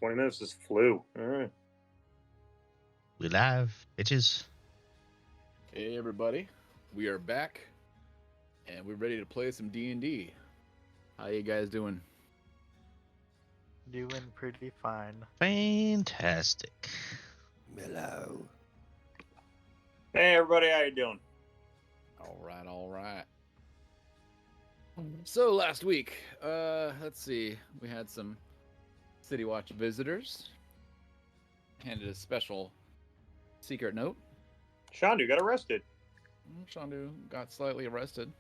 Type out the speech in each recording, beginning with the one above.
20 minutes just flew. All right. We live, bitches. Hey everybody, we are back, and we're ready to play some D&D. How you guys doing? Doing pretty fine. Fantastic. Hello. Hey, everybody, how you doing? All right. So last week, let's see, we had some City Watch visitors. Handed a special secret note. Shandu got arrested. Shandu got slightly arrested.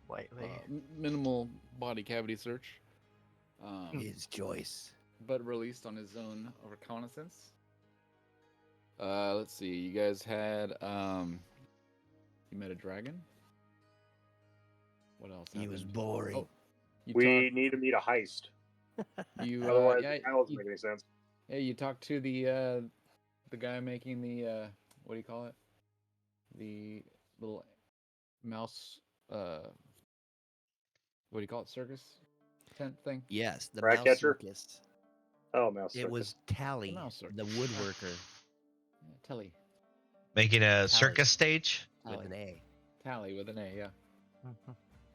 Lightly. Minimal body cavity search. His choice. But released on his own reconnaissance. Let's see. You guys had you met a dragon. What else? He was happened? boring. Oh, you We need to meet a heist. You Otherwise, yeah, that doesn't make any sense. yeah, you talked to the guy making the what do you call it? The little mouse what do you call it? Circus tent thing? Yes, the Rat mouse catcher? circus. Oh, mouse. It circus. was Tally, mouse circus. the woodworker, Yeah, Telly. Making a circus stage? with an A. Tally with an A, yeah.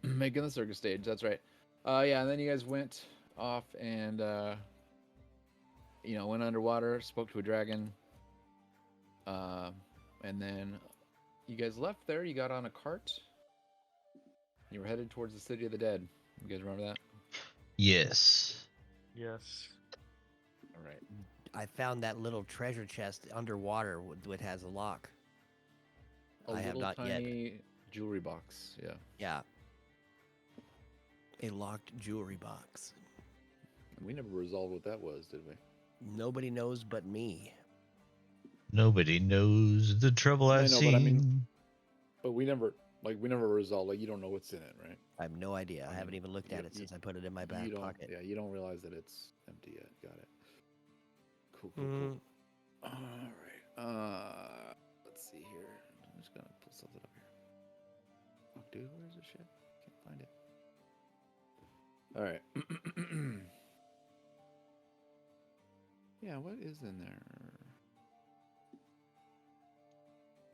Making the circus stage, that's right. Yeah, and then you guys went off and went underwater, spoke to a dragon. And then you guys left there, you got on a cart. You were headed towards the city of the dead. You guys remember that? Yes. Yes. All right. I found that little treasure chest underwater that has a lock. A I have little not yet. tiny jewelry box, yeah. Yeah. A locked jewelry box. We never resolved what that was, did we? Nobody knows but me. Nobody knows the trouble I I've know, seen. but I mean- But we never resolved. Like, you don't know what's in it, right? I have no idea. I I haven't mean, even looked at you- it since I put it in my back you don't, pocket. Yeah, you don't realize that it's empty yet. Got it. Cool. Mm. All right. Let's see here. I'm just gonna pull something up here. Oh, dude, where's this shit? Can't find it. All right. Yeah, what is in there?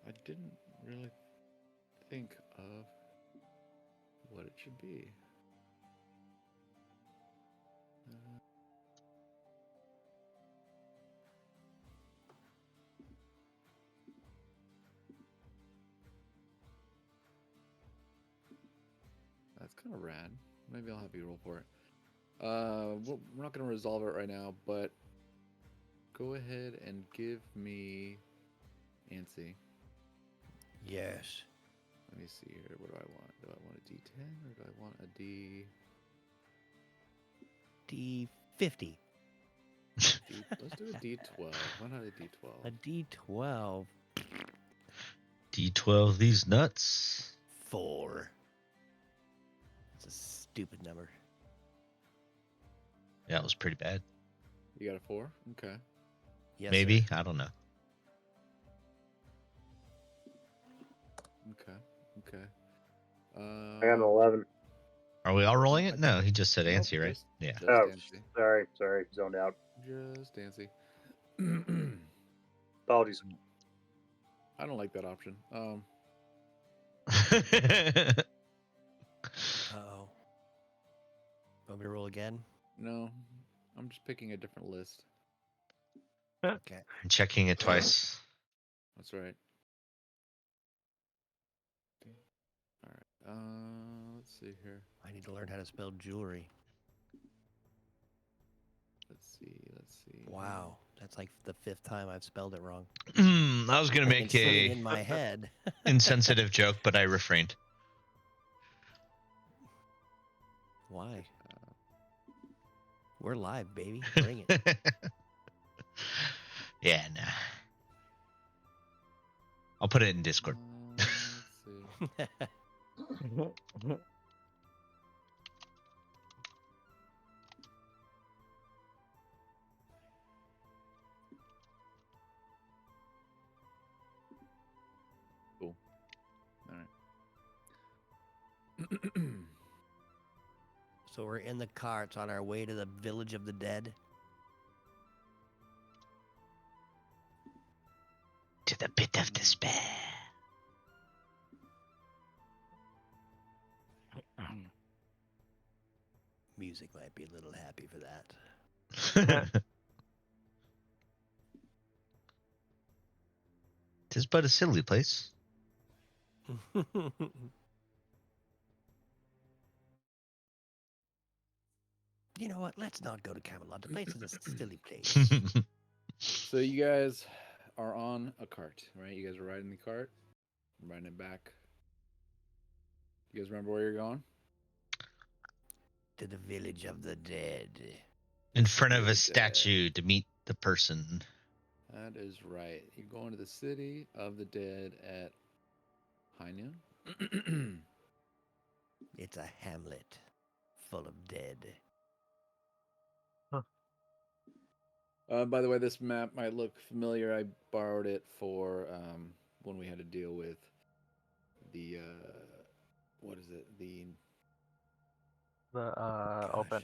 I didn't really think of what it should be. That's kind of rad. Maybe I'll have you roll for it. We're not going to resolve it right now, but go ahead and give me Ansi. Yes. Let me see here. What do I want? Do I want a D10 or do I want a D? D50. Let's do a D12. Why not a D12? A D12. D12 these nuts. 4. It's a stupid number. Yeah, it was pretty bad. You got a 4? Okay. Yes, Maybe. sir. I don't know. Okay. I got an 11. Are we all rolling I it? No, he just said Nope, Ansi, right? just- Yeah. Just Oh, Ansi. sorry, zoned out. Just Ansi. Apologies. I don't like that option. Uh-oh. Want me to roll again? No. I'm just picking a different list. Okay. I'm checking it twice. That's right. All right. Let's see here. I need to learn how to spell jewelry. Let's see. Wow. That's like the 5th time I've spelled it wrong. I was going to It's make sitting a in my head. insensitive joke, but I refrained. Why? We're live, baby. Bring it. Yeah, nah. I'll put it in Discord. Let's see. Cool. All right. So we're in the carts on our way to the village of the dead. To the pit of despair. Music might be a little happy for that. Tis but a silly place. You know what? Let's not go to Camelot. The place is a silly place. So you guys are on a cart, right? You guys are riding the cart, riding it back. You guys remember where you're going? To the village of the dead. In front of City a of the statue to meet the person. That is right. You're going to the city of the dead at high noon. It's a hamlet full of dead. By the way, this map might look familiar. I borrowed it for when we had to deal with the what is it? The open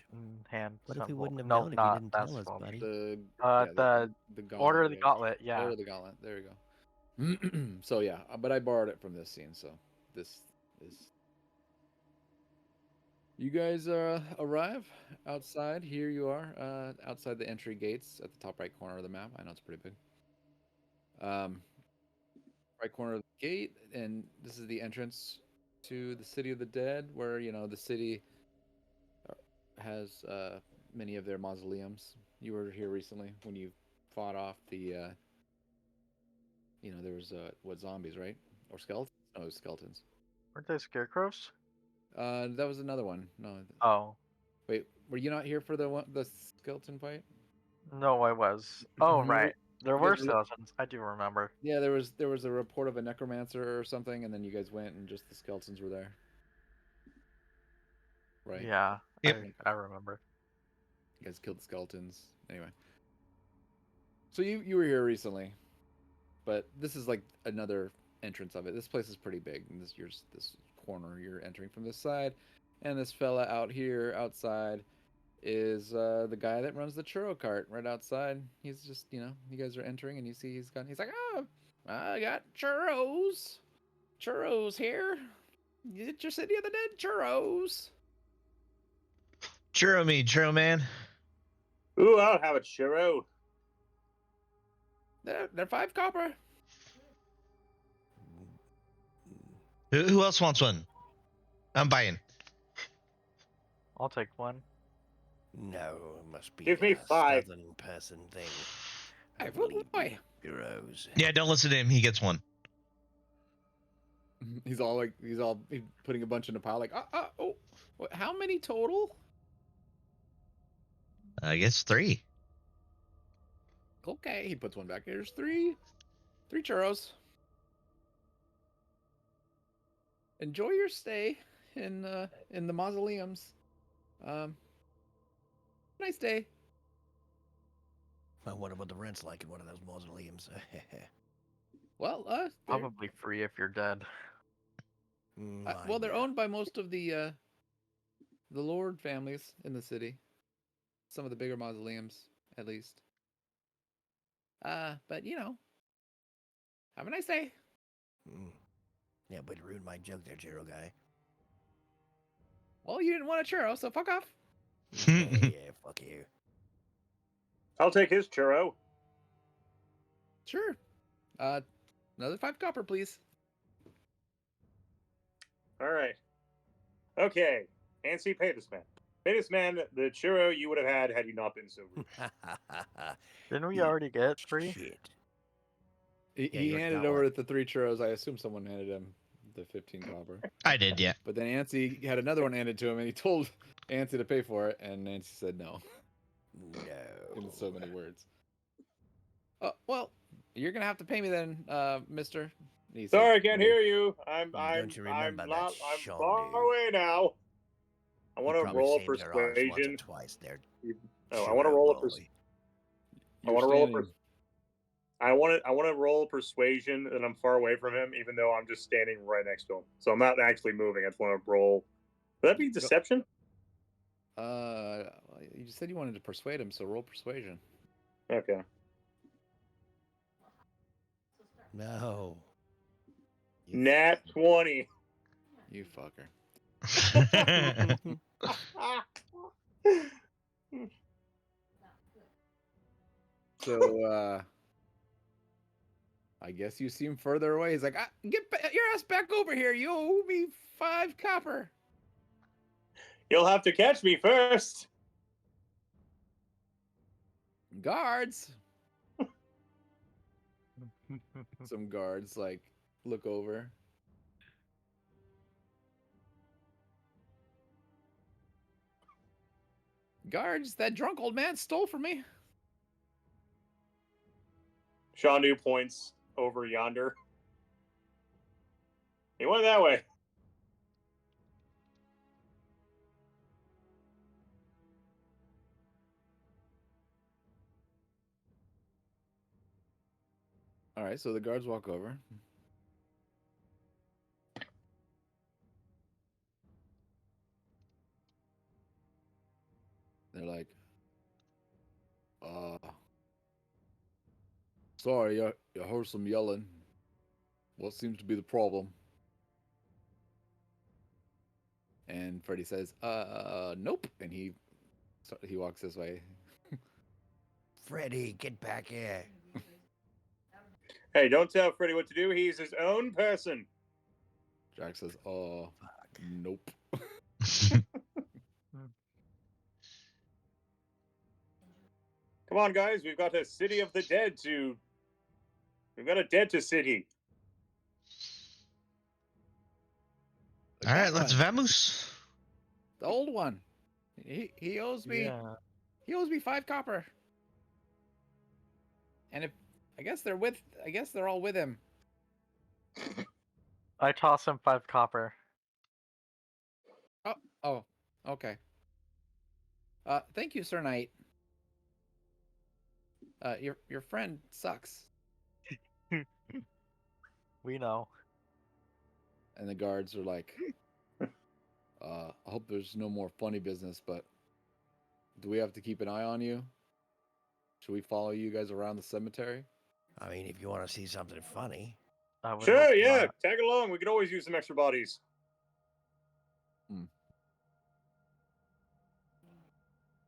hand. What if we symbol. wouldn't have Nope, known if you not didn't that tell us, symbol. buddy? The The gauntlet, Order of the right? Gauntlet. Yeah. Order of the Gauntlet. There you go. So yeah, but I borrowed it from this scene. So this is. You guys arrive outside. Here you are, outside the entry gates at the top right corner of the map. I know it's pretty big. Right corner of the gate, and this is the entrance to the city of the dead, where the city has many of their mausoleums. You were here recently when you fought off the, there was what, zombies, right, or skeletons? No, it was skeletons. Weren't they scarecrows? That was another one. No. Oh. Wait, were you not here for the skeleton fight? No, I was. Oh, Remember- right. There you were guys were- skeletons. I do remember. Yeah, there was a report of a necromancer or something, and then you guys went and just the skeletons were there. Right. Yeah, Yep. I remember. You guys killed the skeletons. Anyway. So you were here recently, but this is like another entrance of it. This place is pretty big, and this corner you're entering from this side, and this fella out here outside is the guy that runs the churro cart right outside. He's just you guys are entering, and you see he's like, oh, I got churros here. Get your city of the dead churros. Churro me, churro man. Ooh, I'll have a churro. They're 5 copper. Who else wants one? I'm buying. I'll take one. No, it must be Give me a 5. southern person thing. Hey, I believe boy. euros. Yeah, don't listen to him. He gets one. He's putting a bunch in a pile. Like, oh, how many total? I guess 3. Okay, he puts one back. There's 3 churros. Enjoy your stay in the mausoleums. Nice day. I wonder what the rent's like in one of those mausoleums. Well, Probably free if you're dead. they're owned by most of the lord families in the city. Some of the bigger mausoleums, at least. But have a nice day. Yeah, but you ruined my joke there, Churro guy. Well, you didn't want a churro, so fuck off. Yeah, fuck you. I'll take his churro. Sure. Another 5 copper, please. All right. Okay. Nancy, pay this man. Pay this man the churro you would have had you not been so rude. Didn't we Yeah. already get 3? Shit. He you handed got over one. the 3 churros. I assume someone handed him the 15 copper. I did, yeah. But then Nancy had another one handed to him, and he told Nancy to pay for it, and Nancy said no No. in so many words. Well, you're gonna have to pay me then, Mister. He said, Sorry, I can't hear you. Don't you remember that, I'm Sean, far dude? away now. I You want to probably roll a saved their arms once or persuasion. twice there. Oh, I want to roll a Churro persuasion. boy. I want to roll I want to roll persuasion that I'm far away from him, even though I'm just standing right next to him. So I'm not actually moving. I just want to roll. Would that be deception? You said you wanted to persuade him, so roll persuasion. Okay. No. You Nat 20. You fucker. So, I guess you seem further away. He's like, get your ass back over here. You owe me 5 copper. You'll have to catch me first. Guards. Some guards like look over. Guards, that drunk old man stole from me. Shandu points over yonder. He went that way. All right, so the guards walk over. They're like, sorry, I heard some yelling. What seems to be the problem? And Freddy says, nope. And he walks this way. Freddy, get back here. Hey, don't tell Freddy what to do. He's his own person. Jack says, nope. Come on, guys. We've got a city of the dead to. We've got a dead to city. The All right, cat let's one, vamos. the old one. He owes me. Yeah. He owes me 5 copper. And if I guess they're all with him. I toss him 5 copper. Oh, okay. Thank you, Sir Knight. Your friend sucks. We know. And the guards are like, I hope there's no more funny business, but do we have to keep an eye on you? Should we follow you guys around the cemetery? I mean, if you want to see something funny. I would Sure, hope yeah. not. Tag along. We could always use some extra bodies.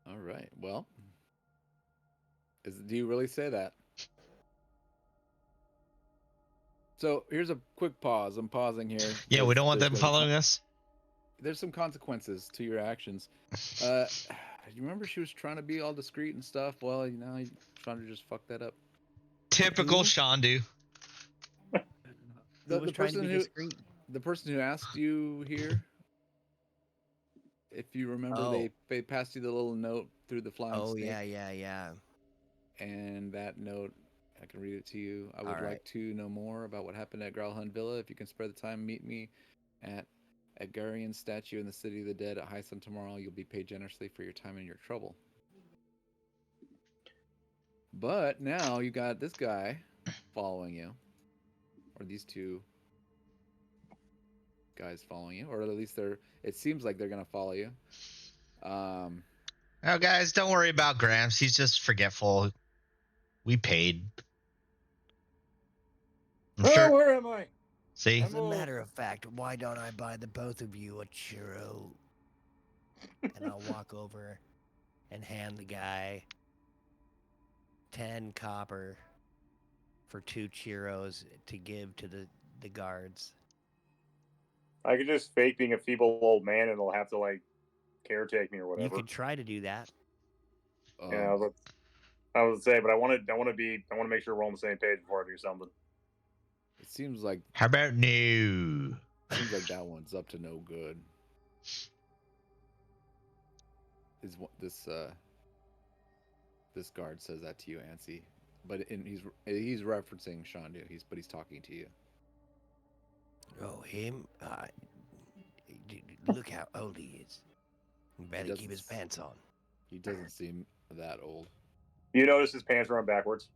All right. Well, do you really say that? So here's a quick pause. I'm pausing here. Yeah, we don't want There's them gonna be following us. There's some consequences to your actions. You remember she was trying to be all discreet and stuff? Well, you trying to just fuck that up. Typical Who? Shandu. Who was trying to be discreet? The person who asked you here, if you remember, Oh. they passed you the little note through the flying Oh, snake. yeah. And that note, I can read it to you. I would All right. like to know more about what happened at Growlhund Villa. If you can spare the time, meet me at Edgarian's statue in the City of the Dead at Heist tomorrow. You'll be paid generously for your time and your trouble. But now you got this guy following you, or these 2 guys following you, or at least it seems like they're gonna follow you. Oh, guys, don't worry about Gramps. He's just forgetful. We paid. I'm Oh, sure. where am I? See? As a matter of fact, why don't I buy the both of you a churro? And I'll walk over and hand the guy 10 copper for 2 churros to give to the guards. I could just fake being a feeble old man, and they'll have to like caretake me or You whatever. could try to do that. Yeah, I was say, but I want to make sure we're on the same page before I do something. It seems like How about no? that one's up to no good. This guard says that to you, Ansi, but he's referencing Shandu. He's talking to you. Oh, him? Look how old he is. He better keep his pants on. He doesn't seem that old. You notice his pants run backwards.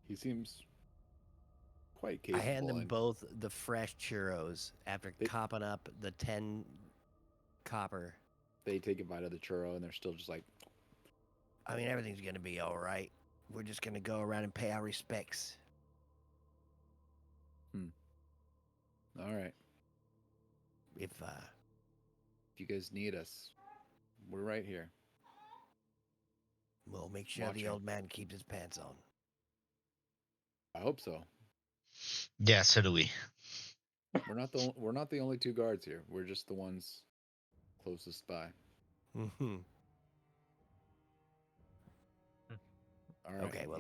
He seems quite I capable. hand them both the fresh churros after copping up the 10 copper. they take a bite of the churro and they're still just like, I mean, everything's gonna be all right. We're just gonna go around and pay our respects. all right, If if you guys need us, we're right here. we'll make sure Watching. the old man keeps his pants on. I hope so. Yeah, so do we. We're not the only 2 guards here. We're just the ones closest by. Mm-hmm. All right. Okay, well,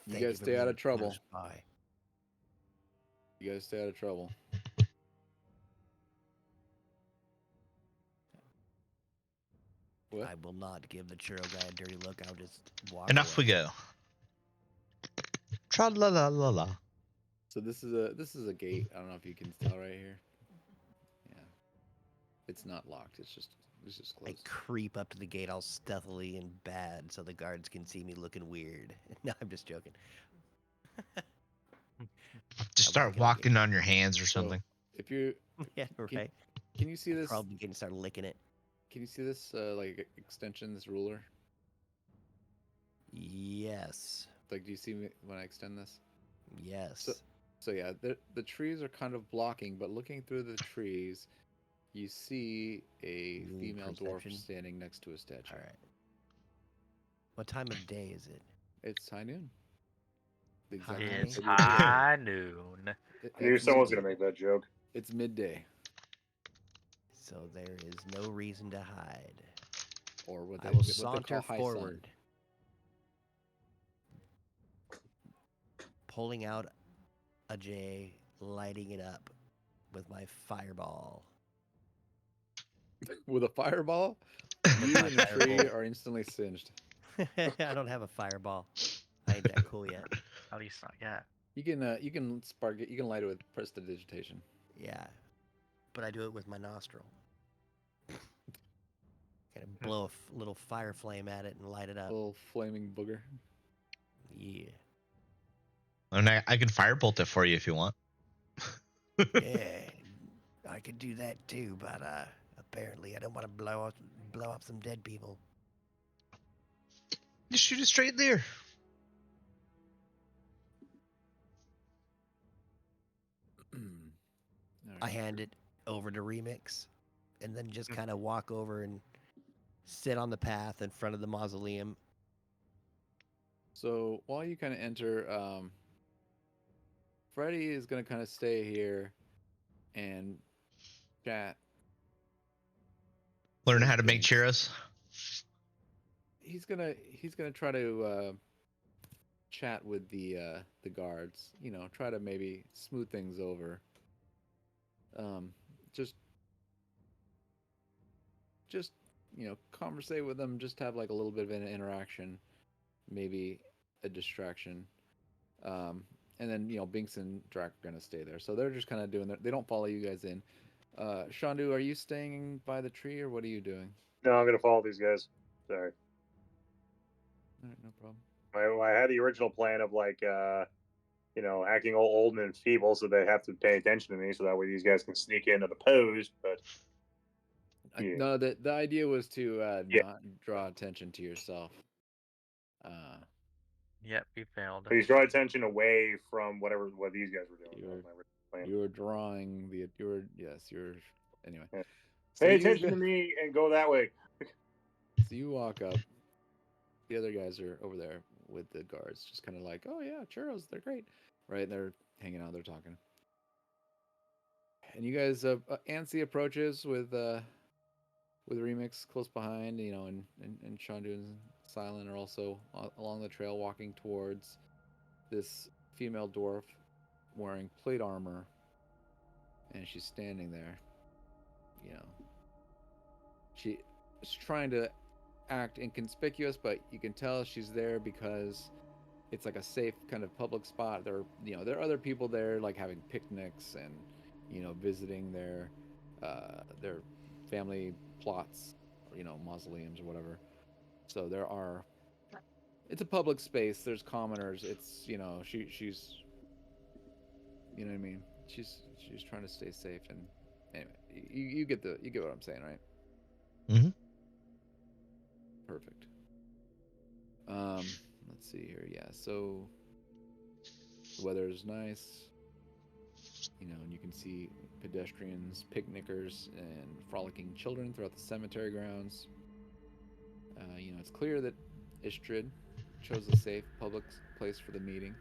you thank guys for stay out being of trouble. close by. You guys stay out of trouble. What? I will not give the churro guy a dirty look. I'll just walk And off we away. go. Tra la la la la. So this is a gate. I don't know if you can tell right here. Yeah. It's not locked. It's just I closed. creep up to the gate all stealthily and bad so the guards can see me looking weird. No, I'm just joking. Just I start walk in walking on your hands or So something. if you Yeah, can, right. can you see this? Probably getting start licking it. Can you see this like extension, this ruler? Yes. Like, do you see me when I extend this? Yes. So yeah, the trees are kind of blocking, but looking through the trees, you see a You need female dwarf perception? standing next to a statue. All right. What time of day is it? It's high noon. The exact High time It's it said you would be. high noon. I knew It's someone's gonna midday. make that joke. It's midday, So there is no reason to hide. or what I they will what they saunter call high forward, pulling out a J, lighting it up with my fireball. sun. With a fireball, you my and the tree fireball. are instantly singed. I don't have a fireball. I ain't that cool yet. At least not yet. You can spark it. You can light it with prestidigitation. Yeah, but I do it with my nostril. Gonna blow a little fire flame at it and light it up. Little flaming booger. Yeah. And I can firebolt it for you if you want. Yeah, I could do that too, but apparently I don't want to blow up some dead people. Just shoot it straight there. I hand it over to Remix, and then just kind of walk over and sit on the path in front of the mausoleum. So while you kind of enter, Freddy is gonna kind of stay here and chat. Learn say how to make things. churros. He's gonna try to chat with the guards. You know, try to maybe smooth things over. Just conversate with them. Just have like a little bit of an interaction, maybe a distraction. And then Binks and Drac are gonna stay there, so they're just kind of doing that. They don't follow you guys in. Shandu, are you staying by the tree or what are you doing? No, I'm gonna follow these guys. Sorry. All right, no problem. I had the original plan of like acting all old and feeble so they have to pay attention to me so that way these guys can sneak into the pose, but yeah. No, the idea was to Yeah. not draw attention to yourself. Yep, we failed. Please draw attention away from what these guys were doing. You That were, was my original plan. you were drawing the. You were anyway. Yeah. So Pay you attention go- to me and go that way. So you walk up. The other guys are over there with the guards, just kind of like, oh yeah, churros, they're great, right? They're hanging out, they're talking, and you guys, Ansi approaches with Remix close behind, and Shandu and Silent are also along the trail walking towards this female dwarf wearing plate armor, and she's standing there. She's trying to act inconspicuous, but you can tell she's there because it's like a safe kind of public spot. There are other people there, like having picnics and visiting their family plots, or, mausoleums or whatever. So it's a public space. There's commoners. It's she's what I mean. She's trying to stay safe, and anyway, you get what I'm saying, right? Mm-hmm. Perfect. Let's see here. Yeah, so the weather is nice. You know, and you can see pedestrians, picnickers, and frolicking children throughout the cemetery grounds. You know, it's clear that Istrid chose a safe public place for the meeting.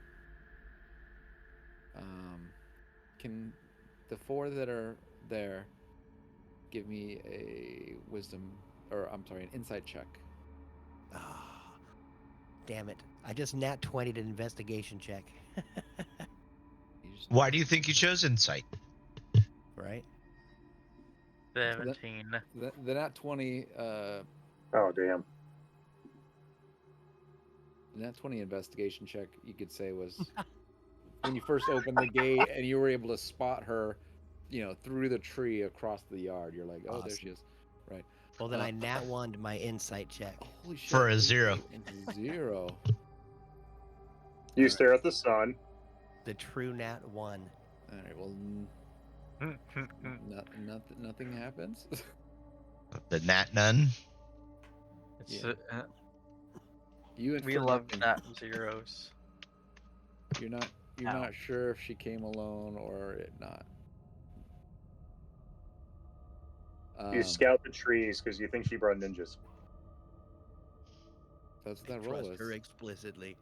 Can the four that are there give me a wisdom, or I'm sorry, an insight check? Ah, damn it. I just nat 20'd an investigation check. Why do you think you chose insight? Right? 17. The nat 20, Oh damn. the nat 20 investigation check, you could say, was when you first opened the gate and you were able to spot her, you know, through the tree across the yard. You're like, oh, there she is. Right. Well, then I nat 1'd my insight check. Holy shit. For a 0. Into 0. You All stare at the sun. The true nat 1. All right. Well, nothing happens. The nat none. It's Yeah. You we infer love nothing. nat zeros. You're Ow. not sure if she came alone or it not. You scout the trees because you think she brought ninjas. That's what that roll Trust is. her explicitly.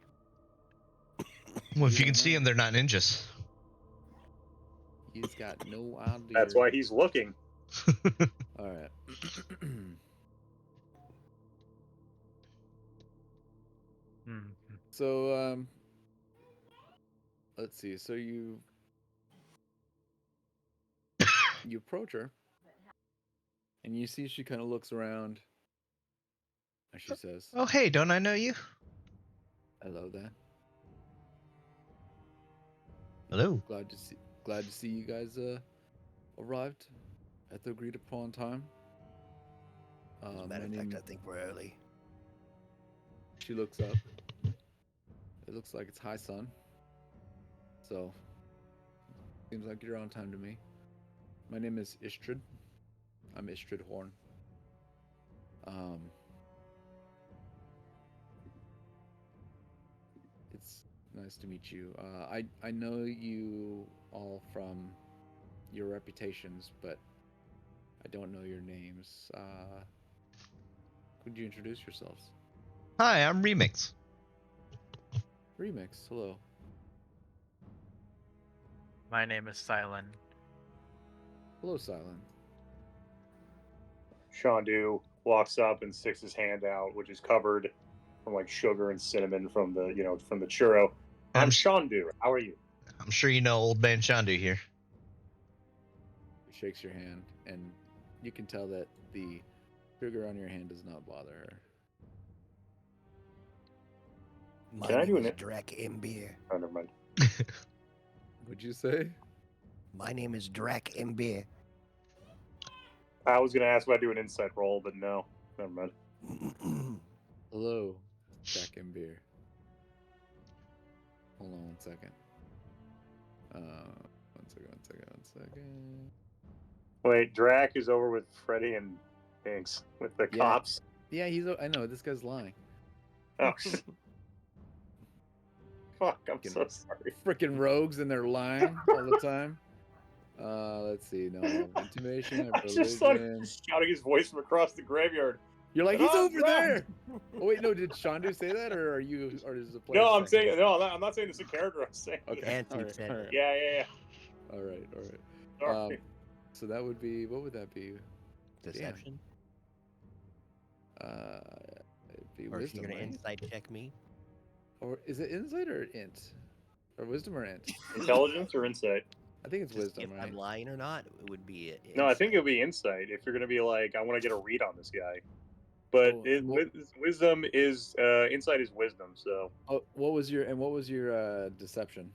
Well, if You you can don't see know. them, they're not ninjas. He's got no idea. That's why he's looking. All right. So let's see. So you approach her, and you see she kind of looks around, and she says, Oh, hey, don't I know you? "Hello there. Hello. Glad to see you guys arrived at the agreed upon time." As a matter of fact, I think we're early. She looks up. It looks like it's high sun. So, seems like you're on time to me. My name is Istrid. I'm Istrid Horn. It's nice to meet you. I know you all from your reputations, but I don't know your names. Could you introduce yourselves? Hi, I'm Remix. Remix, hello. My name is Silent. Hello, Silent. Shandu walks up and sticks his hand out, which is covered from like sugar and cinnamon from the from the churro. I'm Shandu. How are you? I'm sure you know old man Shandu here. He shakes your hand, and you can tell that the sugar on your hand does not bother her. My Can I do name is an- Drac Imbir. Oh, never mind. What'd you say? My name is Drac Imbir. I was gonna ask if I do an insight roll, but no, never mind. Hello, Jack and Beer. Hold on 1 second. 1 second. Wait, Drac is over with Freddy and Hanks with the Yeah. cops. Yeah, I know, this guy's lying. Oh, fuck! I'm so sorry. Freaking rogues and they're lying all the time. Let's see. No, intimidation of I just thought he religion. was shouting his voice from across the graveyard. You're like, And he's I'm over Drac! there. Oh wait, no, did Shandu say that, or is the player? No, I'm saying saying no. I'm not saying it's a character. I'm saying Okay. Antique all right, said all it. right. Yeah. All right. Sorry. So that would be, what would that be? Deception? It'd be Or is he wisdom, gonna right? insight check me? Or is it insight or int? Or wisdom or int? Intelligence or insight? I think it's Just wisdom, if right? I'm lying or not, it would be No, I think insight. it'll be insight if you're gonna be like, I want to get a read on this guy. But wisdom is insight is wisdom. So What was your deception?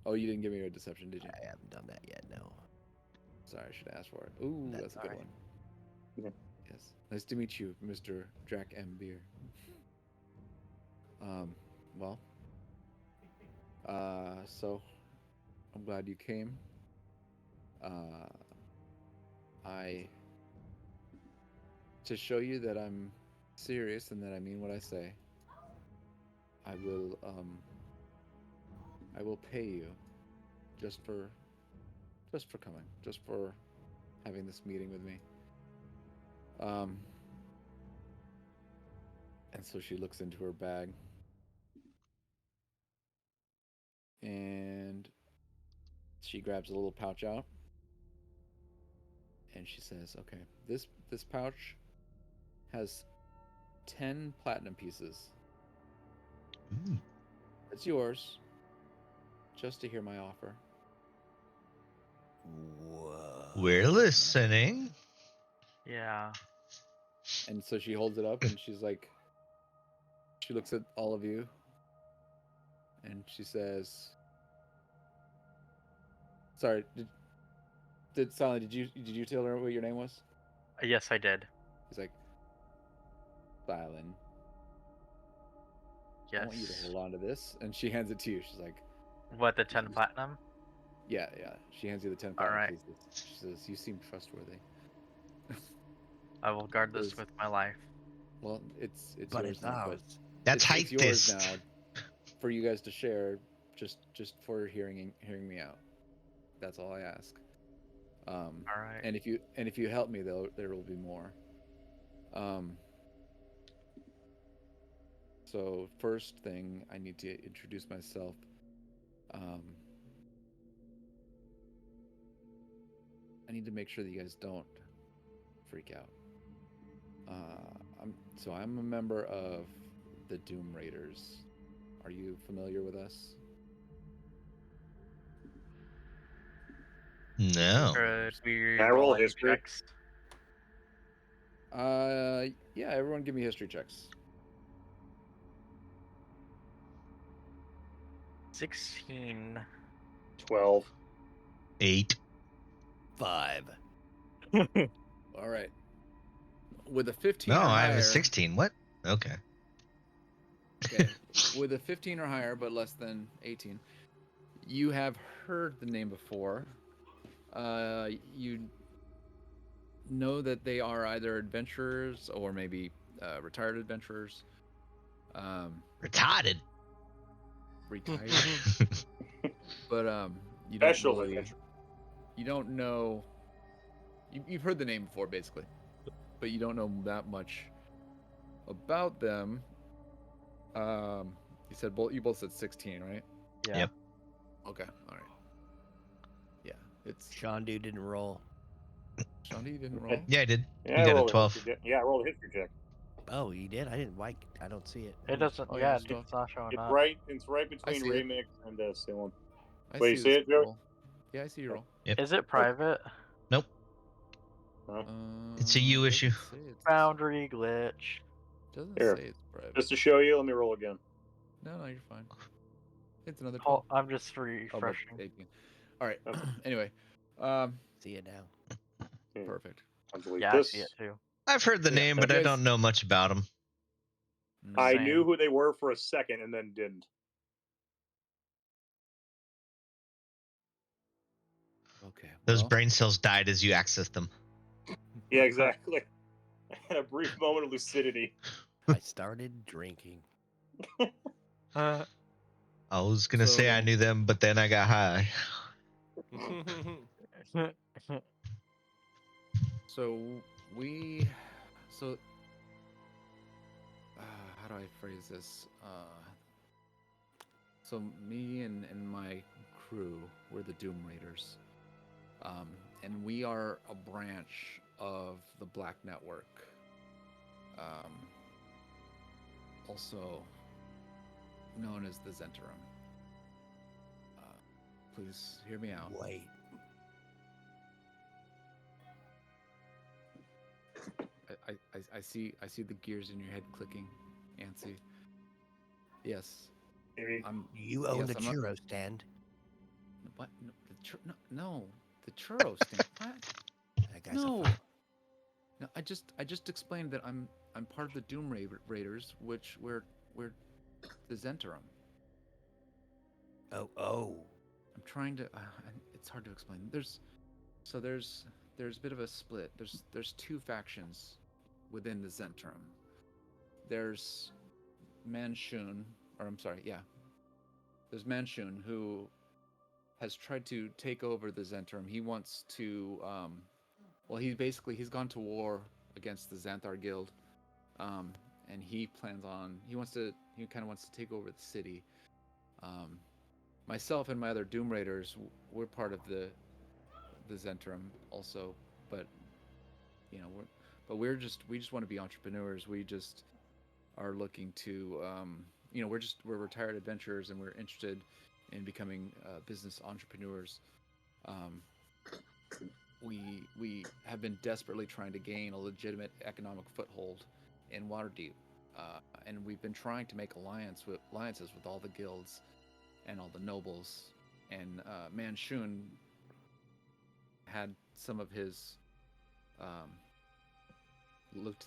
Oh, you didn't give me your deception, did you? I haven't done that yet, no. Sorry, I should ask for it. Ooh, That's that's a good alright. one. Yeah. Yes. Nice to meet you, Mr. Jack M. Beer. Well, so I'm glad you came. To show you that I'm serious and that I mean what I say. I will pay you just for coming, just for having this meeting with me. And so she looks into her bag and she grabs a little pouch out and she says, "Okay, this pouch has 10 platinum pieces. Ooh. It's yours just to hear my offer." Whoa. We're listening. Yeah. And so she holds it up and she's like, she looks at all of you and she says, "Sorry, did Sally, did you tell her what your name was?" Yes, I did. He's like, "Silent, Yes. I want you to hold on to this." And she hands it to you. She's like, What, the 10 platinum? yeah. She hands you the 10 All platinum right. pieces. She says, "You seem trustworthy." I will guard this Says, with my life. "Well, it's But yours it's now, but ours. That's it's yours Heist. now for you guys to share, just for hearing me out. That's all I ask. All right. And if you help me, there will be more. So first thing, I need to introduce myself. I need to make sure that you guys don't freak out. I'm a member of the Doom Raiders. Are you familiar with us? No. Could we Can I roll roll any history? checks? Yeah. Everyone, give me history checks. 16. 12. 8. 5. All right. With a 15 No, or I higher. have a 16. What? Okay. Okay. With a 15 or higher, but less than 18, you have heard the name before. You know that they are either adventurers or maybe retired adventurers. Retarded. Retired, but you don't Special really, adventure. you don't know. You've heard the name before, basically, but you don't know that much about them. You both said 16, right? Yeah. Yep. Okay, all right. Yeah, it's Shandu didn't roll. Shandy. You didn't roll. Yeah, I did. Yeah, You I got a rolled 12. history check. Yeah, I rolled a history check. Oh, you did? I didn't like. I don't see it. It doesn't. Oh, Yeah, it's 12. it's not showing It's up. right. It's right I between see it. remix and Salem. I Wait, you see this it, Joey? roll. Yeah, I see your roll. Yep. Is it private? Nope. Huh? It's a you issue. Doesn't say it's, Boundary glitch. doesn't Here. say it's private. Just to show you, let me roll again. No, you're fine. It's another 12. Oh, I'm just Oh, but refreshing. 18. All right. Okay. Anyway, See it now. perfect. I'll delete Yeah, I this. see it too. I've heard the So, yeah, name, you but I guys- don't know much about them. I Same. knew who they were for a second and then didn't. Okay. Those well, brain cells died as you accessed them. Yeah, exactly. I had a brief moment of lucidity. I started drinking. I was gonna say I So- knew them, but then I got high. So we, so how do I phrase this? So me and my crew, we're the Doom Raiders, and we are a branch of the Black Network. Also known as the Zentarum. Please hear me out. Wait. I see the gears in your head clicking, Ansi. Yes, Maybe. You own yes, the I'm not- churro stand. What? No, the churro stand. What? That guy's No. a fuck. No, I just explained that I'm part of the Doom Raiders, which we're the Zentarum. Oh. I'm trying to. It's hard to explain. There's a bit of a split. There's two factions within the Zentarum. there's Manshun, or I'm sorry, yeah, there's Manshun who has tried to take over the Zentrum. He wants to, well, he's gone to war against the Xanthar Guild, and he kind of wants to take over the city. Myself and my other Doom Raiders, we're part of the Zentrum also, but you know, we just want to be entrepreneurs. We just are looking to, we're retired adventurers and we're interested in becoming business entrepreneurs. We have been desperately trying to gain a legitimate economic foothold in Waterdeep, and we've been trying to make alliances with all the guilds and all the nobles. And Manshun had some of his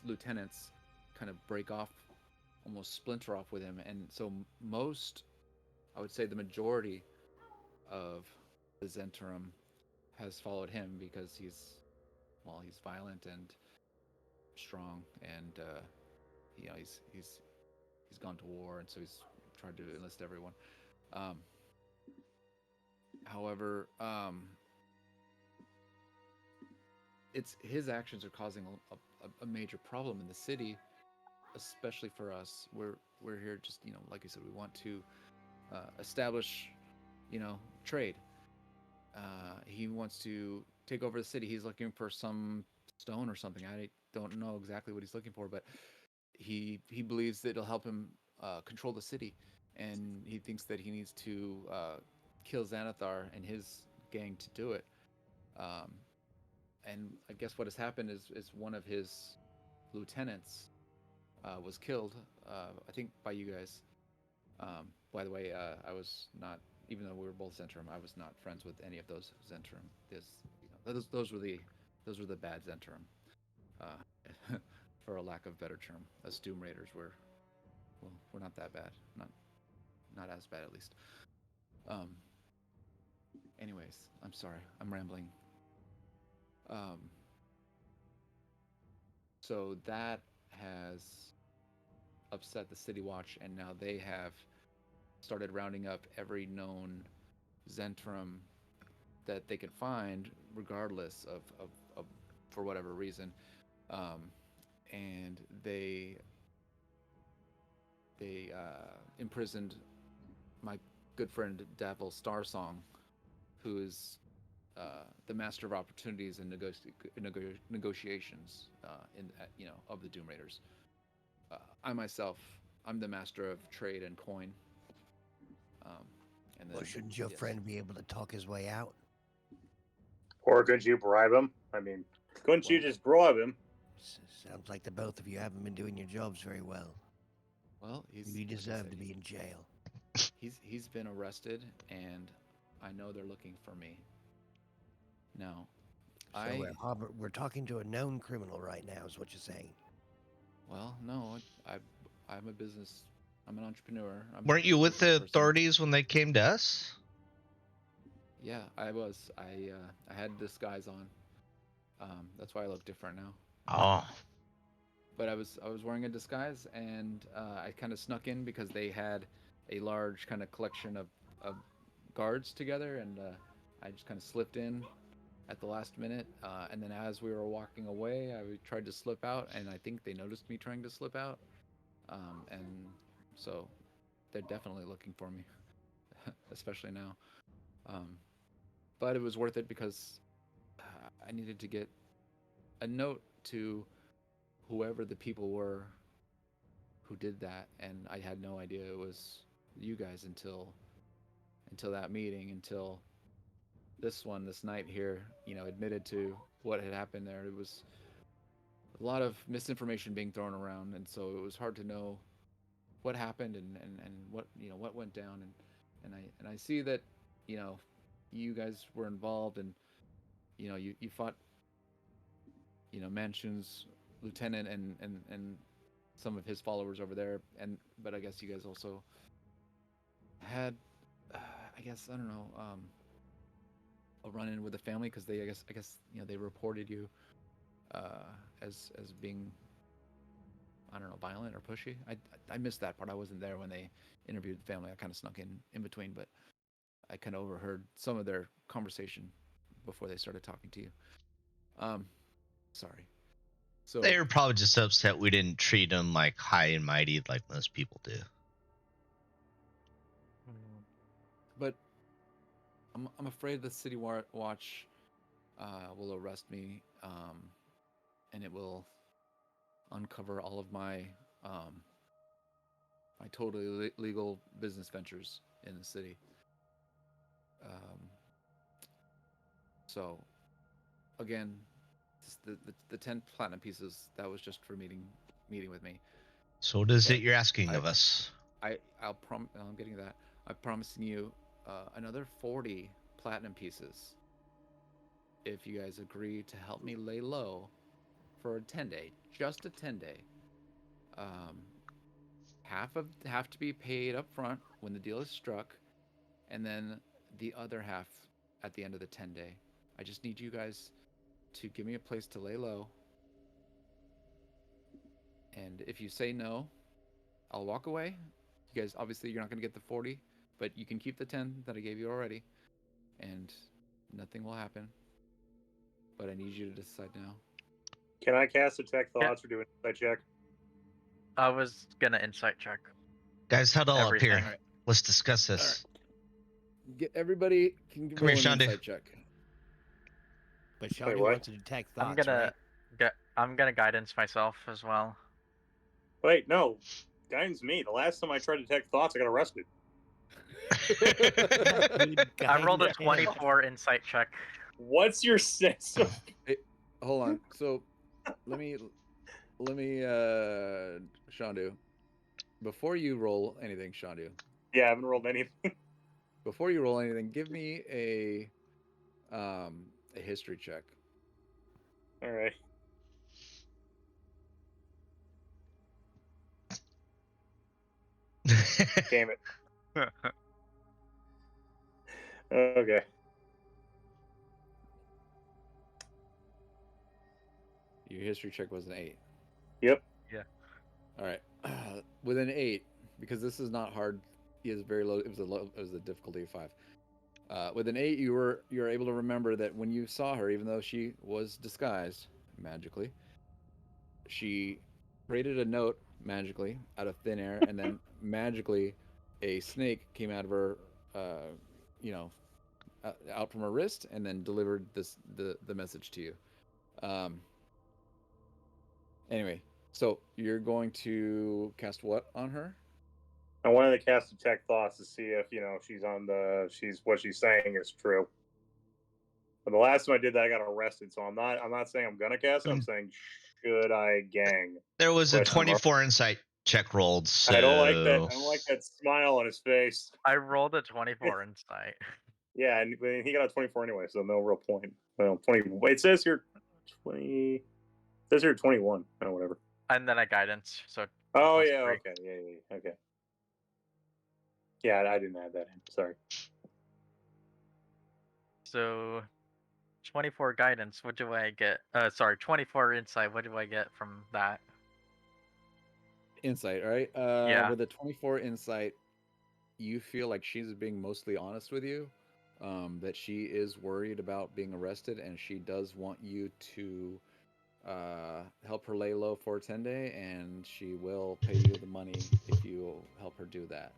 lieutenants kind of break off, almost splinter off with him, and so I would say the majority of the Zentrum has followed him because he's violent and strong, and he's gone to war, and so he's tried to enlist everyone. However, it's his actions are causing a major problem in the city, especially for us. We're here just, like I said, we want to establish, trade. He wants to take over the city. He's looking for some stone or something. I don't know exactly what he's looking for, but he believes that it'll help him control the city, and he thinks that he needs to kill Xanathar and his gang to do it. And I guess what has happened is one of his lieutenants was killed, I think by you guys. By the way, I was not, even though we were both Zentrum, I was not friends with any of those Zentrum. Those were the bad Zentrum, for a lack of a better term. Us Doom Raiders we're not that bad, not as bad at least. Anyways, I'm sorry, I'm rambling. So that has upset the City Watch, and now they have started rounding up every known Zentrum that they could find, regardless of for whatever reason, and they imprisoned my good friend Davil Starsong, who is the master of opportunities and negotiations of the Doom Raiders. I myself, I'm the master of trade and coin. And then, Well, shouldn't your friend be able to talk his way out? Or could you bribe him? I mean, couldn't you just bribe him? Sounds like the both of you haven't been doing your jobs very well. Well, you deserve to be in jail. He's been arrested, and I know they're looking for me. Now, so we're talking to a known criminal right now, is what you're saying? Well, no, I'm a business. I'm an entrepreneur. Weren't you with the authorities when they came to us? Yeah, I was. I had disguise on. That's why I look different now. Oh. But I was wearing a disguise, and I kind of snuck in because they had a large kind of collection of guards together, and I just kind of slipped in at the last minute. And then as we were walking away, I tried to slip out, and I think they noticed me trying to slip out. And so they're definitely looking for me, especially now. But it was worth it because I needed to get a note to whoever the people were who did that, and I had no idea it was you guys until that meeting, until this night here, admitted to what had happened there. It was a lot of misinformation being thrown around, and so it was hard to know what happened and what what went down, and I see that you guys were involved, and you fought Manshun's lieutenant and some of his followers over there, but I guess you guys also had I guess, I don't know, a run-in with the family, because I guess they reported you as being I don't know, violent or pushy. I missed that part. I wasn't there when they interviewed the family. I kind of snuck in between, but I kind of overheard some of their conversation before they started talking to you. Sorry. So They were probably just upset we didn't treat them like high and mighty like most people do. but I'm afraid the city watch will arrest me, and it will uncover all of my my totally legal business ventures in the city. So again, the 10 platinum pieces, that was just for meeting with me. So what is But it you're asking of us? I'm getting that. I'm promising you another 40 platinum pieces if you guys agree to help me lay low for a 10-day, just a 10-day. Half to be paid up front when the deal is struck, and then the other half at the end of the 10-day. I just need you guys to give me a place to lay low. And if you say no, I'll walk away. You guys, obviously, you're not going to get the 40, but you can keep the 10 that I gave you already, and nothing will happen. But I need you to decide now. Can I cast Detect Thoughts or do an insight check? I was gonna insight check. Guys, huddle up here. Everything. Alright. Let's discuss this. Get everybody can Come roll here, an Shandu. insight check. But Sean what? wants to detect thoughts, I'm gonna right? I'm gonna guidance myself as well. Wait, no. Guidance me. The last time I tried to detect thoughts, I got arrested. I rolled a Guidance him. 24 insight check. What's your sense of... Hold on. So let me Shandu, before you roll anything, Shandu, Yeah, I haven't rolled anything. before you roll anything, give me a history check. All right. Damn it. Okay. Your history check was an 8. Yep. All right. With an 8, because this is not hard, he is very low. It was a difficulty of 5. With an 8, you were able to remember that when you saw her, even though she was disguised magically, she created a note magically out of thin air, and then magically a snake came out of her, out from her wrist, and then delivered the message to you. Anyway, so you're going to cast what on her? I wanted to cast Detect Thoughts to see if what she's saying is true. But the last time I did that, I got arrested. So I'm not saying I'm gonna cast it. I'm saying should I gang? There was a Question mark. 24 insight check rolled. So I don't like that. I don't like that smile on his face. I rolled a 24 insight. Yeah, and he got a 24 anyway, so no real point. Well, 20. It says here 20. It says here 21. Oh, whatever. And then I guidance. So. Oh plus yeah. 3. Okay. Yeah. Okay. Yeah, I didn't add that in. Sorry. So, 24 guidance. What do I get? 24 insight. What do I get from that? Insight, all right? Yeah. With a 24 insight, you feel like she's being mostly honest with you, that she is worried about being arrested, and she does want you to help her lay low for a 10-day, and she will pay you the money if you help her do that.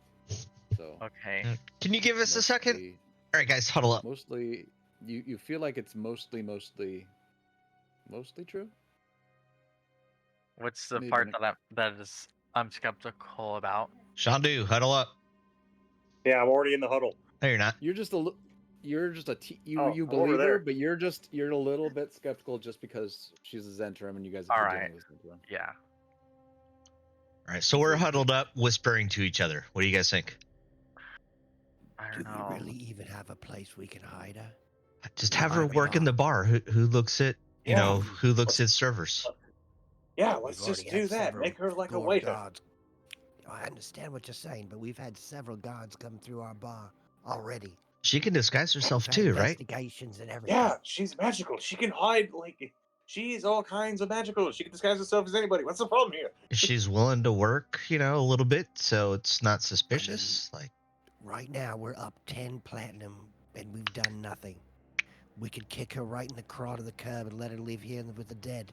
So Okay. Can you give us a second? All right, guys, huddle up. Mostly, you feel like it's mostly true. What's the Maybe part not. I'm skeptical about? Shandu, huddle up. Yeah, I'm already in the huddle. No, you're not. You I'm believe over there. her, but you're a little bit skeptical just because she's a Zentrum and you guys have All been right. dealing with Zentrum. Yeah. All right, so we're huddled up, whispering to each other. What do you guys think? I Do don't know. we really even have a place we can hide her? Just have her Might be work in not. the bar. Who looks at who looks at servers? Yeah, We've let's already just had do that. several Make her like a guard waiter. guards. I understand what you're saying, but we've had several guards come through our bar already. She can disguise herself We've had too, right? investigations and everything. Yeah, she's magical. She can hide like She's all kinds of magical. She can disguise herself as anybody. What's the problem here? She's willing to work, a little bit, so it's not suspicious. Right now, we're up 10 platinum, and we've done nothing. We could kick her right in the craw to the curb and let her live here with the dead.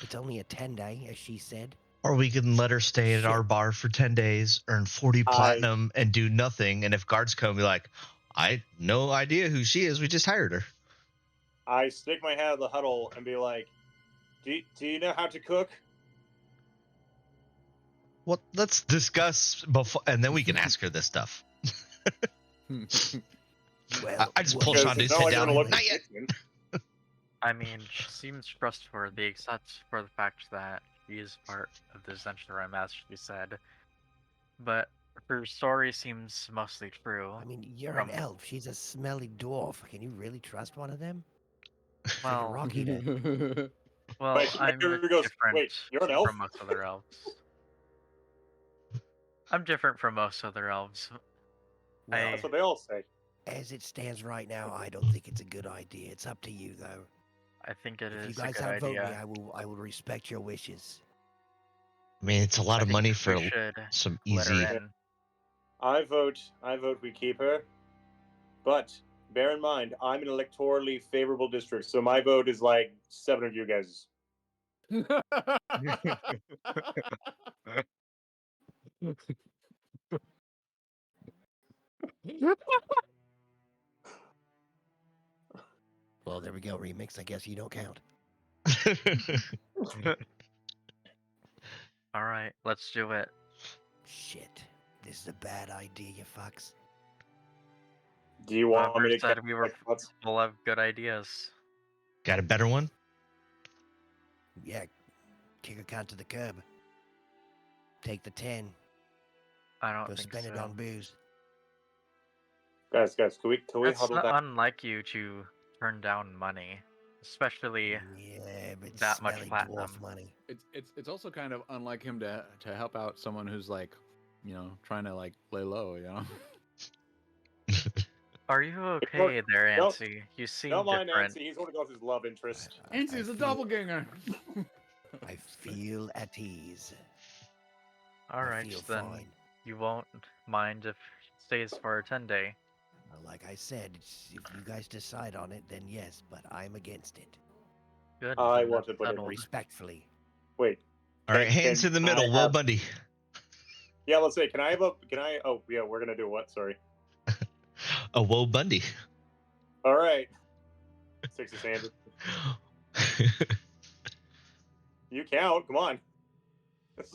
It's only a 10-day, as she said. Or we can let her stay at our bar for 10 days, earn 40 platinum, and do nothing. And if guards come, be like, I no idea who she is. We just hired her. I stick my head in the huddle and be like, do you know how to cook? Well, let's discuss before, and then we can ask her this stuff. Well, I just pull Shondu's head down. Not yet. I mean, she seems trustworthy, except for the fact that she is part of the Zensharam, as she said. But her story seems mostly true. I mean, you're an elf. She's a smelly dwarf. Can you really trust one of them? Well, Rock eater. well, Wait, I'm here he goes. different Wait, you're an elf? from most other elves. I'm different from most other elves. Well, That's what they all say. as it stands right now, I don't think it's a good idea. It's up to you, though. I think it If you is a guys good outvote me, idea. I will respect your wishes. I mean, it's a lot I of think money we for should some let her easy. in. I vote we keep her. But bear in mind, I'm in an electorally favorable district, so my vote is like 7 of you guys. Well, there we go, remix. I guess you don't count. All right, let's do it. Shit. This is a bad idea, you fucks. Do you want me Whoever to said we were what's full of good ideas? Got a better one? Yeah, kick her cunt to the curb. Take the 10. I don't Go think spend so. it on booze. guys, can we It's huddle not down? unlike you to turn down money, especially Yeah, but that much smelly platinum. dwarf money. It's also kind of unlike him to help out someone who's like, trying to like lay low, Are you okay there, Don't- Ansi? You seem Don't mind different. Nancy, he's one of his love interest. Ansi's a doppelganger. I feel at ease. I Alright, feel then fine. you won't mind if it stays for a 10-day. Well, like I said, if you guys decide on it, then yes, but I'm against it. Good. I then want that's to put it settled. Respectfully. Wait. All right, hands in the middle, Will Bundy. Yeah, let's say, oh yeah, we're gonna do what? Sorry. A Woe Bundy. All right. Six is handed. You count, come on.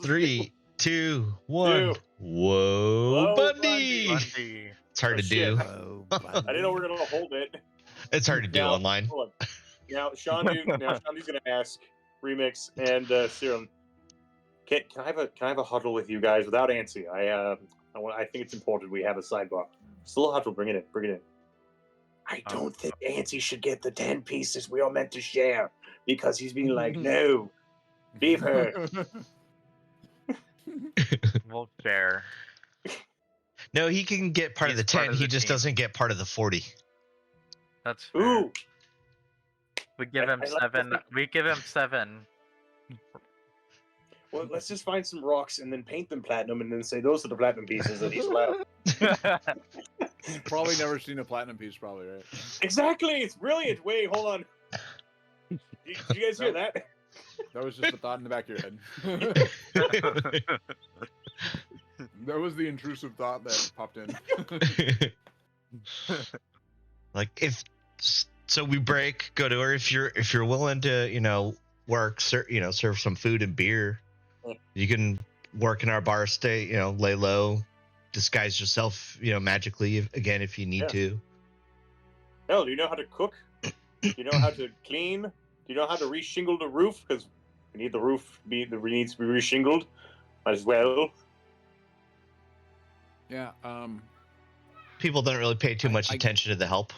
3, 2, 1. Two. Whoa, Whoa, Bundy. Bundy. It's hard Oh, to do. shit. Oh, I didn't know we were gonna hold it. It's hard to do Now, online. hold on. Now Shondu's gonna ask Remix and Serum. Can I have a huddle with you guys without Ansi? I think it's important we have a sidebar. Still a huddle, bring it in. I don't think Ansi should get the 10 pieces we all meant to share because he's being like, no, leave her. We'll share. No, he can get part of He's the part 10. of He the just team. doesn't get part of the 40. That's fair. Ooh, We give him I like 7. this. We give him 7. well, let's just find some rocks and then paint them platinum and then say those are the platinum pieces that he's allowed. He's probably never seen a platinum piece, probably, right? Exactly, it's brilliant. Wait, hold on. Did you guys hear that? That was just a thought in the back of your head. That was the intrusive thought that popped in. Like so we break, go to her. If you're willing to, work, serve some food and beer, you can work in our bar, stay, lay low, disguise yourself, magically again if you need to. Hell, do you know how to cook? Do you know how to clean? Do you know how to reshingle the roof? Because we need the roof needs to be reshingled. Might as well. Yeah. People don't really pay too much attention to the help.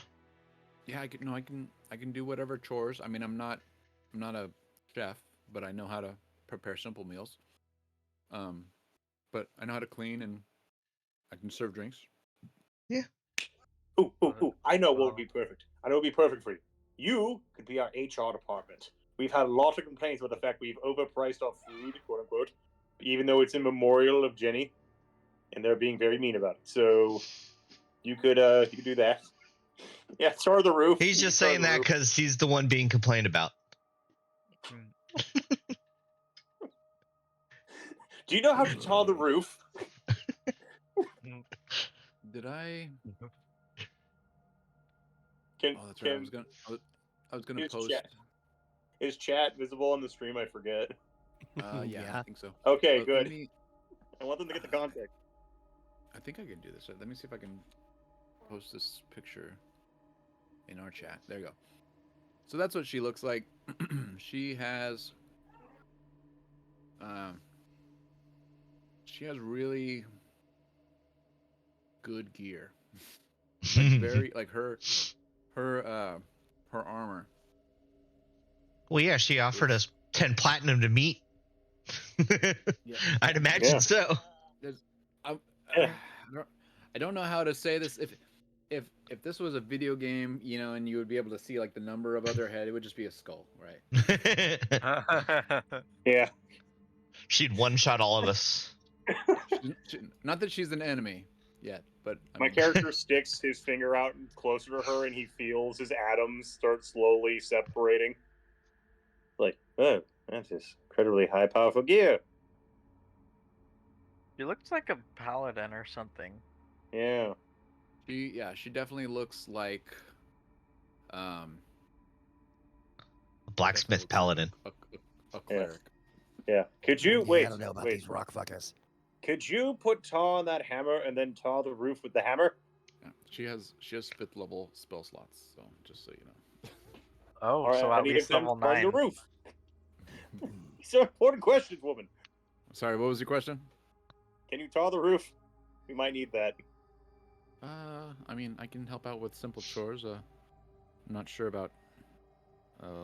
Yeah, I can do whatever chores. I mean, I'm not a chef, but I know how to prepare simple meals. But I know how to clean and I can serve drinks. Yeah. Ooh. I know what would be perfect. I know what would be perfect for you. You could be our HR department. we've had a lot of complaints about the fact we've overpriced our food, quote unquote, even though it's in memorial of Jenny, and they're being very mean about it. So you could do that. Yeah, tar the roof. He's You just can tar saying the that roof. because he's the one being complained about. Do you know how to tar the roof? Did I? Can, Oh, that's right. can I was gonna is post. is chat visible on the stream? I forget. Yeah, Yeah. I think so. Okay, Let good. me- I want them to get the context. I think I can do this. Let me see if I can post this picture in our chat. There you go. So that's what she looks like. She has really good gear. Like very like her armor. Well, yeah, she offered us 10 platinum to meet. Yeah. I'd imagine Yeah. so. There's, Yeah. I don't know how to say this. If this was a video game, and you would be able to see like the number of other head, it would just be a skull, right? Yeah. She'd one-shot all of us. Not that she's an enemy yet, but I My mean, character sticks his finger out closer to her, and he feels his atoms start slowly separating. Like, oh, that's just incredibly high, powerful gear. He looks like a paladin or something. Yeah. she definitely looks like Blacksmith paladin. a cleric. Yeah. Could you Yeah, wait? I don't know about wait. these rock fuckers. Could you put tar on that hammer and then tar the roof with the hammer? Yeah. She has 5th level spell slots, so just so you know. Oh, All right, so I at need least them level tar the 9. roof. These are important questions, woman. Sorry, what was your question? Can you tar the roof? We might need that. I mean, I can help out with simple chores. I'm not sure about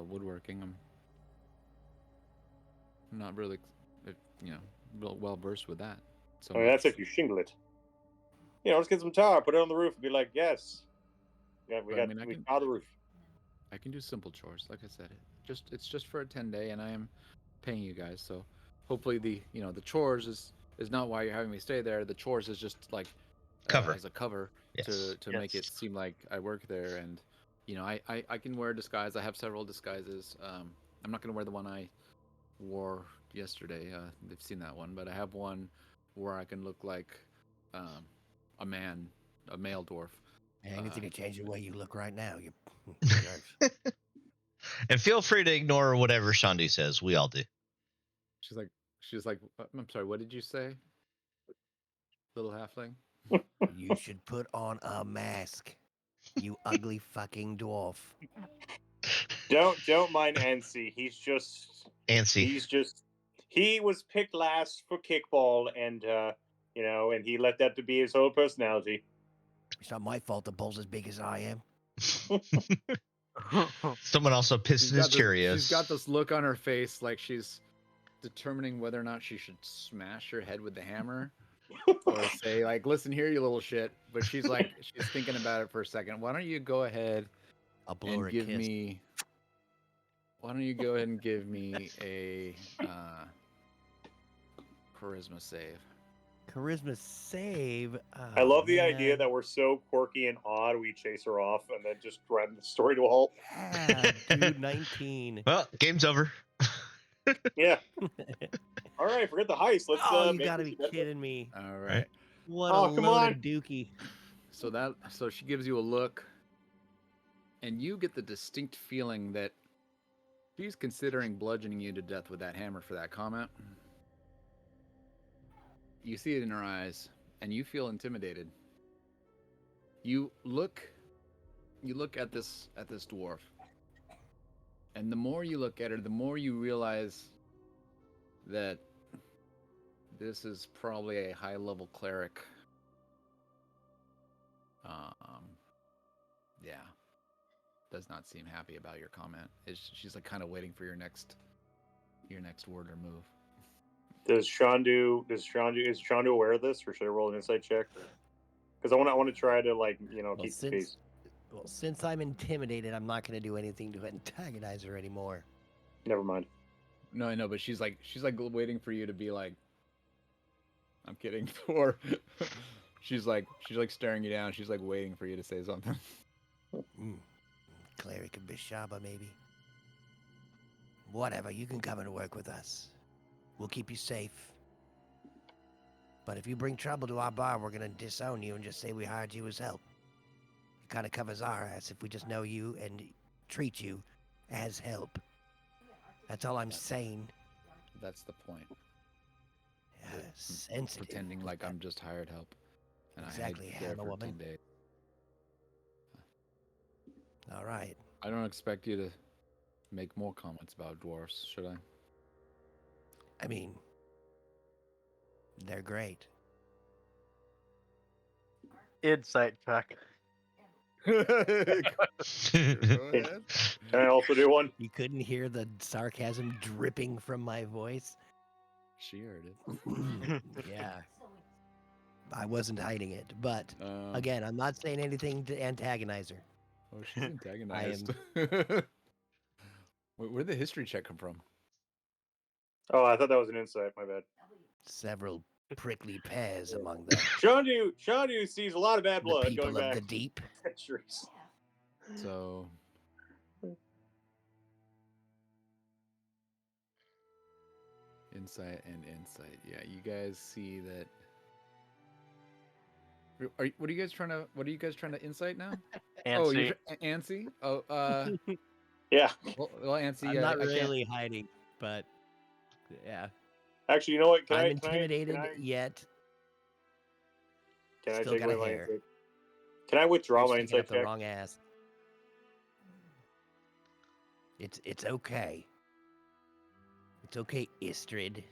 woodworking. I'm not really, well versed with that. So I mean, that's if you shingle it. Let's get some tar, put it on the roof, and be like, yes. Yeah, we tar the roof. I can do simple chores, like I said. It's just for a 10-day, and I am paying you guys. So hopefully the chores is not why you're having me stay there. The chores is just like Cover. as a cover Yes. to make it seem like I work there, and I can wear a disguise. I have several disguises. I'm not gonna wear the one I wore yesterday. They've seen that one, but I have one where I can look like a male dwarf. Anything to change the way you look right now. You jerks. And feel free to ignore whatever Shandi says. We all do. She's like, I'm sorry, what did you say? Little halfling? You should put on a mask. You ugly fucking dwarf. Don't mind Ansi. Antsy. He was picked last for kickball, and and he let that to be his whole personality. It's not my fault the bull's as big as I am. Someone also pissed in his Cheerios. She's got this look on her face like she's determining whether or not she should smash her head with the hammer or say like, listen here, you little shit. But she's thinking about it for a second. Why don't you go ahead I'll blow her a kiss. Why don't you go ahead and give me a charisma save? Charisma save. I love the idea that we're so quirky and odd, we chase her off and then just grind the story to a halt. Yeah, dude, 19. Well, game's over. Yeah. All right, forget the heist. Let's. Oh, you gotta be kidding me. All right. What Oh, a come load on. of dookie. So she gives you a look, and you get the distinct feeling that she's considering bludgeoning you to death with that hammer for that comment. You see it in her eyes, and you feel intimidated. You look at this dwarf, and the more you look at her, the more you realize that this is probably a high-level cleric. Yeah, does not seem happy about your comment. She's like kind of waiting for your next word or move. Is Shandu aware of this, or should I roll an insight check? Because I want to try to keep the peace. Well, since I'm intimidated, I'm not going to do anything to antagonize her anymore. Never mind. No, I know, but she's like waiting for you to be like. I'm kidding. Or she's like staring you down. She's like waiting for you to say something. Cleric of Bishaba, maybe. Whatever, you can come and work with us. We'll keep you safe. But if you bring trouble to our bar, we're gonna disown you and just say we hired you as help. It kind of covers our ass if we just know you and treat you as help. That's all I'm saying. That's the point. Sensitive. Pretending with like that. I'm just hired help. And Exactly, I hid there Hammer for woman. 10 days. All right. I don't expect you to make more comments about dwarfs, should I? I mean, they're great. Insight check. Go ahead. Can I also do one? You couldn't hear the sarcasm dripping from my voice. She heard it. Yeah. I wasn't hiding it, but Um, again, I'm not saying anything to antagonize her. Oh, she's antagonized. Where'd the history check come from? Oh, I thought that was an insight. My bad. Several prickly pears among the Shondu sees a lot of bad blood people going of back the deep. centuries. So, insight and insight. Yeah, you guys see that. What are you guys trying to? What are you guys trying to insight now? Oh, Ansi, Ansi. Oh, Yeah. well, Ansi. I'm Yeah, not I can't. really hiding, but yeah, Actually, you know what? I'm intimidated Can yet. I Still take got away a my hair. insight? Can I withdraw You're my sticking insight up the check? wrong ass. It's okay. It's okay, Istrid.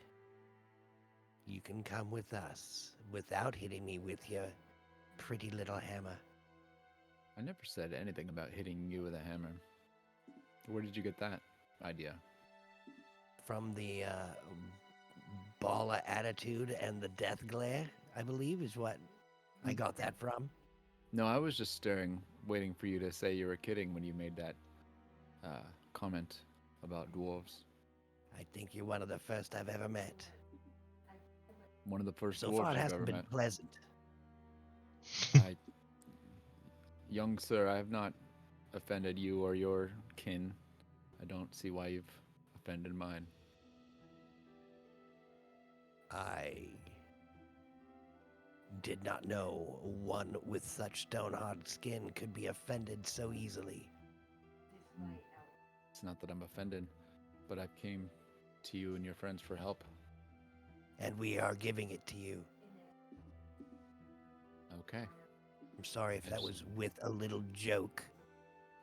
You can come with us without hitting me with your pretty little hammer. I never said anything about hitting you with a hammer. Where did you get that idea? From the baller attitude and the death glare, I believe, is what I got that from. No, I was just staring, waiting for you to say you were kidding when you made that comment about dwarves. I think you're one of the first I've ever met. One of the first So far, dwarves it I've hasn't ever been met. pleasant. Young sir, I have not offended you or your kin. I don't see why you've offended mine. I did not know one with such stone-hard skin could be offended so easily. It's not that I'm offended, but I came to you and your friends for help. And we are giving it to you. Okay. I'm sorry if that was with a little joke.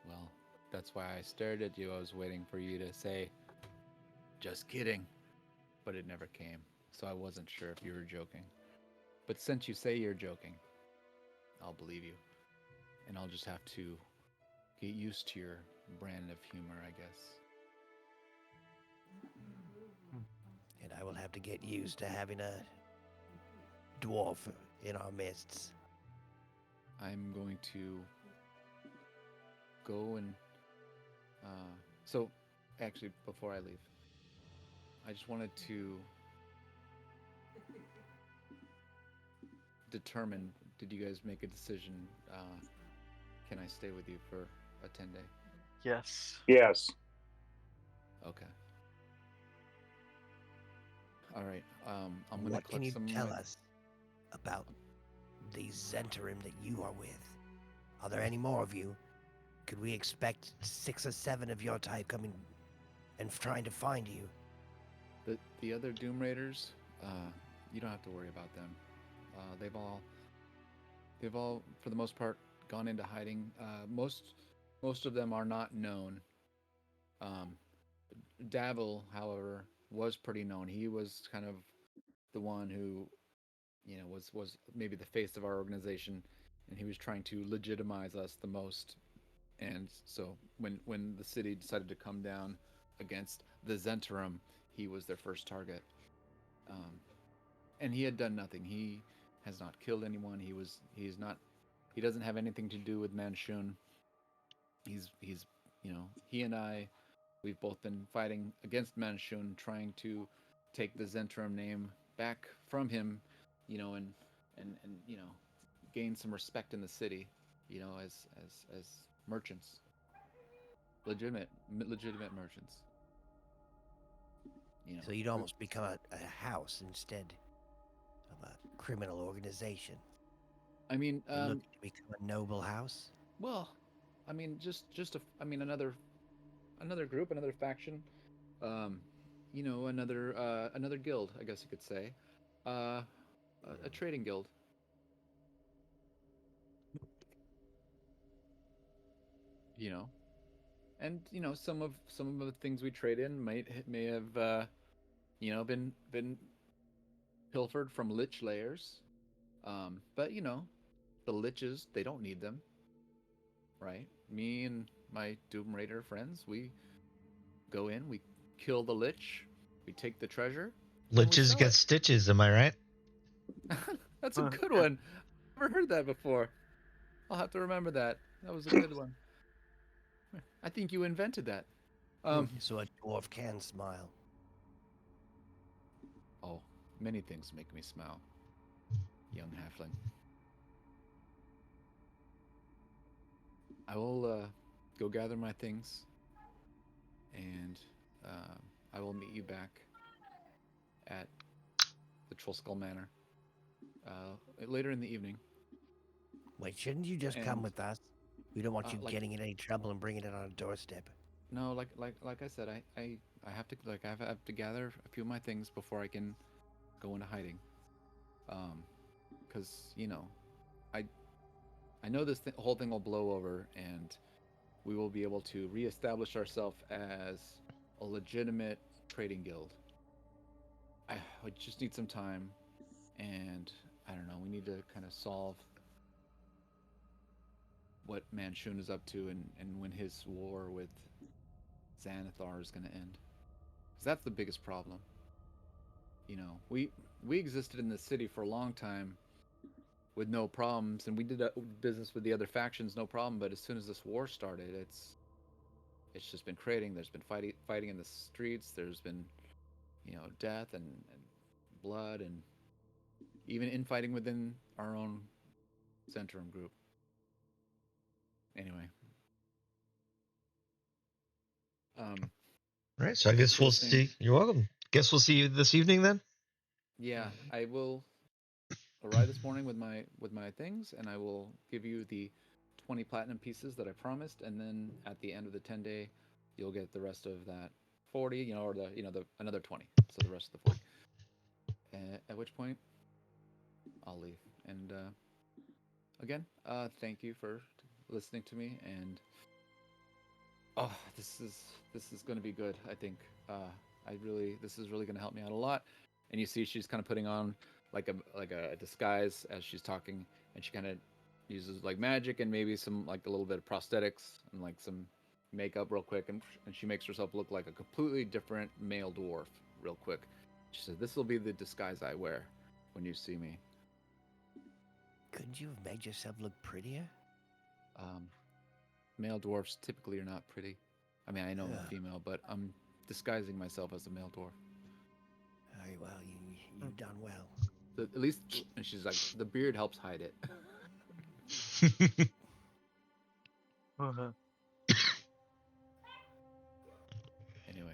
Well, that's why I stared at you. I was waiting for you to say, just kidding. But it never came, so I wasn't sure if you were joking. But since you say you're joking, I'll believe you. And I'll just have to get used to your brand of humor, I guess. And I will have to get used to having a dwarf in our midst. I'm going to go and... so, actually, before I leave, I just wanted to determine, did you guys make a decision? Can I stay with you for a 10-day? yes. Yes. Okay. All right. I'm gonna What can collect you some. tell us about the Zentarim that you are with? Are there any more of you? Could we expect 6 or 7 of your type coming and trying to find you? The other Doom Raiders, you don't have to worry about them. They've all, for the most part, gone into hiding. Most of them are not known. Davil, however, was pretty known. He was kind of the one who, was maybe the face of our organization, and he was trying to legitimize us the most. And so when the city decided to come down against the Zentarim, he was their first target. And he had done nothing. He has not killed anyone. He doesn't have anything to do with Manshun. He and I we've both been fighting against Manshun, trying to take the Zentrum name back from him, and gain some respect in the city, as merchants, legitimate merchants. So you'd almost become a house instead of a criminal organization. I mean, You're looking to become a noble house. well, I mean, another group, another faction, another guild, I guess you could say, a trading guild. You know, and some of the things we trade in may have been pilfered from lich layers, but the liches, they don't need them, right? Me and my Doom Raider friends, we go in, we kill the lich, we take the treasure, and we Liches sell get it. stitches, am I right? That's a good one. Never heard that before. I'll have to remember that. That was a good one. I think you invented that. So a dwarf can smile. Oh, many things make me smile, young halfling. I will go gather my things, and I will meet you back at the Trollskull Manor later in the evening. Wait, shouldn't you just come And, with us? We don't want you like- getting in any trouble and bringing it on a doorstep. No, like I said, I have to I have to gather a few of my things before I can go into hiding. Because I know this whole thing will blow over, and we will be able to reestablish ourselves as a legitimate trading guild. I just need some time, and I don't know. We need to kind of solve what Manshun is up to, and when his war with Xanathar is going to end. Because that's the biggest problem. We existed in the city for a long time with no problems, and we did business with the other factions, no problem. But as soon as this war started, it's just been creating. There's been fighting in the streets. There's been death and blood, and even infighting within our own Centrum group. Anyway, Right. So I Thanks guess for we'll listening. see. You're welcome. Guess we'll see you this evening then. yeah, I will arrive this morning with my things, and I will give you the 20 platinum pieces that I promised, and then at the end of the 10-day, you'll get the rest of that 40, or the another 20, so the rest of the 40. At which point, I'll leave. And again, thank you for listening to me, and this is going to be good. I think this is really going to help me out a lot. And you see, she's kind of putting on like a disguise as she's talking, and she kind of uses like magic and maybe some like a little bit of prosthetics and like some makeup real quick, and she makes herself look like a completely different male dwarf real quick. She says, "This will be the disguise I wear when you see me." Couldn't you have made yourself look prettier? Male dwarfs typically are not pretty. I mean, I know I'm a female, but I'm disguising myself as a male dwarf. Very well, you've done well. At least, and she's like, the beard helps hide it. Anyway,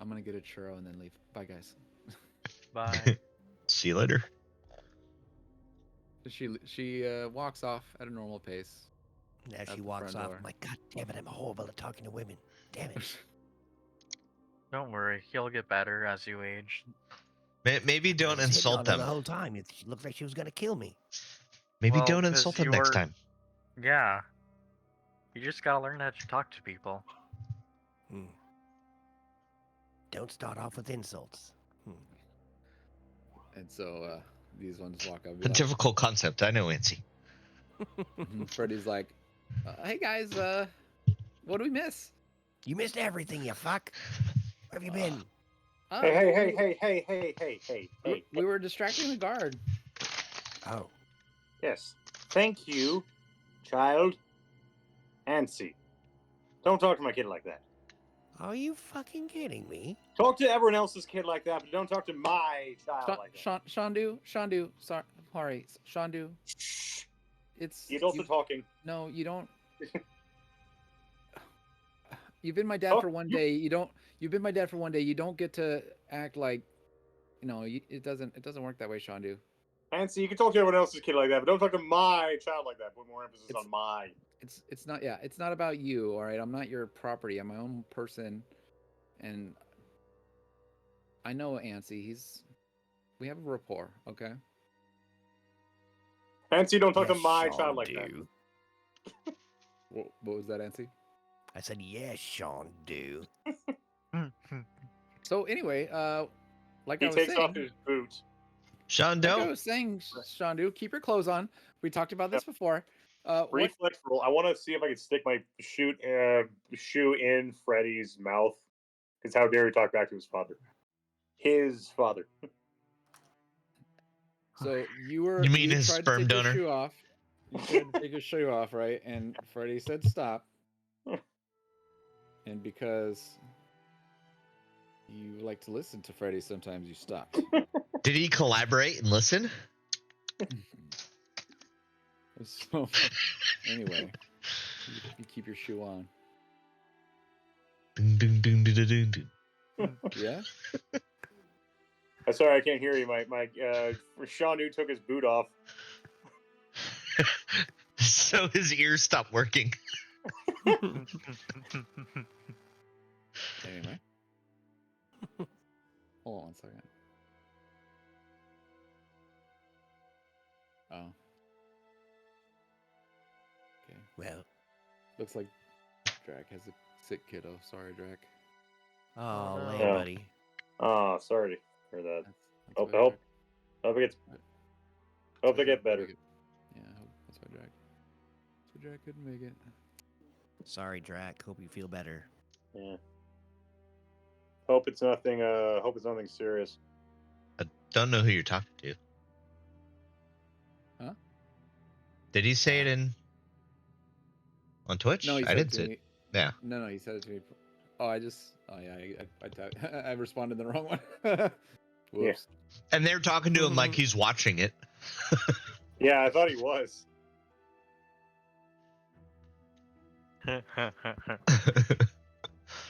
I'm gonna get a churro and then leave. Bye, guys. Bye. See you later. She walks off at a normal pace. Now At she the walks front off. door. I'm like, God damn it, I'm horrible at talking to women. Damn it. Don't worry, he'll get better as you age. Maybe I don't was hitting on insult her them. the whole time. It looked like she was gonna kill me. Maybe Well, don't 'cause insult you them next were- time. Yeah. You just gotta learn how to talk to people. Don't start off with insults. And so these ones walk up. A difficult concept, I know, Nancy. Freddy's like, "Hey guys, what do we miss?" You missed everything, you fuck. Where have you been? Hey. We were distracting the guard. Oh, Yes. Thank you, child. Nancy. Don't talk to my kid like that. Are you fucking kidding me? Talk to everyone else's kid like that, but don't talk to my child like that. Shandu, sorry, Shandu. It's The adults are talking. No, you don't. You've been my dad Oh, for one day. You don't. You've been my dad for one day. You don't get to act like, it doesn't work that way, Shandu. Nancy, you can talk to everyone else's kid like that, but don't talk to my child like that. Put more emphasis on my. It's not. Yeah, it's not about you. All right, I'm not your property. I'm my own person, and I know Ansi. We have a rapport. Okay. Nancy, don't talk to Yes, my Sean, child like do. that. What was that, Ansi? I said, yes, Sean, do. So anyway, like He I was takes saying, off his boots. Sean, like I don't. was saying, Shandu, keep your clothes on. We talked about this before. What? Reflex roll. I want to see if I can stick my shoe in Freddy's mouth. Because how dare he talk back to his father? His father. So You mean his tried to sperm take donor? your shoe off. You tried to take your shoe off, right? And Freddy said stop. And because you like to listen to Freddy, sometimes you stopped. Did he collaborate and listen? So anyway, you keep your shoe on. Ding, ding, ding, ding, ding, ding. Yeah. I'm sorry, I can't hear you. My Shanu took his boot off. So his ears stopped working. Anyway. Hold on 1 second. Oh. Okay. Well, Looks like Drac has a sick kiddo. Sorry, Drac. oh, no. lay, Yeah. buddy. Oh, sorry to hear that. That's Hope why hope Drac- hope it gets That's hope why they get Drac better. couldn't make it. Yeah, that's why Drac. That's why Drac couldn't make it. Sorry, Drac. Hope you feel better. Yeah. Hope it's nothing. Hope it's nothing serious. I don't know who you're talking to. Huh? Did he say it on Twitch? No, he I said didn't it to see me. it. Yeah. No, he said it to me. Oh, yeah, I responded the wrong one. Whoops. And they're talking to him like he's watching it. Yeah, I thought he was.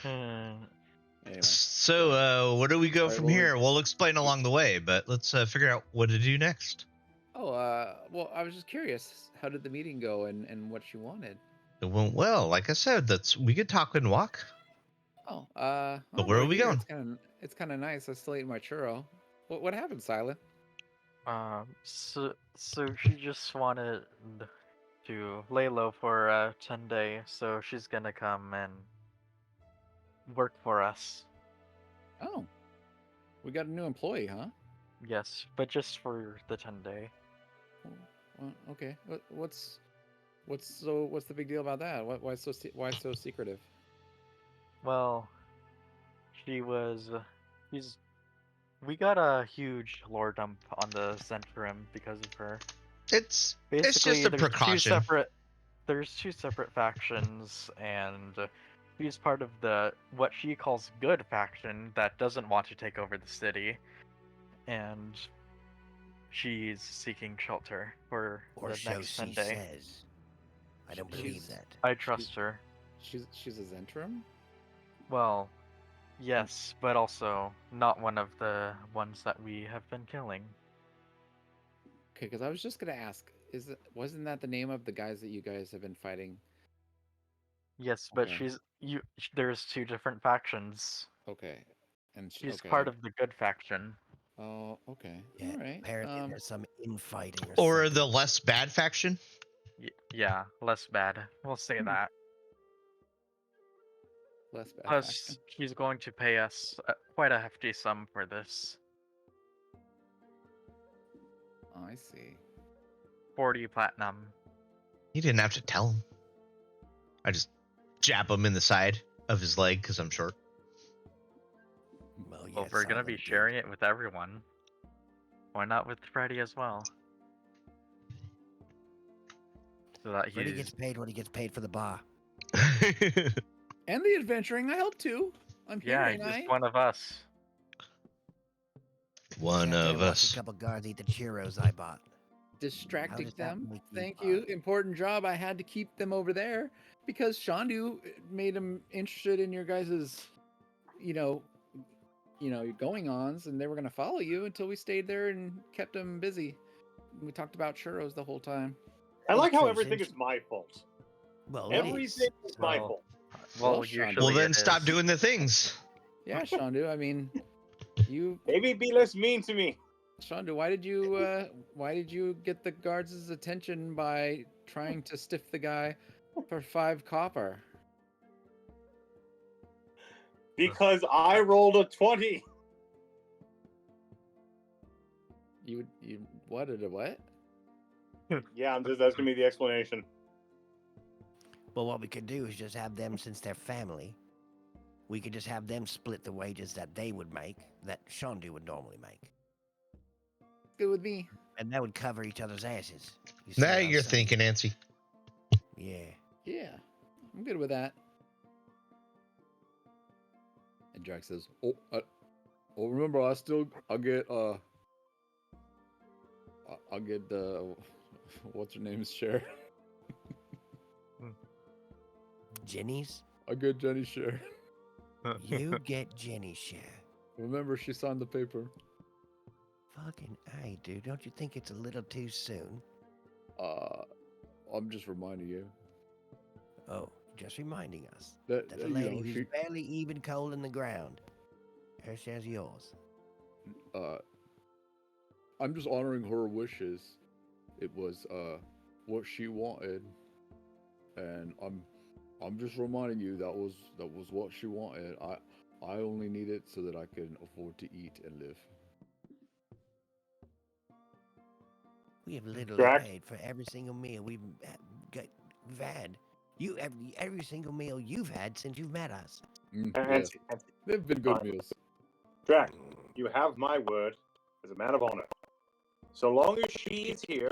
Anyway, So, where do we go Alright, from well, here? We'll explain along the way, but let's figure out what to do next. well, I was just curious. How did the meeting go, and what you wanted? It went well. Like I said, we could talk and walk. Oh, But where are we going? It's kind of nice. I still eating my churro. What happened, Silent? So she just wanted to lay low for 10 days, so she's gonna come and work for us. Oh, we got a new employee, huh? Yes, but just for the 10 day. Well, okay. What's the big deal about that? Why so secretive? Well, we got a huge lore dump on the Zentrum because of her. It's Basically, just a precaution. There's two separate factions, and she's part of what she calls good faction that doesn't want to take over the city, and she's seeking shelter for Or the so next she 10 day. says. I don't believe that. I trust her. She's a Zentrum? Well, yes, but also not one of the ones that we have been killing. Okay, because I was just gonna ask, wasn't that the name of the guys that you guys have been fighting? Yes, but Okay. there's two different factions. Okay, and She's part of the good faction. Oh, okay. Yeah, All right. apparently there's some infighting Or something. the less bad faction. Yeah, less bad. We'll say that. Less bad Plus, faction. she's going to pay us quite a hefty sum for this. Oh, I see. 40 platinum. You didn't have to tell him. I just jab him in the side of his leg because I'm short. Well, Well, yes, we're gonna be Silent did. sharing it with everyone. Why not with Freddy as well? So that Freddy he's gets paid what he gets paid for the bar. And the adventuring, I help too. I'm here, Yeah, ain't he's I? one of us. One Sat there of and watched us. A couple guards eat the churros I bought. Distracting does that them. make you Thank fun? you. Important job. I had to keep them over there because Shandu made him interested in your guys's, you know, your going ons, and they were gonna follow you until we stayed there and kept them busy. We talked about churros the whole time. I like how True, everything since- is my fault. Well, it Everything is. is my Well, fault. Well, Well, usually Well, then it stop is. doing the things. Yeah, Shandu. I mean, you, Maybe be less mean to me. Shandu. Why did you get the guards' attention by trying to stiff the guy for 5 copper? Because I rolled a 20. You what did a what? Yeah, that's gonna be the explanation. Well, what we could do is just have them, since they're family, we could just have them split the wages that they would make, that Shandu would normally make. Good with me. And that would cover each other's asses. You see Now what I'm you're saying? thinking, Nancy. Yeah. Yeah, I'm good with that. And Jack says, "Oh, remember, I'll get what's her name's share. Jenny's? I'll get Jenny's share. You get Jenny's share. Remember, she signed the paper. Fucking A, dude. Don't you think it's a little too soon? I'm just reminding you Oh, just reminding us that that the you lady know, who's barely even cold in the ground, her share's yours. I'm just honoring her wishes. It was what she wanted, and I'm just reminding you that was what she wanted. I only need it so that I can afford to eat and live. We have literally Jack? paid for every single meal we've had. You every single meal you've had since you've met us. Yes, they've been good meals. Jack, you have my word as a man of honor. So long as she is here,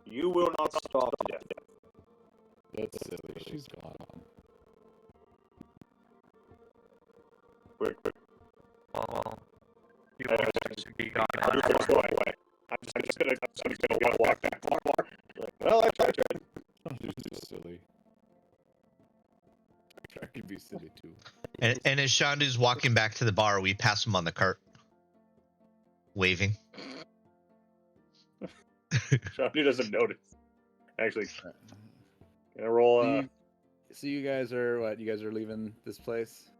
you will not starve to death. That's silly. She's gone. Quick. Well, you Uh, should be gone. I'm just going away. I'm just gonna walk back. Like, well, I tried. She's silly. I could be silly too. And as Shandu's walking back to the bar, we pass him on the cart, waving. Shandu doesn't notice. Actually, gonna roll. So you guys are what? You guys are leaving this place?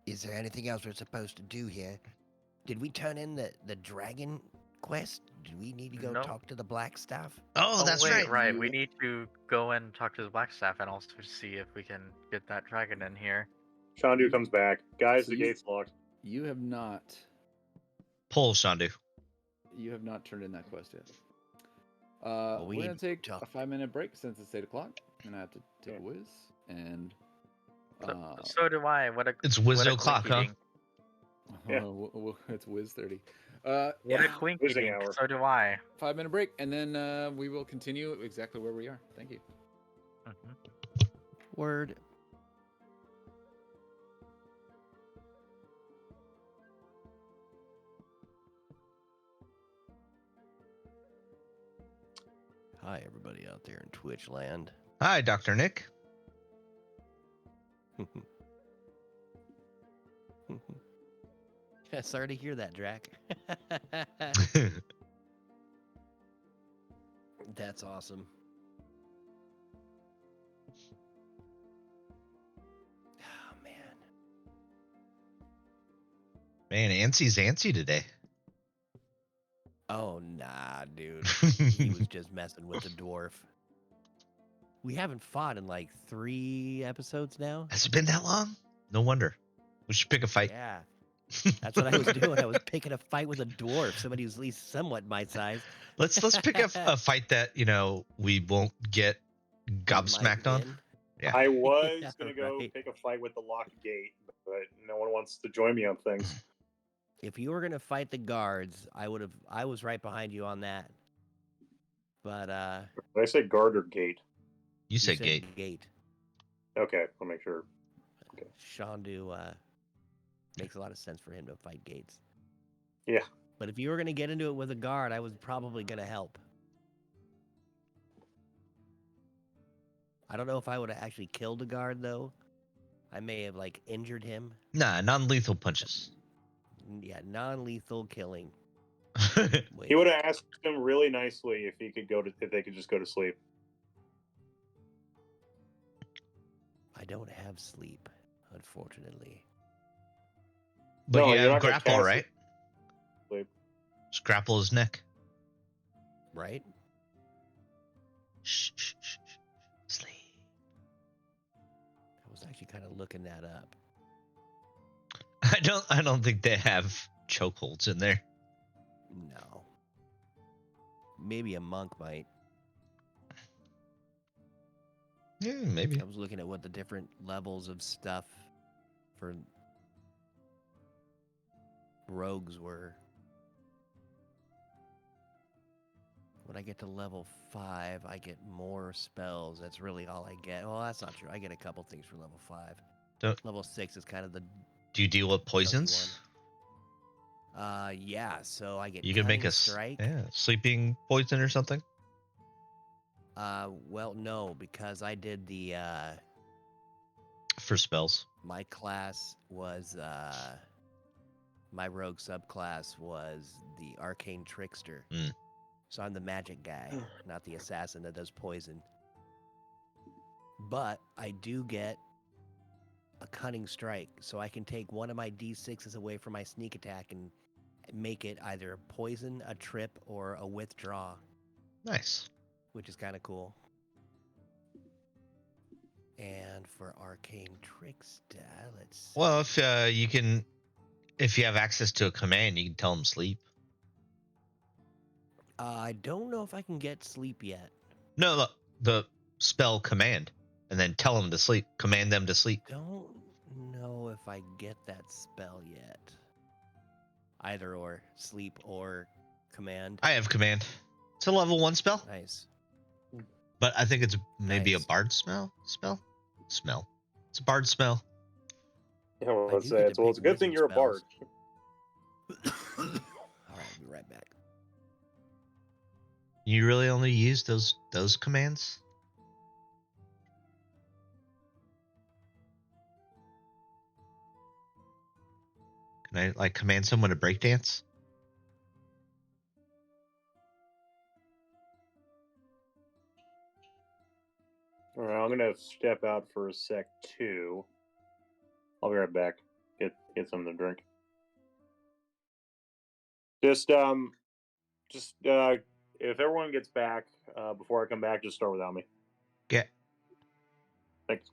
Is there anything else we're supposed to do here? Did we turn in the dragon quest? Do we need to go No. talk to the black stuff? Oh, that's wait, right. We need to go and talk to the black staff and also see if we can get that dragon in here. Shandu comes back. Guys, So the you- gate's locked. You have not. Pull Shandu. You have not turned in that quest yet. Well, we we're need gonna to take talk. a 5-minute break since it's 8 o'clock, and I have to take a whiz. And So do I. What a It's what a Wizzo clock, huh? quinky-dink. Yeah. it's whiz 30. What Yeah, a quinky Whizzing dink. hour. So do I. 5-minute break, and then we will continue exactly where we are. Thank you. Mhm. Word. Hi, everybody out there in Twitch land. Hi, Dr. Nick. Yeah, sorry to hear that, Drac. That's awesome. Oh, man. Man, Ansy's antsy today. Oh, nah, dude. He was just messing with the dwarf. We haven't fought in like 3 episodes now. Has it been that long? No wonder. We should pick a fight. Yeah. That's what I was doing. I was picking a fight with a dwarf, somebody who's at least somewhat my size. Let's pick a fight that, we won't get gobsmacked on. Win. Yeah. I was Yeah, gonna go right. pick a fight with the locked gate, but no one wants to join me on things. If you were gonna fight the guards, I was right behind you on that. But Did I say guard or gate? You said gate. Gate. Okay, I'll make sure. Shandu makes a lot of sense for him to fight Gates. Yeah. But if you were going to get into it with a guard, I was probably going to help. I don't know if I would have actually killed a guard, though. I may have, like, injured him. Nah, non-lethal punches. Yeah, non-lethal killing. Wait, He would have asked him really nicely if he could if they could just go to sleep. I don't have sleep, unfortunately. But No, you you're have not gonna grapple, cast right? Sleep. Just grapple his neck. Right? Shh, shh, shh, shh. Sleep. I was actually kind of looking that up. I don't think they have chokeholds in there. No. Maybe a monk might. Yeah, maybe. I was looking at what the different levels of stuff for rogues were. When I get to level 5, I get more spells. That's really all I get. Well, that's not true. I get a couple things for level 5. Level 6 is kind of the Do you deal with chunky poisons? one. Yeah, so I get You can make Cunning a Strike. sleeping poison or something. Well, no, because I did the For spells. my class was my rogue subclass was the Arcane Trickster. Mm. So I'm the magic guy, not the assassin that does poison. But I do get a Cunning Strike, so I can take one of my D6s away from my sneak attack and make it either a poison, a trip, or a withdraw, Nice. which is kind of cool. And for Arcane Trickster, let's see. Well, if you have access to a command, you can tell him sleep. I don't know if I can get sleep yet. No, look, the spell command, and then tell them to sleep. Command them to sleep. Don't know if I get that spell yet. Either or, sleep or command. I have command. It's a level 1 spell, Nice. but I think it's maybe Nice. a bard spell. It's a bard spell. Yeah, well, I let's do say get it's to well. It's a pick good thing wizard you're a bard. All right, I'll be right back. You really only use those commands? Can I like command someone to breakdance? All right, I'm gonna step out for a sec too. I'll be right back. Get something to drink. Just if everyone gets back before I come back, just start without me. Yeah. Thanks.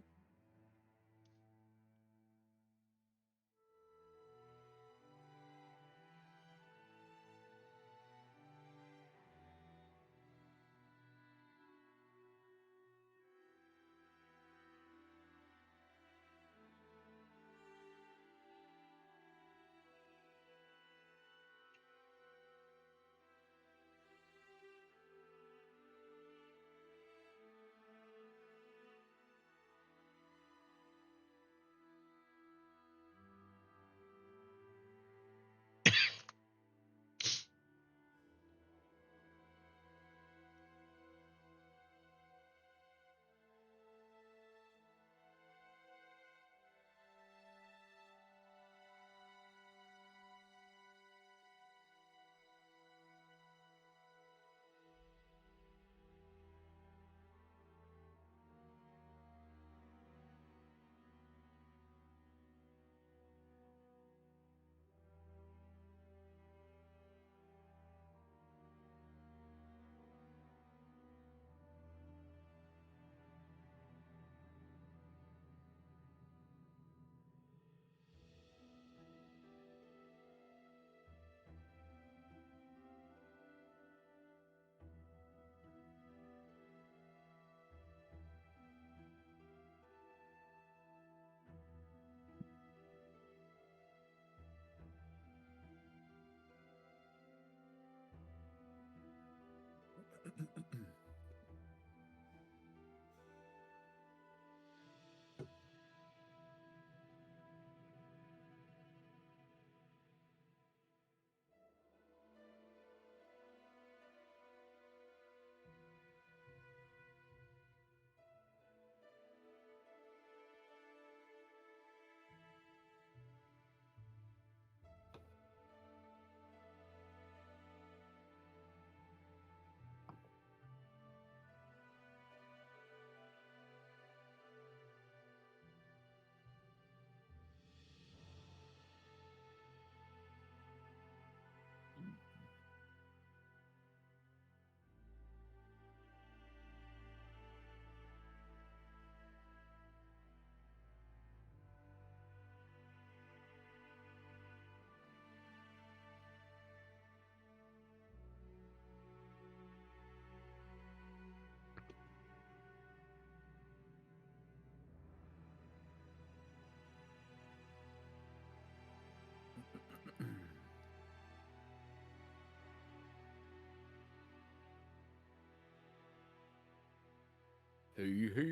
Hey, hey.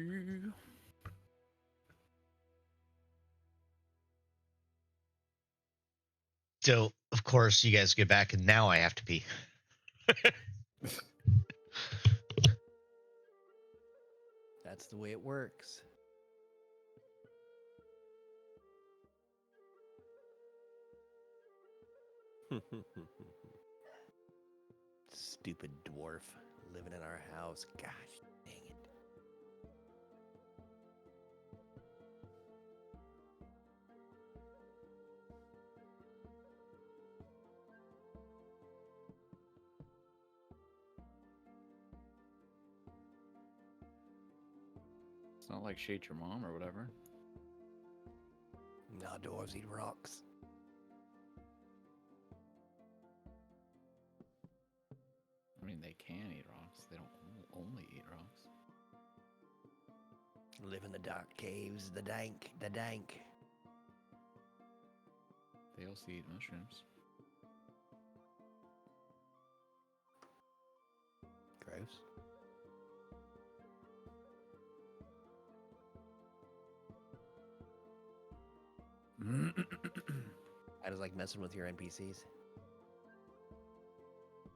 So, of course, you guys get back, and now I have to pee. That's the way it works. Stupid dwarf living in our house. Gosh dang it. It's not like Shade Your Mom or whatever. Nah, dwarves eat rocks. I mean, they can eat rocks. They don't only eat rocks. Live in the dark caves, the dank. They also eat mushrooms. Gross. I just like messing with your NPCs.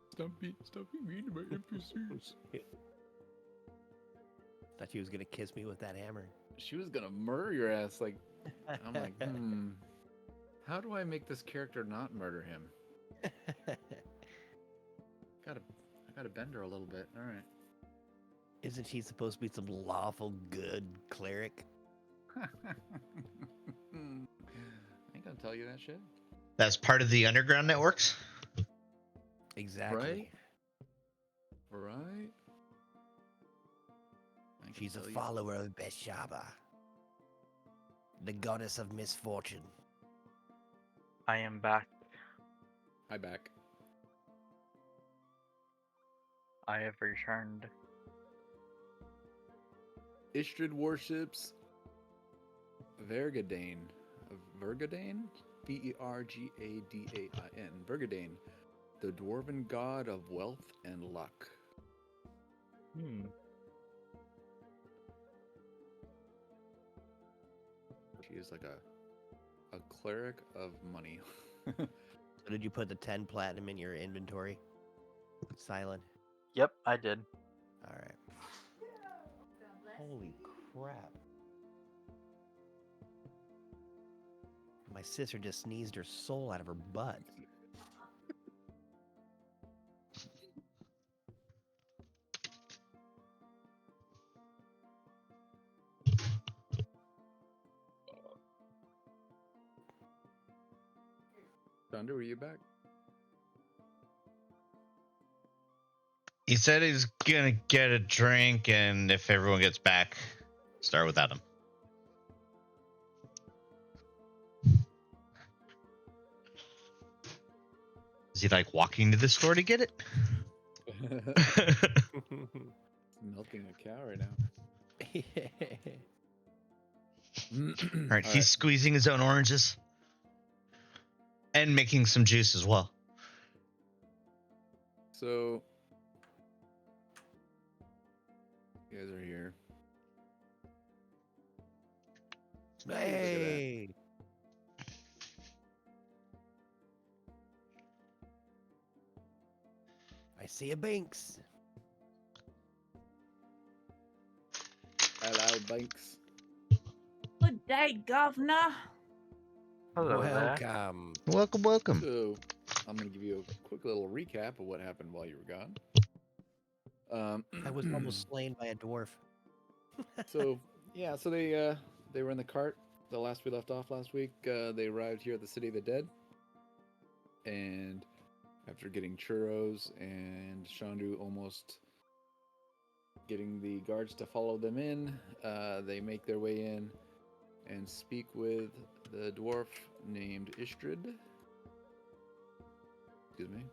Stop being mean to my NPCs. Thought she was gonna kiss me with that hammer. She was gonna murder your ass. Like, I'm like, how do I make this character not murder him? I gotta bend her a little bit. All right. Isn't she supposed to be some lawful good cleric? I ain't gonna tell you that shit. That's part of the underground networks. Exactly. Right? I can She's a tell you- follower of Beshaba, the goddess of misfortune. I am back. Hi, back. I have returned. Istrid worships Vergadane. Vergadane? Vergadain. Vergadane, the dwarven god of wealth and luck. She is like a cleric of money. So did you put the 10 platinum in your inventory? Silent. Yep, I did. All right. Holy crap. My sister just sneezed her soul out of her butt. Thunder, were you back? He said he's gonna get a drink, and if everyone gets back, start without him. Is he like walking to the store to get it? Milking a cow right now. All right, he's squeezing his own oranges and making some juice as well. So, you guys are here. Hey! I see a Binks. Hello, Banks. Good day, Governor. Hello there. Welcome. Welcome. So, I'm going to give you a quick little recap of what happened while you were gone. I was almost slain by a dwarf. So they were in the cart. The last we left off last week, they arrived here at the City of the Dead, and after getting churros and Shandu almost getting the guards to follow them in, they make their way in and speak with the dwarf named Istrid. Excuse me,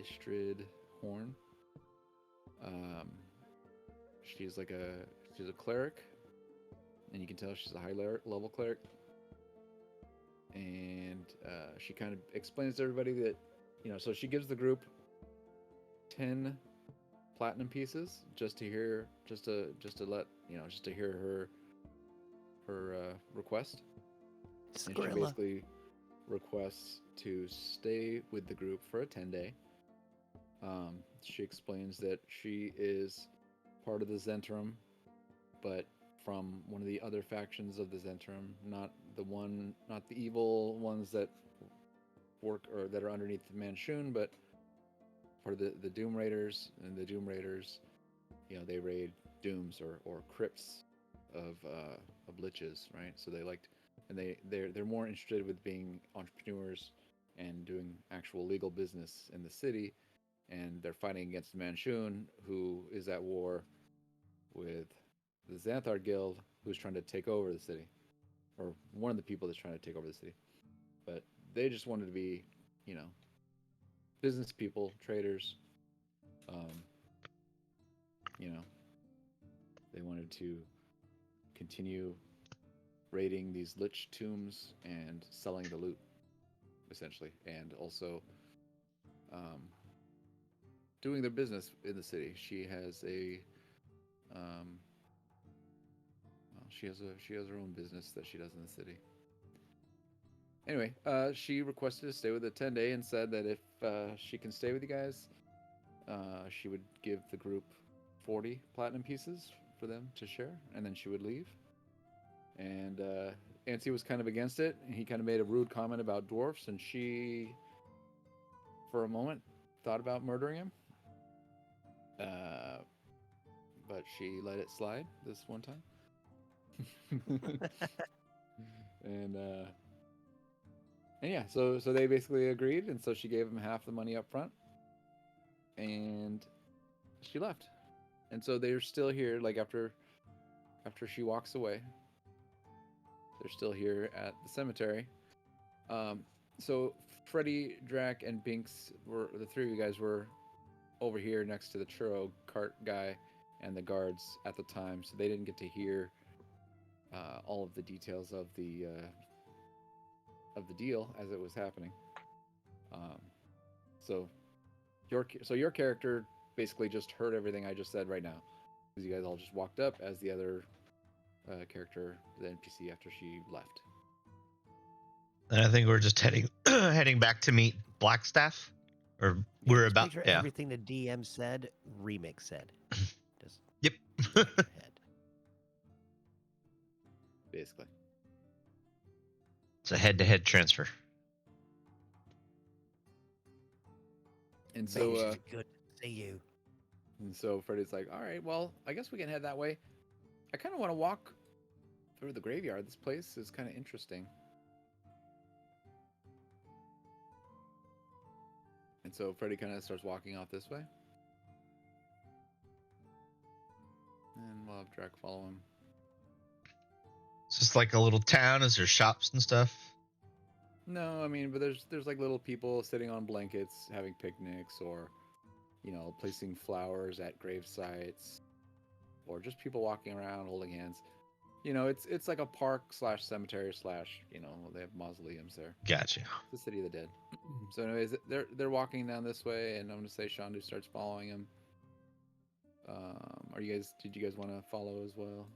Istrid Horn. She's a cleric, and you can tell she's a high level cleric. And she kind of explains to everybody that, so she gives the group 10 platinum pieces just to hear, just to let just to hear her request. And she Skrilla. basically requests to stay with the group for a 10-day. She explains that she is part of the Zentrum, but from one of the other factions of the Zentrum, not the evil ones that work or that are underneath the Manchun, but part of the Doom Raiders. And the Doom Raiders, they raid dooms or crypts of liches, right? So they liked, and they're more interested with being entrepreneurs and doing actual legal business in the city, and they're fighting against the Manchun, who is at war with the Xanthar Guild, who's trying to take over the city, or one of the people that's trying to take over the city. But they just wanted to be, business people, traders. They wanted to continue raiding these lich tombs and selling the loot, essentially, and also doing their business in the city. She has a she has her own business that she does in the city. Anyway, she requested to stay with a 10-day and said that if she can stay with you guys, she would give the group 40 platinum pieces for them to share, and then she would leave. And Ansi was kind of against it. He kind of made a rude comment about dwarfs, and she, for a moment, thought about murdering him. But she let it slide this one time. and yeah, so they basically agreed, and so she gave him half the money up front, and she left. And so they're still here, like after she walks away. They're still here at the cemetery. So Freddy, Drac, and Binks the three of you guys were over here next to the churro cart guy and the guards at the time, so they didn't get to hear all of the details of the deal as it was happening. So your character basically just heard everything I just said right now, because you guys all just walked up as the other character, the NPC, after she left. And I think we're just heading back to meet Blackstaff, or we're Just about picture yeah. everything the DM said, Remix said. Just Yep. in your head. Basically. It's a head-to-head transfer. And Man, so she's good to see you. and so Freddy's like, all right, well, I guess we can head that way. I kind of want to walk through the graveyard. This place is kind of interesting. And so Freddy kind of starts walking off this way. And we'll have Drac follow him. It's just like a little town. Is there shops and stuff? No, I mean, but there's like little people sitting on blankets having picnics, or placing flowers at grave sites, or just people walking around holding hands. It's like a park / cemetery / they have mausoleums there. Gotcha. The city of the dead. So anyways, they're walking down this way, and I'm gonna say Shandu starts following him. Did you guys want to follow as well?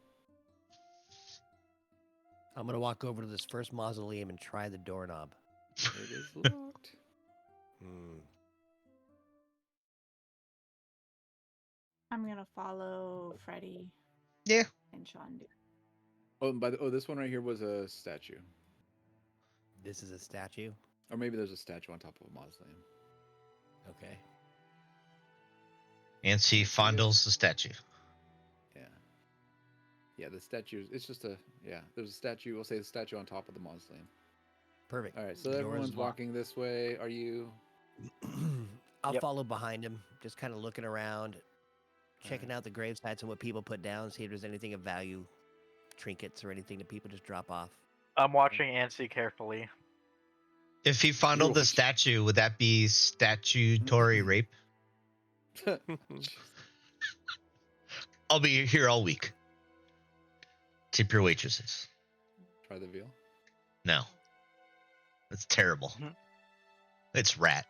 I'm gonna walk over to this first mausoleum and try the doorknob. It is locked. I'm gonna follow Freddy. Yeah. And Shandu. Oh, this one right here was a statue. This is a statue? Or maybe there's a statue on top of a mausoleum. Okay. And she fondles the statue. Yeah. Yeah, the statue, it's just there's a statue, we'll say the statue on top of the mausoleum. Perfect. All right, so The door is everyone's locked. walking this way. Are you? I'll Yep. follow behind him, just kind of looking around, checking out the grave sites and what people put down, see if there's anything of value, trinkets or anything that people just drop off. I'm watching Ansi carefully. If he fondled the watch- statue, would that be statutory rape? I'll be here all week. Tip your waitresses. Try the veal. No. It's terrible. It's rat.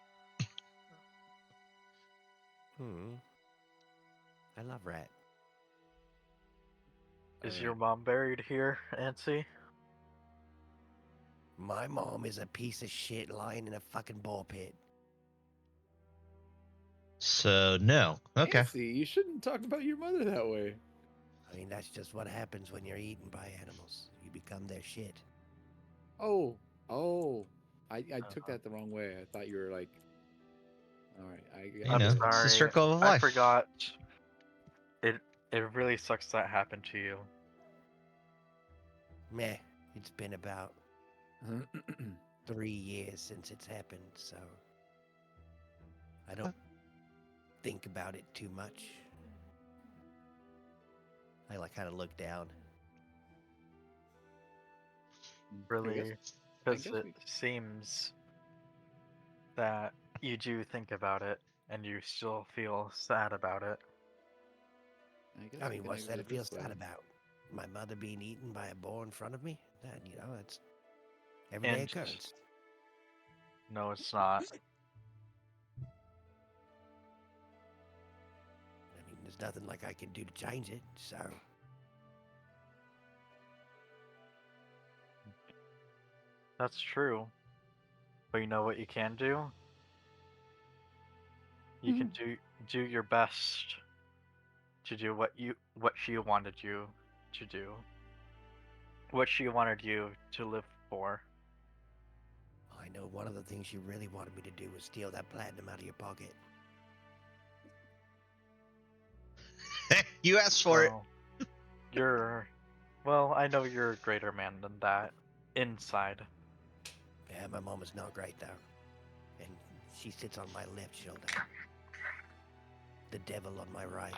I love rat. Is Alright. your mom buried here, Nancy? My mom is a piece of shit lying in a fucking ball pit. So no. Okay. Nancy, you shouldn't talk about your mother that way. I mean, that's just what happens when you're eaten by animals. You become their shit. Oh, I took Uh-huh. that the wrong way. I thought you were like, all right. You I'm know, get it. it's the sorry. circle of I life. forgot. It really sucks that happened to you. Meh. It's been about 3 years since it's happened, so I don't think about it too much. I like kind of look down. Really, guess because we- it seems that you do think about it and you still feel sad about it. guess I we mean, can what's that to exit feel this sad way. about? My mother being eaten by a boar in front of me? That, that's everyday And- occurrence. No, it's not. I mean, there's nothing like I can do to change it, so That's true. But you know what you can do? You can do your best to do what she wanted you to do. What she wanted you to live for. I know one of the things she really wanted me to do was steal that platinum out of your pocket. You asked for it. Well, I know you're a greater man than that. Inside. Yeah, my mom is not great though, and she sits on my left shoulder. The devil on my right.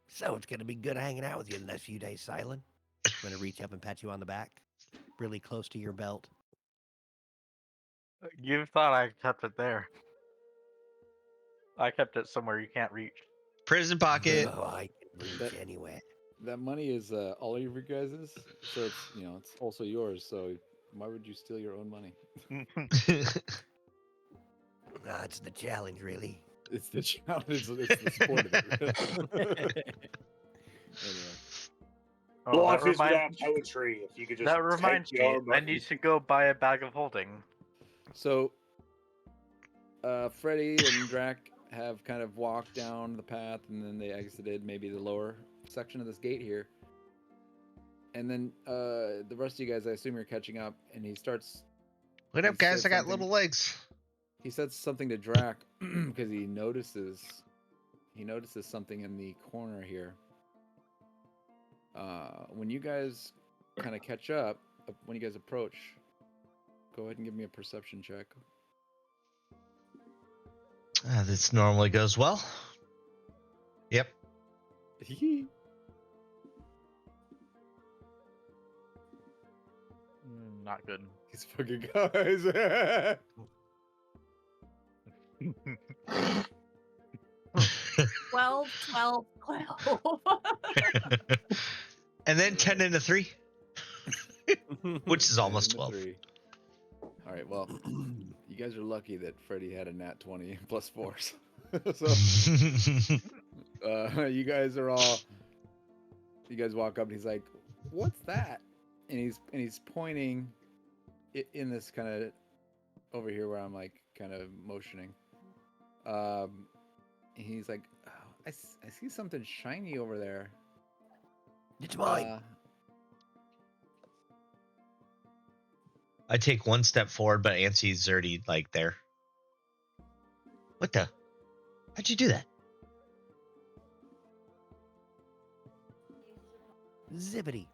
So it's gonna be good hanging out with you the next few days, Silent. I'm gonna reach up and pat you on the back, really close to your belt. You thought I kept it there. I kept it somewhere you can't reach. Prison pocket. No, I can reach That- anywhere. That money is all of your guys's, so it's it's also yours. So why would you steal your own money? It's the challenge, really. It's the challenge. It's the sport of it. Really. Anyway, Oh, Block this with that poetry. If you could just that reminds take me, your I money. need to go buy a bag of holding. so Freddy and Drac have kind of walked down the path, and then they exited maybe the lower section of this gate here. And then the rest of you guys, I assume you're catching up, and he starts. What up, He guys? said I got something- little legs. He says something to Drac because he notices something in the corner here. When you guys kind of catch up, when you guys approach, go ahead and give me a perception check. This normally goes well. Yep. Not good. These fucking guys. 12, 12, 12. And then 10 into 3, which is almost 12. 3. All right, well, you guys are lucky that Freddy had a nat 20 plus 4. So you guys walk up and he's like, "What's that?" And he's pointing in this kind of over here where I'm like kind of motioning. And he's like, oh, I see something shiny over there. It's mine. I take one step forward, but Ansie's already like there. What the? How'd you do that? Zippity.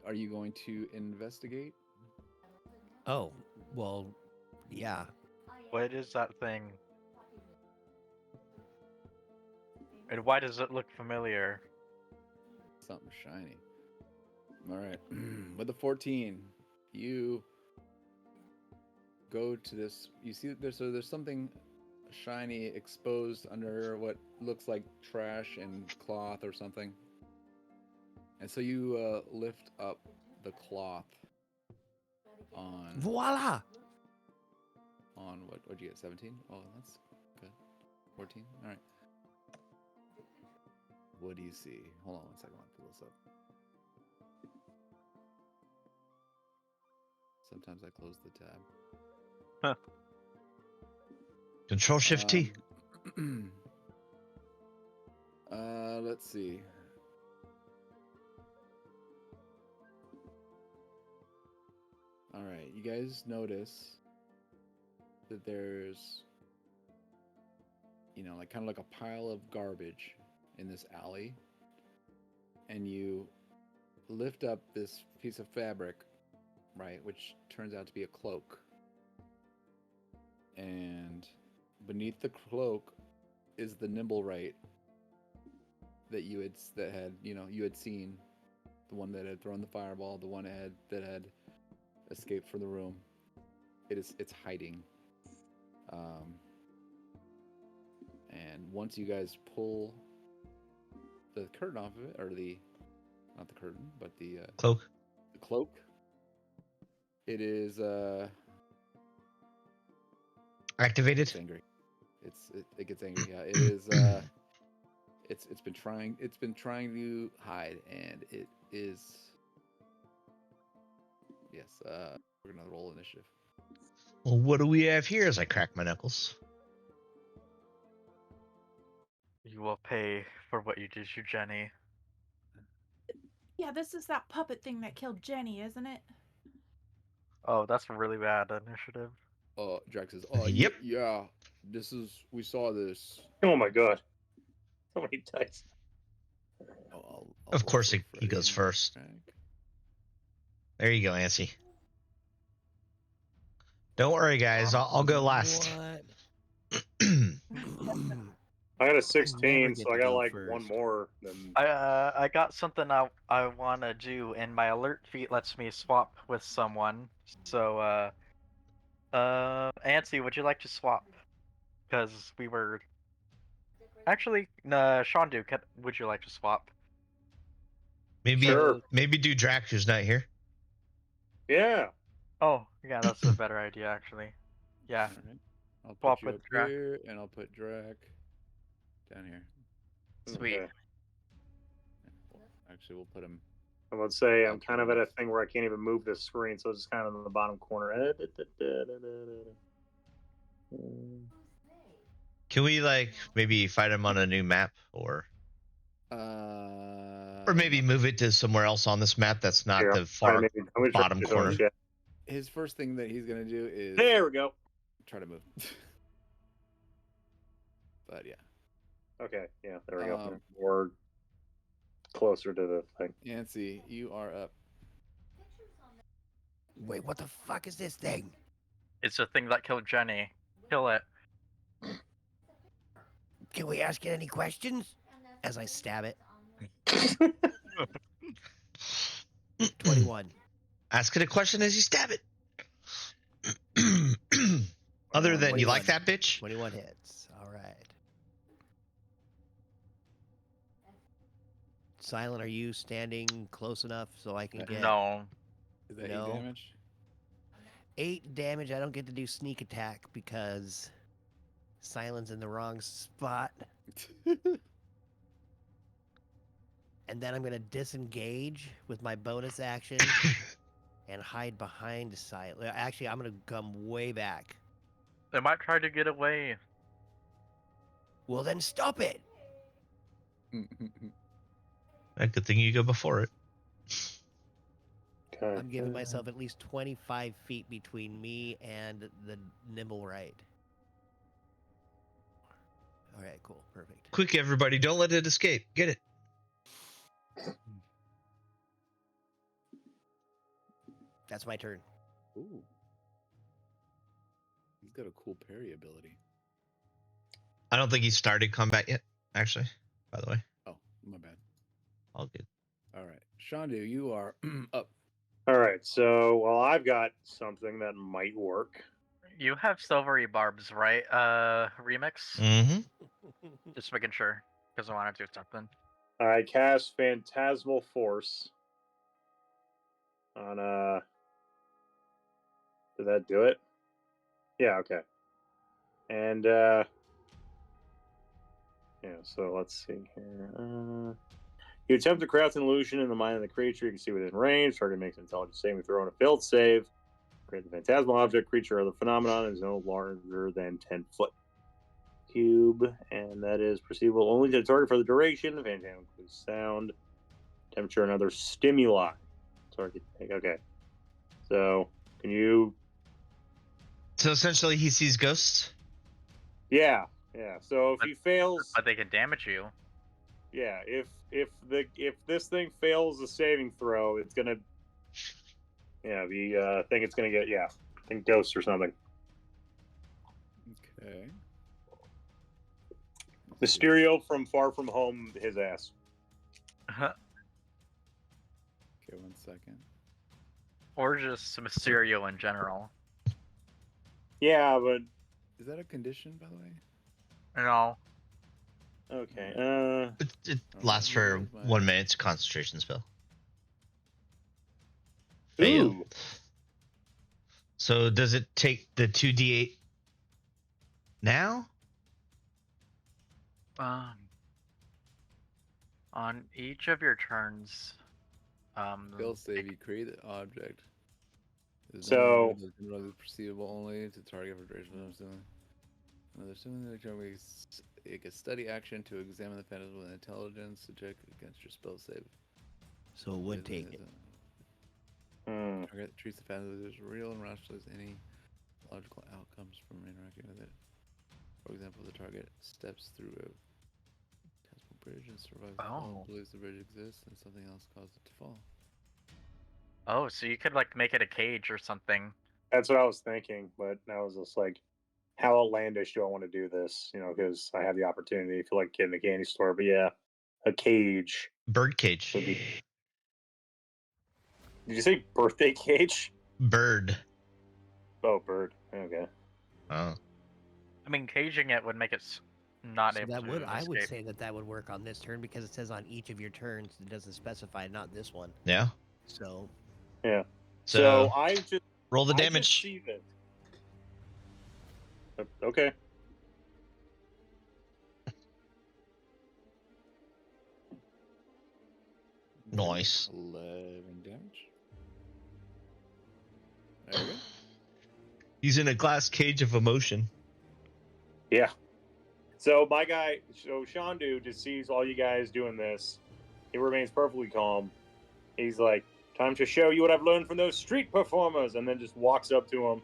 Are you going to investigate? Oh, well, yeah. What is that thing? And why does it look familiar? Something shiny. All right. With the 14, you go to this. You see that there's something shiny exposed under what looks like trash and cloth or something. And so you lift up the cloth on Voila! on what'd you get? 17? Oh, that's good. 14. All right. What do you see? Hold on one second. I'll pull this up. Sometimes I close the tab. Control Shift T. Let's see. All right, you guys notice that there's, like kind of like a pile of garbage in this alley, and you lift up this piece of fabric, right, which turns out to be a cloak, and beneath the cloak is the nimble right that you had seen, the one that had thrown the fireball, the one that had escaped from the room. It's hiding, and once you guys pull the curtain off of it, or not the curtain, but the Cloak. cloak, it is Activated. it's angry. It gets angry. Yeah, it is. It's been trying to hide, and it is. Yes. We're gonna roll initiative. Well, what do we have here? As I crack my knuckles. You will pay for what you did to Jenny. Yeah, this is that puppet thing that killed Jenny, isn't it? Oh, that's a really bad initiative. Drax says, "Oh, Yep. yeah. We saw this." Oh my god. So many dice. I'll Of roll course for he goes Freddy and first. Drac. There you go, Nancy. Don't worry, guys. I'll go last. What? I got a never 16, get so I to got go like one first. more than. I got something I want to do, and my alert feat lets me swap with someone. So Ansi, would you like to swap? Because we were actually Shandu, would you like to swap? Maybe Sure. maybe do Drac, who's not here. Yeah. Oh yeah, that's a better idea actually. Yeah, All right. I'll swap put you with up Drac. here, and I'll put Drac down here. Sweet. Okay. Actually, we'll put him. I would say I'm Up kind of there. at a thing where I can't even move the screen, so it's just kind of in the bottom corner. Can we maybe fight him on a new map, or maybe No. move it to somewhere else on this map that's not Here, the I'm far gonna try bottom to show in corner? chat. His first thing that he's gonna do is There we go. try to move. But yeah, Okay, yeah, there we go. More closer to the thing. Yancy, you are up. Wait, what the fuck is this thing? It's the thing that killed Jenny. Kill it. Can we ask it any questions? As I stab it. 21. Ask it a question as you stab it. Other than, you like that bitch? 21 hits. All right. Silent, are you standing close enough so I can get No. Is that No. 8 damage? 8 damage? I don't get to do sneak attack because Silent's in the wrong spot. And then I'm going to disengage with my bonus action and hide behind Silent. Actually, I'm going to come way back. They might try to get away. Well, then stop it. Good thing you go before it. Okay. I'm giving myself at least 25 feet between me and the nimble right. All right, cool. Perfect. Quick, everybody. Don't let it escape. Get it. That's my turn. Ooh. He's got a cool parry ability. I don't think he started combat yet, actually, by the way. Oh, my bad. All good. All right. Shandu, you are up. All right, so I've got something that might work. You have silvery barbs, right? Remix? Mm-hmm. Just making sure, because I want to do something. I cast Phantasmal Force on Did that do it? Yeah, okay. And so let's see here. You attempt to craft an illusion in the mind of the creature you can see within range. Target makes an intelligence saving throw and a failed save. Create the phantasmal object, creature, or the phenomenon is no larger than 10 foot cube, and that is perceivable only to the target for the duration. Phantasm includes sound, temperature, and other stimuli. Target. Okay. So, can you? So essentially, he sees ghosts. Yeah. So if But- he fails, But they can damage you. yeah, if this thing fails the saving throw, it's gonna, I think it's gonna get, I think ghosts or something. Okay. Mysterio from Far From Home, his ass. Okay, 1 second. Or just Mysterio in general. Yeah, but Is that a condition, by the way? No. okay. It Alright, lasts for where's my- 1 minute. It's a concentration spell. Fail. Ooh. So does it take the 2d8 now? On each of your turns, Skill save, you create the object. Is So- generally perceivable only to target for duration of something. Another something that can make a study action to examine the phantasm with intelligence to check against your spell save. So it would take it. Target treats the phantasm as real and rationalizes any logical outcomes from interacting with it. For example, the target steps through a phantasmal bridge and survives the fall, Oh. believes the bridge exists, and something else caused it to fall. Oh, so you could like make it a cage or something. That's what I was thinking, but I was just like, how outlandish do I want to do this? Because I have the opportunity to feel like a kid in a candy store. But yeah, a cage. Birdcage. Would be- Did you say birthday cage? Bird. Oh, bird. Okay. Oh. I mean, caging it would make it not So able that to would, I would escape. say that would work on this turn because it says on each of your turns. It doesn't specify, not this one. Yeah. So Yeah. So, So I just roll the I just damage. see this. Okay. Nice. 11 damage. There you go. He's in a glass cage of emotion. Yeah. So my guy, Shandu just sees all you guys doing this. He remains perfectly calm. He's like, "Time to show you what I've learned from those street performers," and then just walks up to him,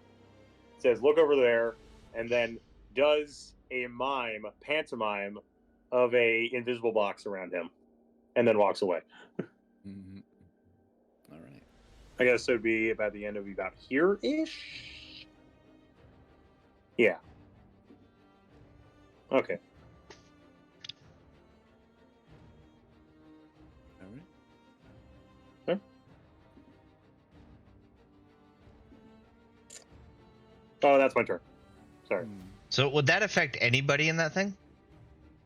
says, "Look over there," and then does a pantomime of a invisible box around him, and then walks away. Mm-hmm. All right. I guess it would be about the end of about here-ish. Yeah. Okay. All right. Oh, that's my turn. Sorry. So would that affect anybody in that thing?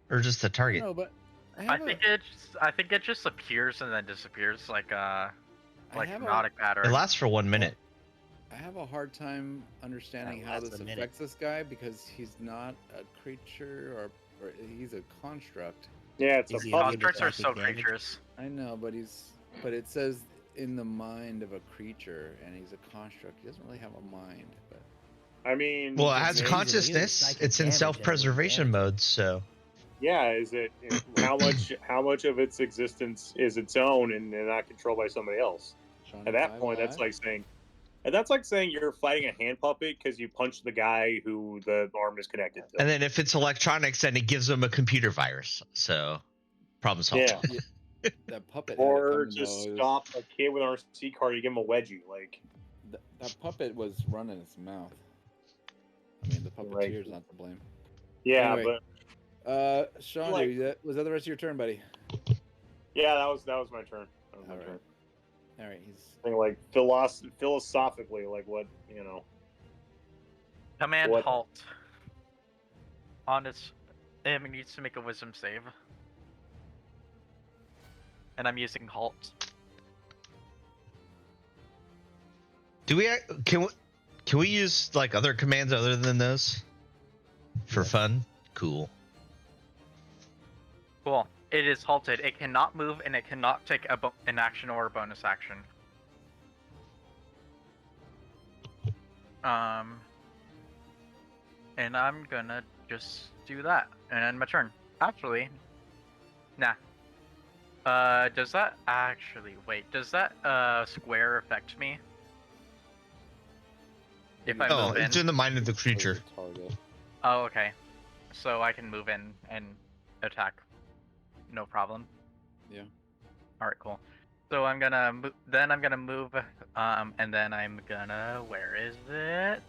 Or just the target? No, but I think it just appears and then disappears like like have hypnotic It pattern. lasts for 1 minute. I have a hard time understanding That how lasts this a minute. affects this guy because he's not a creature or he's a construct. Yeah, it's Is a he puppet. Constructs are psychic so damage? creatures. I know, but it says in the mind of a creature, and he's a construct. He doesn't really have a mind, but I mean, Well, it It's has amazing. consciousness. Psychic It's in damage, that would self-preservation damage. mode, so yeah. Is it how much of its existence is its own and not controlled by somebody else? Sean, At that five point, that's alive? like saying you're fighting a hand puppet because you punched the guy who the arm is connected to. and then if it's electronics, then it gives them a computer virus. So problem solved. Yeah. That puppet had it Or coming, just though. It was- stop a kid with an RC car, you give him a wedgie. Like, that puppet was running its mouth. I mean, the Right. puppeteer's not to blame. yeah, Anyway. but Sean, Like- was that the rest of your turn, buddy? yeah, that was my turn. That was my All right. turn. All right, he's Thing like philosophically, like what Command What? halt. On its, it needs to make a wisdom save. And I'm using halt. Do we Can we use like other commands other than those for Yes. fun? Cool. Cool. It is halted. It cannot move, and it cannot take an action or a bonus action. And I'm gonna just do that, and end my turn. Actually, nah. Does that actually wait? Does that square affect me? If I Oh, move it's in. in the mind of the As a creature. target. Oh, okay. So I can move in and attack. No problem. Yeah. All right, cool. So I'm gonna then I'm gonna move, and then I'm gonna, where is it?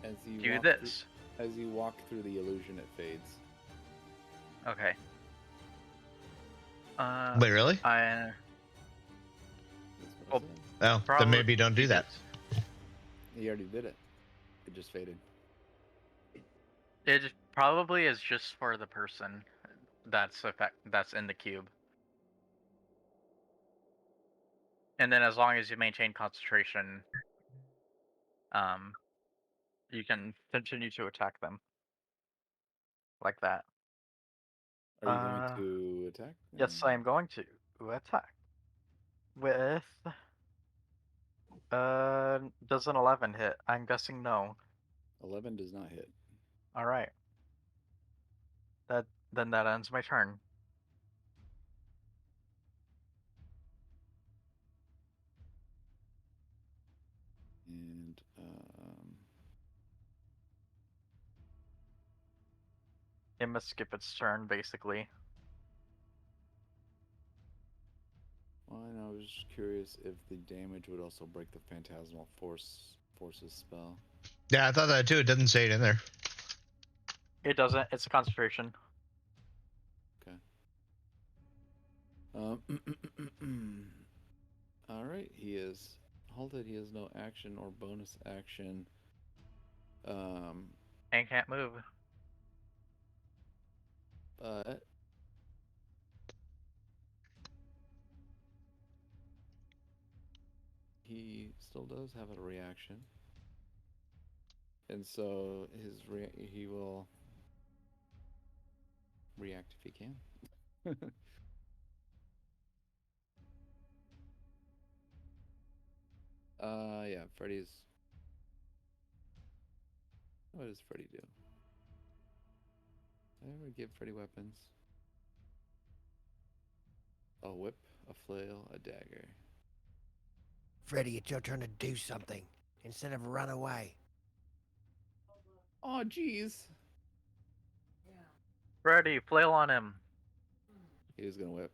As you Do walk this. As you walk through the illusion, it fades. Okay. Wait, really? I That's what I Oh, said. Oh, then probably maybe don't do that. He already did it. It just faded. It probably is just for the person that's in the cube. And then as long as you maintain concentration, you can continue to attack them. Like that. Are you going to attack? Yes, I am going to attack. With does an 11 hit? I'm guessing no. 11 does not hit. Alright. Then that ends my turn. And It must skip its turn, basically. well, I was just curious if the damage would also break the Phantasmal Forces spell. Yeah, I thought that too. It doesn't say it in there. It doesn't. It's a concentration. Okay. All right. He is halted. He has no action or bonus action. And can't move. But he still does have a reaction, and so he will react if he can. Yeah, Freddy's. What does Freddy do? Did I ever give Freddy weapons? A whip, a flail, a dagger. Freddy, it's your turn to do something instead of run away. Oh, jeez. Ready, flail on him. He was gonna whip.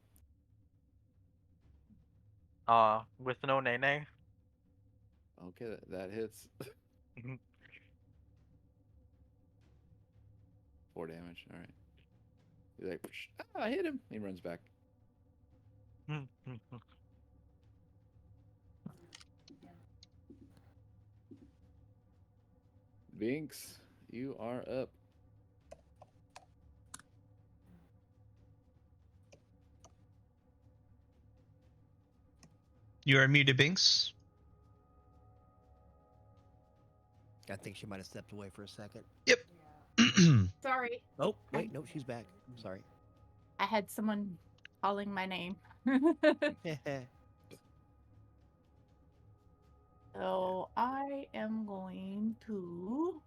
With no nene. Okay, that hits. 4 damage. All right. He's like, I hit him. He runs back. Binks, you are up. You are muted, Binks. I think she might have stepped away for a second. Yep. Sorry, Oh, wait, no, she's back. Sorry. I had someone calling my name. So I am going to.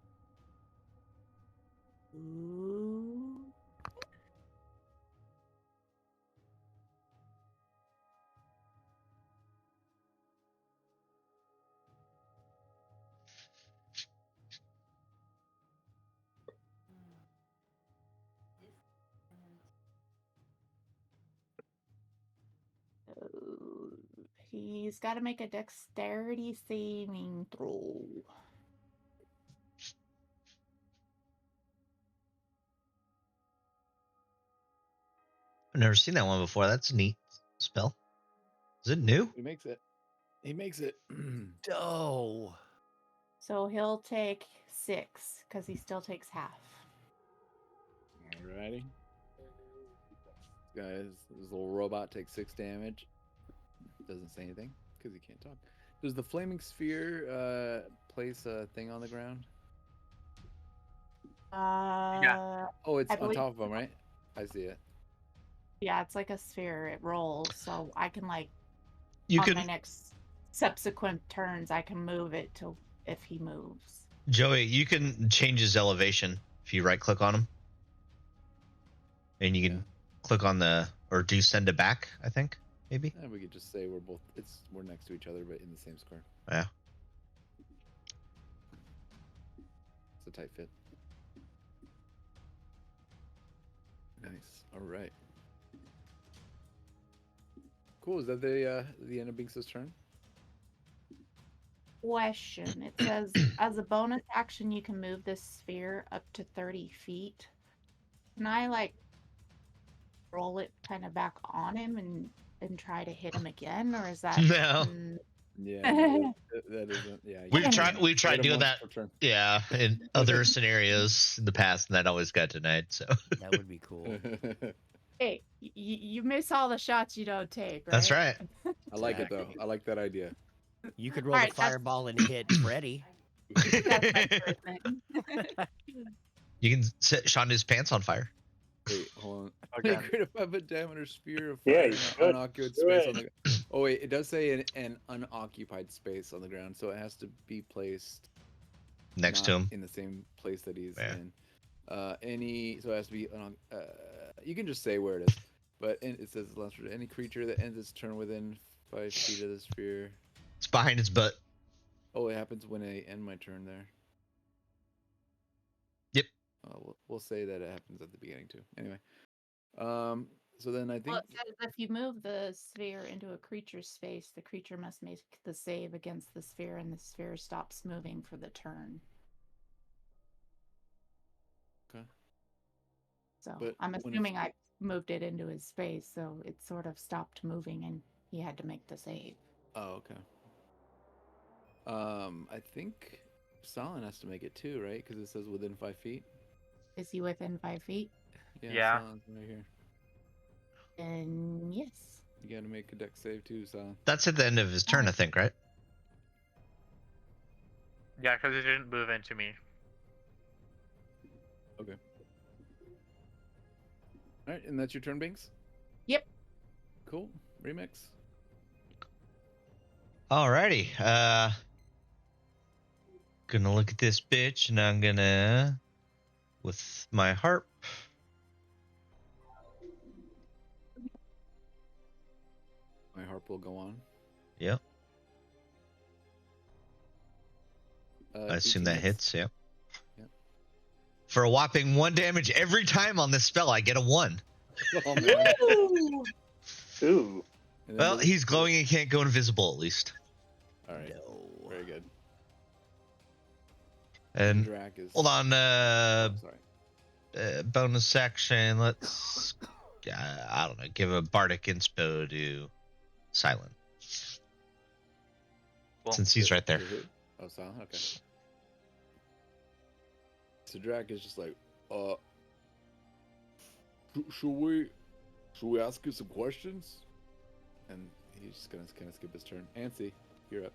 Ooh. He's got to make a dexterity saving throw. I've never seen that one before. That's a neat spell. Is it new? He makes it. He makes it. Oh. So he'll take 6 because he still takes half. Alrighty. Guys, this little robot takes 6 damage. Doesn't say anything because he can't talk. Does the flaming sphere place a thing on the ground? Oh, it's I on believe- top of them, right? I see it. Yeah, it's like a sphere. It rolls, so I can like You on could, my next subsequent turns, I can move it to if he moves. Joey, you can change his elevation if you right click on him. And you can Yeah. click on the, or do send it back, I think, maybe. And we could just say we're next to each other, but in the same square. Yeah. It's a tight fit. Nice. All right. Cool. Is that the end of Binks' turn? Question. It says, as a bonus action, you can move this sphere up to 30 feet. Can I like roll it kind of back on him and try to hit him again, or is that No. Yeah. No, that isn't. Yeah. you We've can tried hit him doing once that. per turn. Yeah, in other scenarios in the past, and that always got denied. So That would be cool. Hey, you miss all the shots you don't take, right? that's right. I like it though. I like that idea. You could roll Alright, the that's- fireball and hit Freddy. That's my first thing. You can set Shonda's pants on fire. Wait, hold on. Okay. Create a 5-foot diameter sphere of Yeah, fire you in an should. unoccupied Do space it. on the. Oh wait, it does say an unoccupied space on the ground, so it has to be placed Next to not him. in the same place that he's Yeah. in. So it has to be. You can just say where it is, but it says any creature that ends its turn within 5 feet of the sphere. It's behind his butt. Oh, it happens when I end my turn there. Yep. We'll say that it happens at the beginning too. Anyway, so then I think Well, it says if you move the sphere into a creature's space, the creature must make the save against the sphere, and the sphere stops moving for the turn. Okay. So But I'm when it's- assuming I moved it into his space, so it sort of stopped moving, and he had to make the save. Oh, okay. I think Solon has to make it too, right? Because it says within 5 feet. Is he within 5 feet? Yeah. Solon's right here. And yes. You gotta make a deck save too, Solon. That's at the end of his turn, I think, right? Yeah, because it didn't move into me. Okay. All right, and that's your turn, Binks? Yep. Cool. Remix. Alrighty. Gonna look at this bitch, and I'm gonna, with my harp. My harp will go on. Yep. I assume 18 that hits. Yep. Yep. For a whopping 1 damage every time on this spell, I get a 1. Oh, man. Ooh. And then Well, the- he's glowing and can't go invisible at least. All right. No. Very good. And Drac is. hold on, Sorry. bonus action. Let's, I don't know, give a bardic inspo to Silent, Cool. since he's right there. Your hit? Oh, Solon. Okay. So Drac is just like, should we ask you some questions? And he's just gonna kind of skip his turn. Ansi, you're up.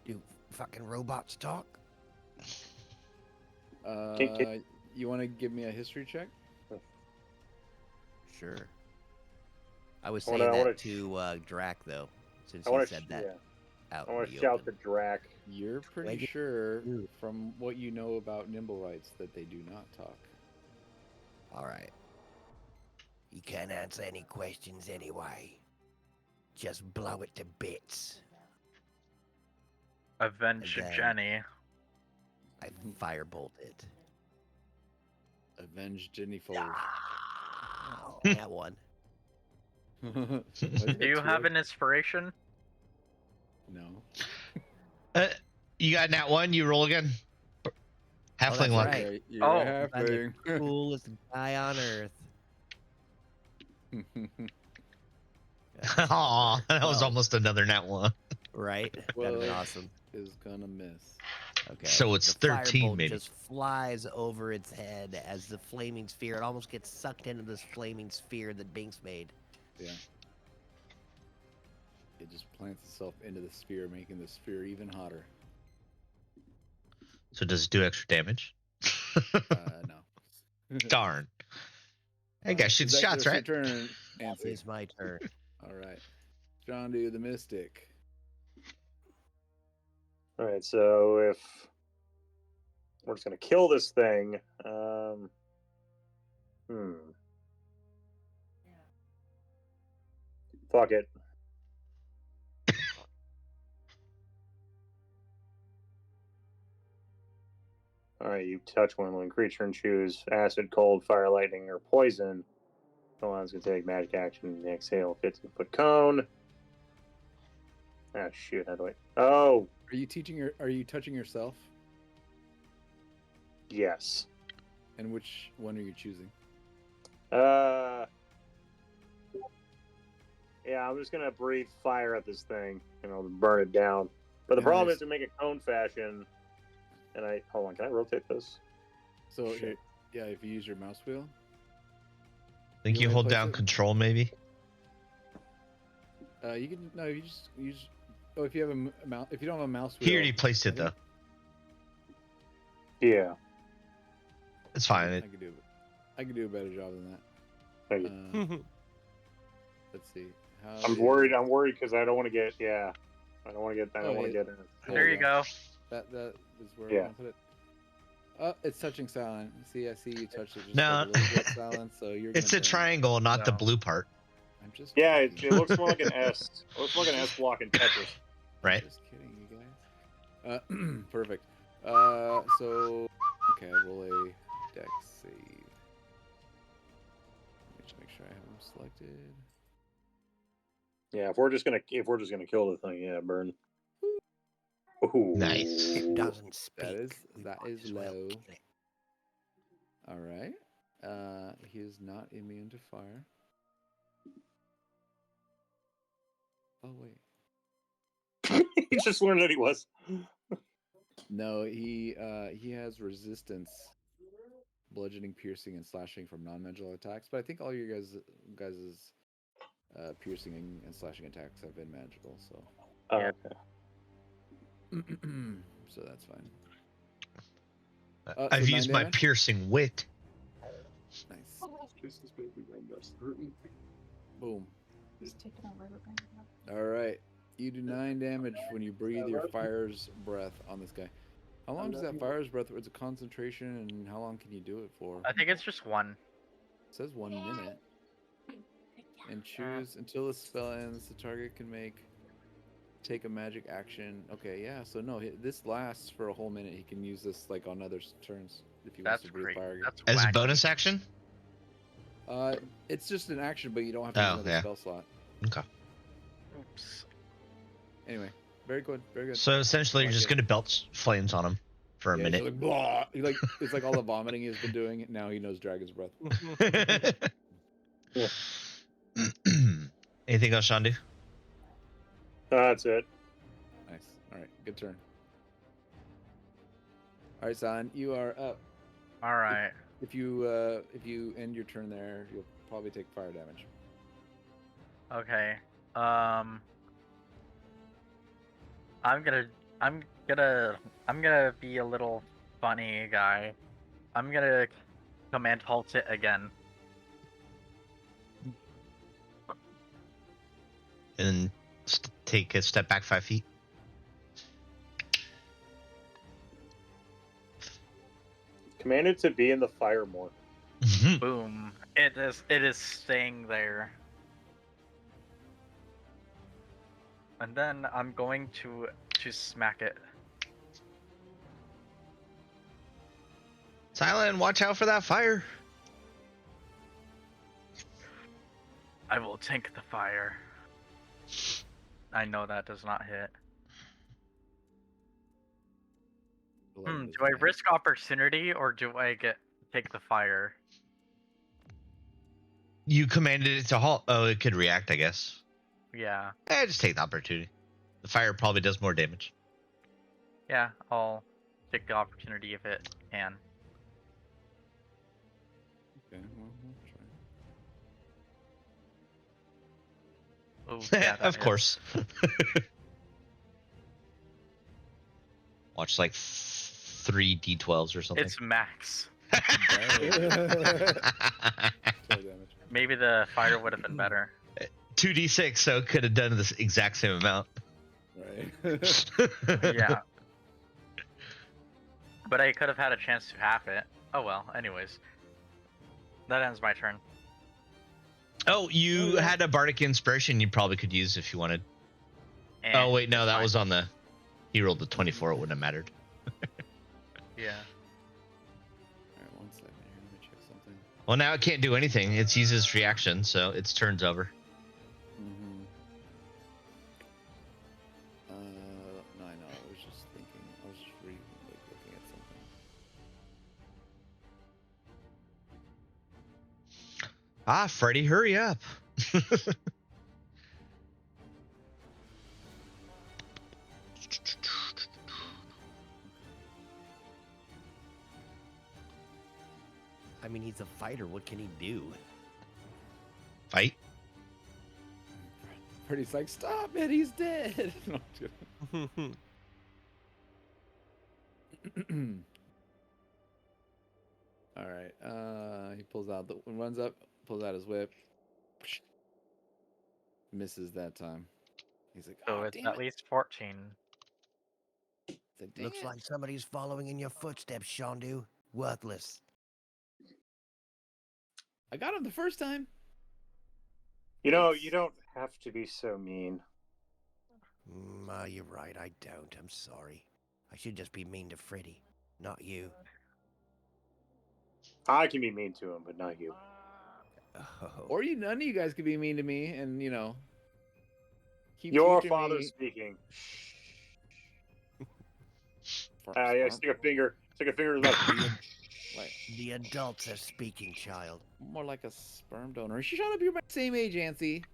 Do fucking robots talk? You want to give me a history check? Sure. I was I saying wanna- I that wanna- to Drac though, since I he want to said that out I in want the to shout open. to Drac. You're pretty Like it- sure Ooh. from what you know about Nimblewrights that they do not talk. All right. You can't answer any questions anyway. Just blow it to bits. Avenge And then- Jenny. I firebolted. Avenge Jenny Fold. Ah, that one. Do you have an inspiration? No. You got nat 1. You roll again. Halfling that's luck. right. Okay, you're Oh, a I'm the halfling. coolest guy on earth. Aw, that was Well. almost another nat 1. Right? That'd have Well, been awesome. is gonna miss. Okay. So it's the 13 firebolt maybe. just flies over its head as the flaming sphere. It almost gets sucked into this flaming sphere that Binks made. Yeah. It just plants itself into the sphere, making the sphere even hotter. So does it do extra damage? No. Darn. I guess shoot Is that shots, your right? turn, Nancy? It's my turn. All right. John, do the mystic. All right, so if we're just gonna kill this thing, fuck it. All right, you touch one living creature and choose acid, cold, fire, lightning, or poison. No one's gonna take magic action. Exhale, 15-foot cone. Ah, shoot! How do I? Oh, Are you touching yourself? yes. And which one are you choosing? Yeah, I'm just gonna breathe fire at this thing and I'll burn it down. But the Yeah, problem nice. is to make a cone fashion. And hold on, can I rotate this? So Shit. yeah, if you use your mouse wheel. Think you wanna hold place down it? control maybe? You can no, you just use. Oh, if you have a mouse, if you don't have a mouse wheel. He already placed I it think- though. Yeah. It's fine. I could do a better job than that. Thank you. Let's see. How I'm worried because I don't want to get. Yeah. I don't want to get. I don't want to get. There you go. That is where Yeah. I want to put it. It's touching silent. See, I see you touched it just No. like a little bit silent, so you're. It's gonna a burn. triangle, not the No. blue part, I'm just. Yeah, kidding. it looks more like an S. It looks like an S block in Tetris. right? Just kidding, you guys. Perfect. So okay, roll a dex save. Let me just make sure I have them selected. Yeah, if we're just gonna kill the thing, yeah, burn. Ooh. Nice. It doesn't speak. That We is might as well low. kill it. All right. He is not immune to fire. Oh wait. He just learned that he was. No, he has resistance, bludgeoning, piercing, and slashing from non-magical attacks. But I think all your guys' piercing and slashing attacks have been magical, so Oh, Yeah. okay. so that's fine. I've so used 9 my damage? piercing wit. Nice. Boom. Just taking a river bank. All right. You do 9 damage when you breathe your fire's breath on this guy. How long does that fire's breath? It's a concentration, and how long can you do it for? I think it's just one. It says 1 minute. And choose until the spell ends. The target can take a magic action. Okay, yeah. So no, this lasts for a whole minute. He can use this like on other turns if he wants That's to breathe great. fire. That's As a wacky. bonus action? It's just an action, but you don't have to Oh, use another yeah. spell slot. Okay. Oops. Anyway, very good, very good. So essentially, you're Like just it. gonna belt flames on him for a Yeah, he's minute. like, blah. It's like all the vomiting he's been doing. Now he knows dragon's breath. Yeah. Anything else, Shandu? That's it. Nice. All right, good turn. All right, San, you are up. All right. If you end your turn there, you'll probably take fire damage. Okay. I'm gonna be a little funny guy. I'm gonna command halt it again. And take a step back 5 feet. Commanded to be in the fire more. Boom. It is staying there. And then I'm going to smack it. Silent, watch out for that fire. I will tank the fire. I know that does not hit. 11 Do I doesn't hit. risk opportunity or do I take the fire? You commanded it to halt. Oh, it could react, I guess. Yeah. Just take the opportunity. The fire probably does more damage. Yeah, I'll take the opportunity if it can. Okay, well, we'll try. Oh, yeah, that Of hits. course. Watch like 3 d12s or something. It's max. Total damage. Maybe the fire would have been better. 2d6, so it could have done this exact same amount. Right. Yeah. But I could have had a chance to half it. Oh well, anyways. That ends my turn. Oh, you had a bardic inspiration you probably could use if you wanted. And Oh wait, no, it's that fine. was on the. He rolled the 24. It wouldn't have mattered. Yeah. Alright, 1 second here. Let me check something. Well, now it can't do anything. It's used its reaction, so its turn's over. Mm-hmm. No, I know. I was just thinking. I was just reading, like, looking at something. Ah, Freddy, hurry up! I mean, he's a fighter. What can he do? Fight. Freddy's like, stop it, he's dead. No, I'm joking. All right. He pulls out runs up, pulls out his whip. Misses that time. He's like, So oh, it's damn at it. least 14. It's like, Looks "Dang it." like somebody's following in your footsteps, Shondu. Worthless. I got him the first time. You know, you don't have to be so mean. You're right. I don't. I'm sorry. I should just be mean to Freddy, not you. I can be mean to him, but not you. Oh. Or none of you guys could be mean to me, and keep Your teaching father me. speaking. Yeah, Stick a finger in his mouth. like, The adults are speaking, child. more like a sperm donor. Shut up! You're my same age, Ancy,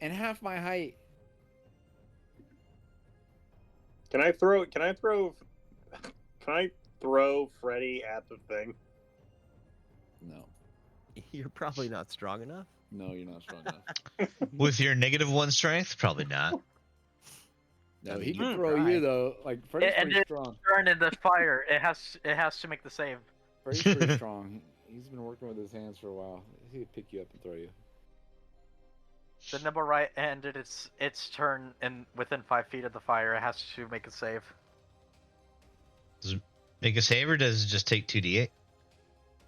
and half my height. Can I throw Freddy at the thing? No, You're probably not strong enough. no, you're not strong enough. With your -1 strength, probably not. No, I mean, he you can can throw try. you though. Like Freddy's And pretty it- strong. Turn in the fire. It has to make the save. Freddy's pretty strong. He's been working with his hands for a while. He could pick you up and throw you. The nimble right ended its turn and within 5 feet of the fire. It has to make a save. Does it make a save or does it just take 2d8?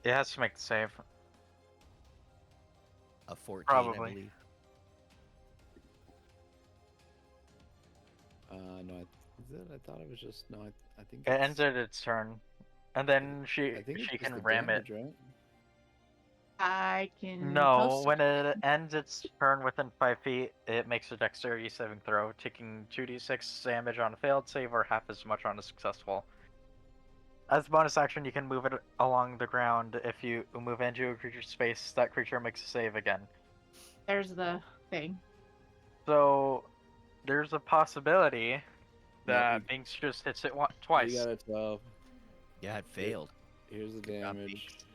It has to make the save. A 14, Probably. I believe. No, I thought it was just no. I think It ended its turn, and then she I think it's just can the ram damage, it. right? I can. No, post when it ends its turn within 5 feet, it makes a dexterity saving throw, taking 2d6 damage on a failed save or half as much on a successful. As a bonus action, you can move it along the ground. If you move into a creature's space, that creature makes a save again. There's the thing. So, there's a possibility that you- Binks just hits it You twice. got a 12. Yeah, it failed. Here's the job, damage. Binks.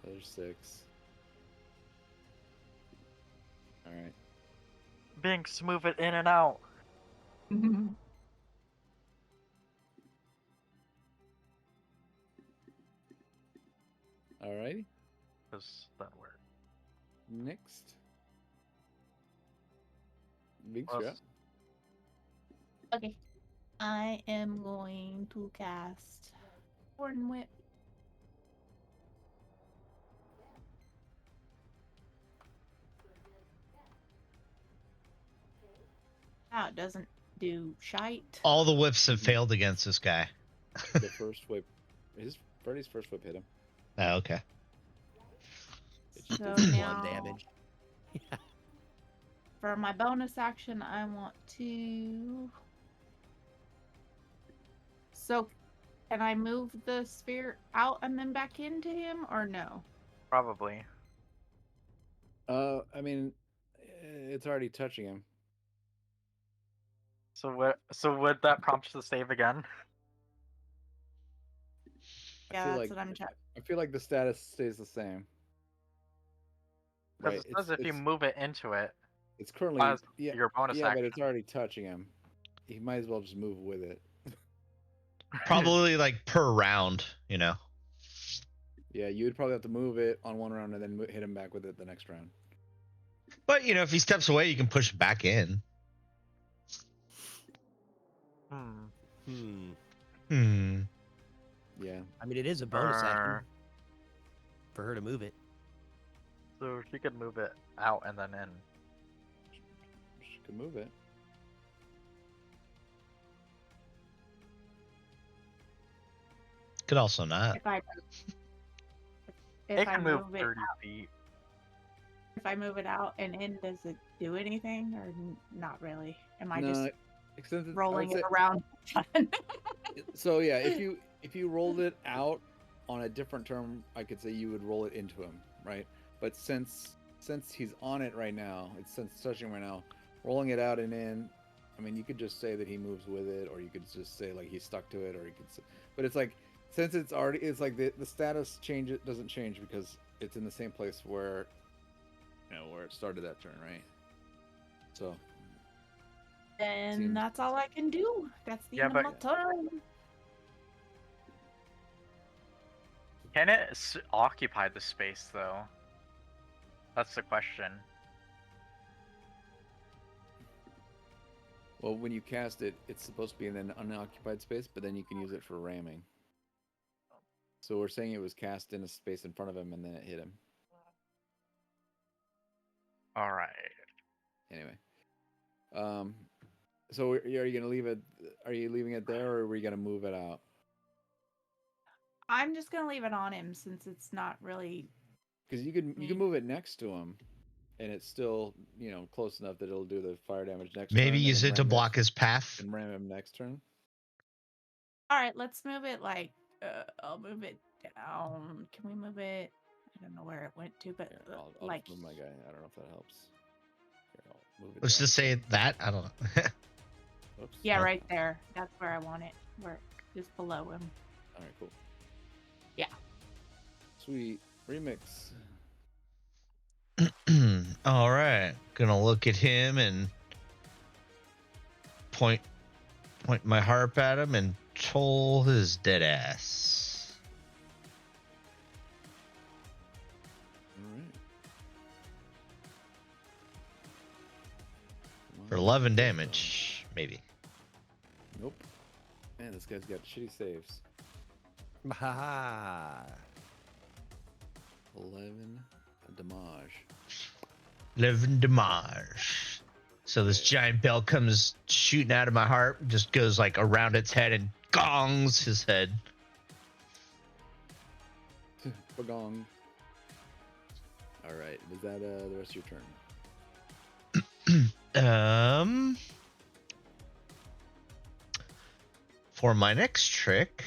There's 6. All right. Binks, move it in and out. Alrighty. Does that work? Next. Big Plus- strap. Okay. I am going to cast Warden Whip. Oh, it doesn't do shite. All the whips have failed against this guy. The first whip. Freddy's first whip hit him. Oh, okay. It just So did now, 1 damage. for my bonus action, I want to. So, can I move the sphere out and then back into him, or no? Probably. I mean, it's already touching him. So what? So would that prompt the save again? Yeah, feel that's like, what I'm checking. I feel like the status stays the same. Because it says if you move it into it, It's currently as yeah, your bonus yeah, action. but it's already touching him. He might as well just move with it. Probably like per round, you know. Yeah, you would probably have to move it on one round and then hit him back with it the next round. But you know, if he steps away, you can push back in. Hmm. Yeah. I mean, it is a bonus action for her to move it. So she could move it out and then in. She could move it. Could also not. If I It can move move it 30 out, feet. if I move it out and in, does it do anything or not really? Am I No, just since it's- I rolling would it say- around? So yeah, if you rolled it out on a different term, I could say you would roll it into him, right? But since he's on it right now, since touching right now, rolling it out and in. I mean, you could just say that he moves with it, or you could just say like he's stuck to it, or you could. But it's like since it's already, it's like the status change. It doesn't change because it's in the same place where, where it started that turn, right? So. Then Seems- that's all I can do. That's the Yeah, end of my but- turn. Can it occupy the space though? That's the question. Well, when you cast it, it's supposed to be in an unoccupied space, but then you can use it for ramming. So we're saying it was cast in a space in front of him, and then it hit him. All right. Anyway, so are you gonna leave it? Are you leaving it there, or are we gonna move it out? I'm just gonna leave it on him since it's not really. Because you can move it next to him, and it's still close enough that it'll do the fire damage next. Maybe turn, and use then it to ram block his path. and ram him next turn. All right, let's move it. Like, I'll move it down. Can we move it? I don't know where it went to, but Yeah, I'll like, move my guy. I don't know if that helps. Here, I'll move it Let's down. just say that. I don't know. Oops. yeah, Oh. right there. That's where I want it. Where just below him. All right, cool. Yeah. Sweet remix. All right, gonna look at him and point my harp at him and toll his dead ass All right. Come for on, 11 let's go. damage, maybe. Nope. Man, this guy's got shitty saves. Ha 11 damage. 11 damage. So this giant bell comes shooting out of my harp, just goes like around its head and gongs his head. Bagong. All right. Is that the rest of your turn? For my next trick,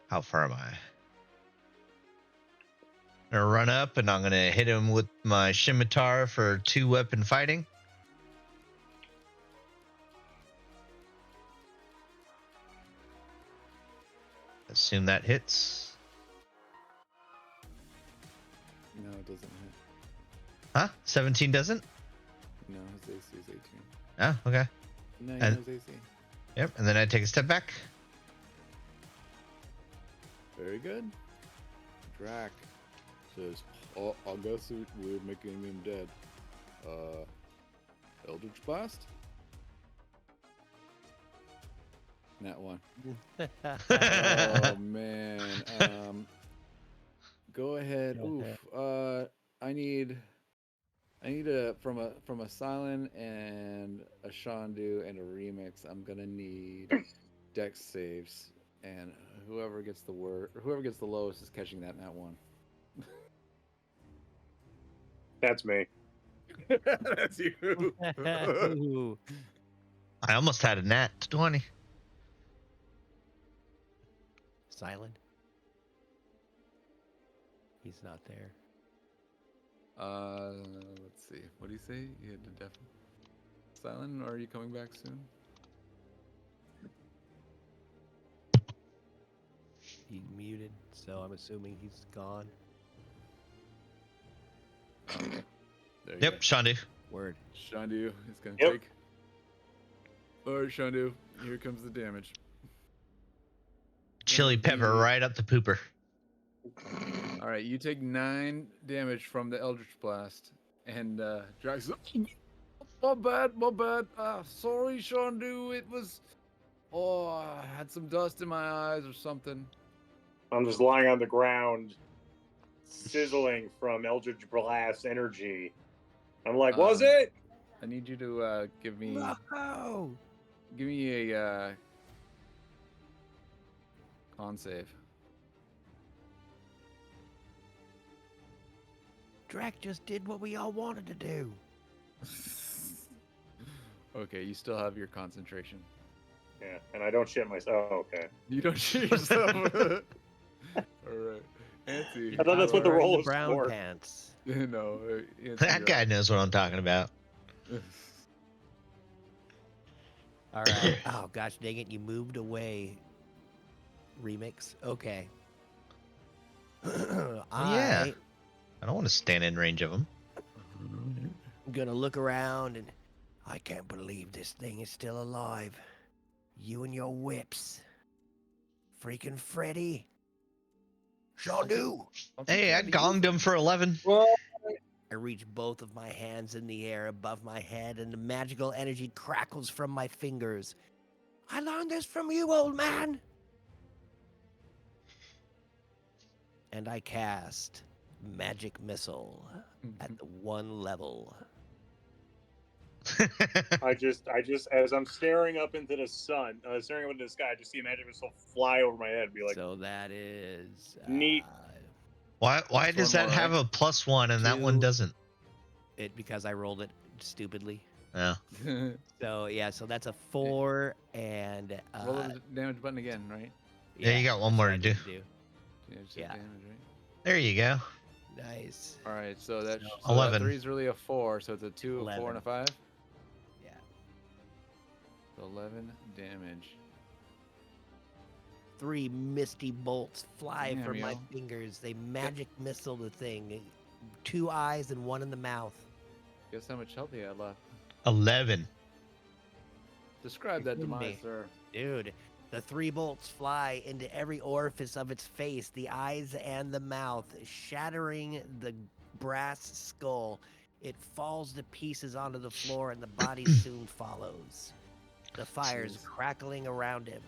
how far am I? I'm gonna run up and I'm gonna hit him with my scimitar for 2-weapon fighting. Assume that hits. No, it doesn't hit. Huh? 17 doesn't? No, his AC is 18. Oh, okay. No, he And- knows AC. Yep, and then I take a step back. Very good. Drac says, "Oh, I guess we're making him dead. Eldritch Blast? That one. ha. Oh man. Go ahead. Go Oof. I need a from a Silent and a Shandu and a remix. I'm gonna need Dex saves, and whoever gets the lowest is catching that nat one. That's me. That's you. Ooh. I almost had a nat 20. Silent. He's not there. Let's see. What do you say? You had to Silent, or are you coming back soon? He muted, so I'm assuming he's gone. Okay. There you Yep, Shandu. Word. go. Shandu is gonna Yep. take. All right, Shandu. Here comes the damage. Chili Gonna pepper be- right up the pooper. All right, you take 9 damage from the Eldritch Blast, and Drax. My bad, my bad. Sorry, Shandu. It was. Oh, I had some dust in my eyes or something. I'm just lying on the ground, sizzling from Eldritch Blast energy. I'm like, was Um, it? I need you to give me No! a con save. Drac just did what we all wanted to do. Okay, you still have your concentration. Yeah, and I don't shit myself. Oh, okay. You don't shoot yourself. All right, Nancy. I thought that's what the Wearing roll the was brown for. pants. No, Nancy, That you're guy up. knows what I'm talking about. All right. Oh gosh, dang it! You moved away. Remix. Okay. Yeah. I'm I don't want to stand in range of him. gonna look around and I can't believe this thing is still alive. You and your whips. Freaking Freddy. Shandu! Hey, I gonged him for 11. Well, I reach both of my hands in the air above my head, and the magical energy crackles from my fingers. I learned this from you, old man! And I cast Magic Missile at the 1 level. I just, as I'm staring up into the sun, staring up into the sky, I just see a magic missile fly over my head and be like, So that is... Neat. Why That's does one that more, have right? a +1 and that one Two. doesn't? Because I rolled it stupidly. Oh. So yeah, so that's a 4 and Roll the damage button again, right? Yeah, you got one that's more what to I do. need Yeah, just Yeah. damage, right? There you go. Nice. All right, so that So, so 11. that 3 is really a 4, so it's a 2, a 4, and a 5. Yeah. So 11 damage. 3 misty bolts fly Damn, from my yo. fingers. They magic missile the thing. 2 eyes and 1 in the mouth. Guess how much health he had left. 11. Describe You're that kidding demise, me. sir. Dude, the 3 bolts fly into every orifice of its face, the eyes and the mouth, shattering the brass skull. It falls to pieces onto the floor, and the body soon follows. The fire's Jeez. crackling around him.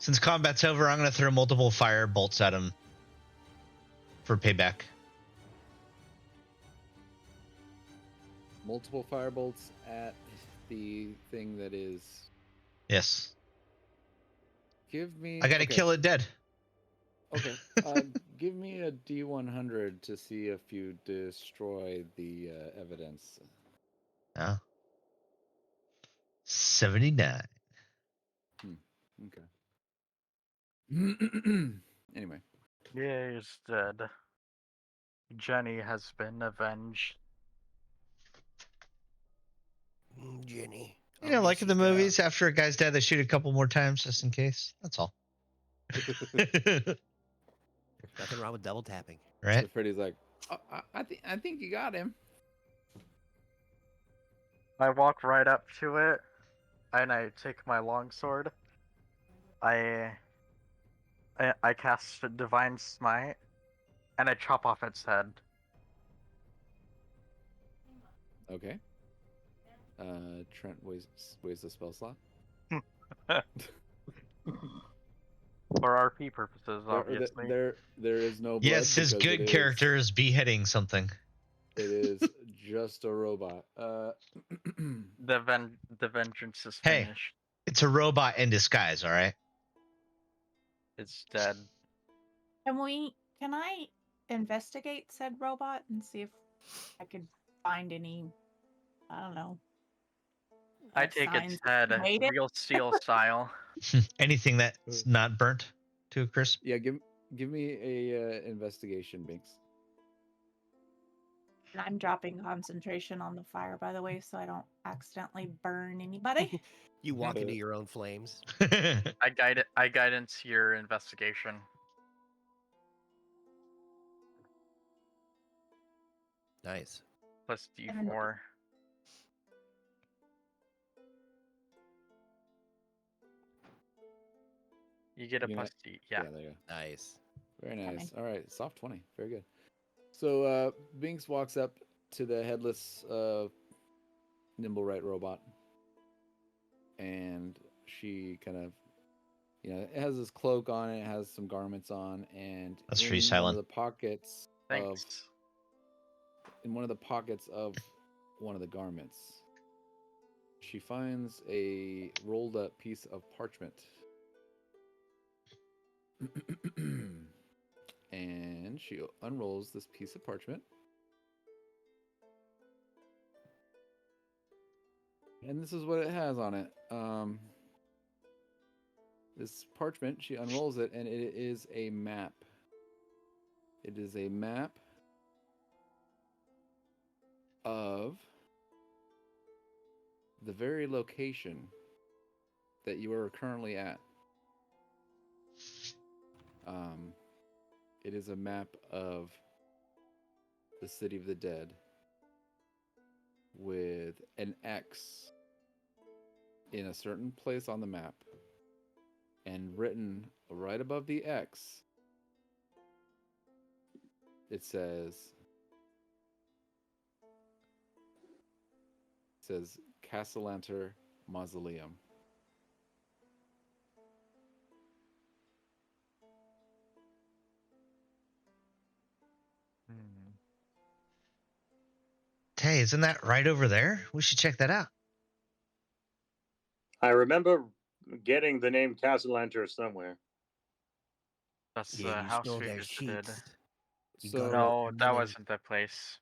Since combat's over, I'm going to throw multiple fire bolts at him for payback. Multiple firebolts at the thing that is. Yes. Give me. I got to okay, kill it dead. Okay. Give me a D100 to see if you destroy the evidence. Oh. 79. Okay. Anyway. He is dead. Jenny has been avenged. Jenny. You know, like in the movies, after a guy's dead, they shoot a couple more times just in case. That's all. Nothing wrong with double tapping. Right? So Freddy's like, I think you got him. I walk right up to it, and I take my longsword. I cast a Divine Smite, and I chop off its head. Okay. Trent weighs the spell slot. For RP purposes, obviously. There is no blood. Yes, his because good character is beheading something. It is just a robot. The vengeance is Hey. finished. It's a robot in disguise, all right? It's dead. Can I investigate said robot and see if I could find any, I don't know. I take signs its that head, made it? real steel style. Anything that's not burnt to a crisp. Yeah, give me a investigation, Binks. And I'm dropping concentration on the fire, by the way, so I don't accidentally burn anybody. You walk into your own flames. I guidance your investigation. Nice. plus And- D4. You get a You plus D. Yeah. there you go. Nice. Very Coming. nice. All right, soft 20. Very good. So Binks walks up to the headless nimble right robot, and she kind of, it has this cloak on it, has some garments on, and That's in free one silent. of the pockets Thanks. in one of the pockets of one of the garments, she finds a rolled up piece of parchment. And she unrolls this piece of parchment. And this is what it has on it. This parchment, she unrolls it, and it is a map. It is a map of the very location that you are currently at. It is a map of the City of the Dead with an X in a certain place on the map. And written right above the X, it says Castellanter Mausoleum. Hmm. Hey, isn't that right over there? We should check that out. I remember getting the name Castellanter somewhere. That's Yeah, the you house stole we their visited. sheets. You So- got No, them that in wasn't the place.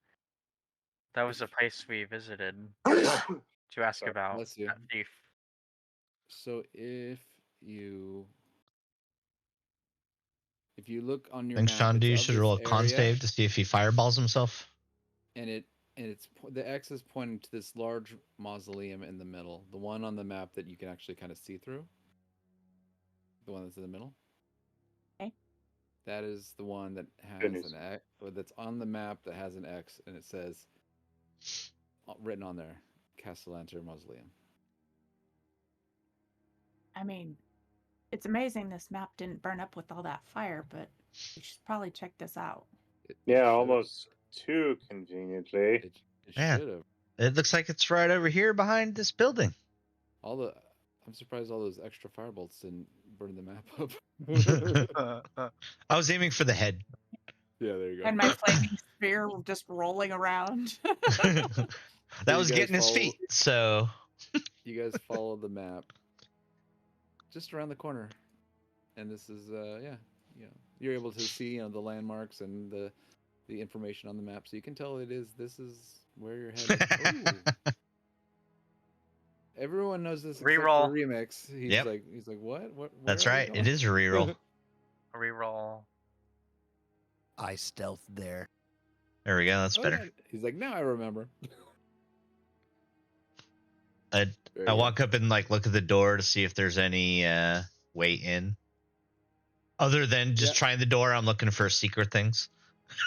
That was the place we visited to ask Sorry, about bless you. that thief. So if you look on your Think map, Sean it's D of should this roll a con area, save to see if he fireballs himself. and it's the X is pointing to this large mausoleum in the middle, the one on the map that you can actually kind of see through. The one that's in the middle. Okay. That is the one that has Goodness. an X, or that's on the map that has an X, and it says written on there, Castellanter Mausoleum. I mean, it's amazing this map didn't burn up with all that fire, but we should probably check this out. It Yeah, should've- almost too conveniently. It Yeah. should have. It looks like it's right over here behind this building. I'm surprised all those extra firebolts didn't burn the map up. I was aiming for the head. Yeah, there you go. And my flaming spear just rolling around. That you was guys getting his follow- feet. So You guys follow the map just around the corner, and this is you're able to see the landmarks and the information on the map, so you can tell this is where you're headed. Ooh. Everyone knows this except Reroll. for Remix. He's Yep. like what? that's where are we right. It going? is a reroll. Reroll. I stealth there. There we go. That's Oh, better. yeah. He's like, now I remember. I There I you go. walk up and look at the door to see if there's any way in. Other than just Yeah. trying the door, I'm looking for secret things.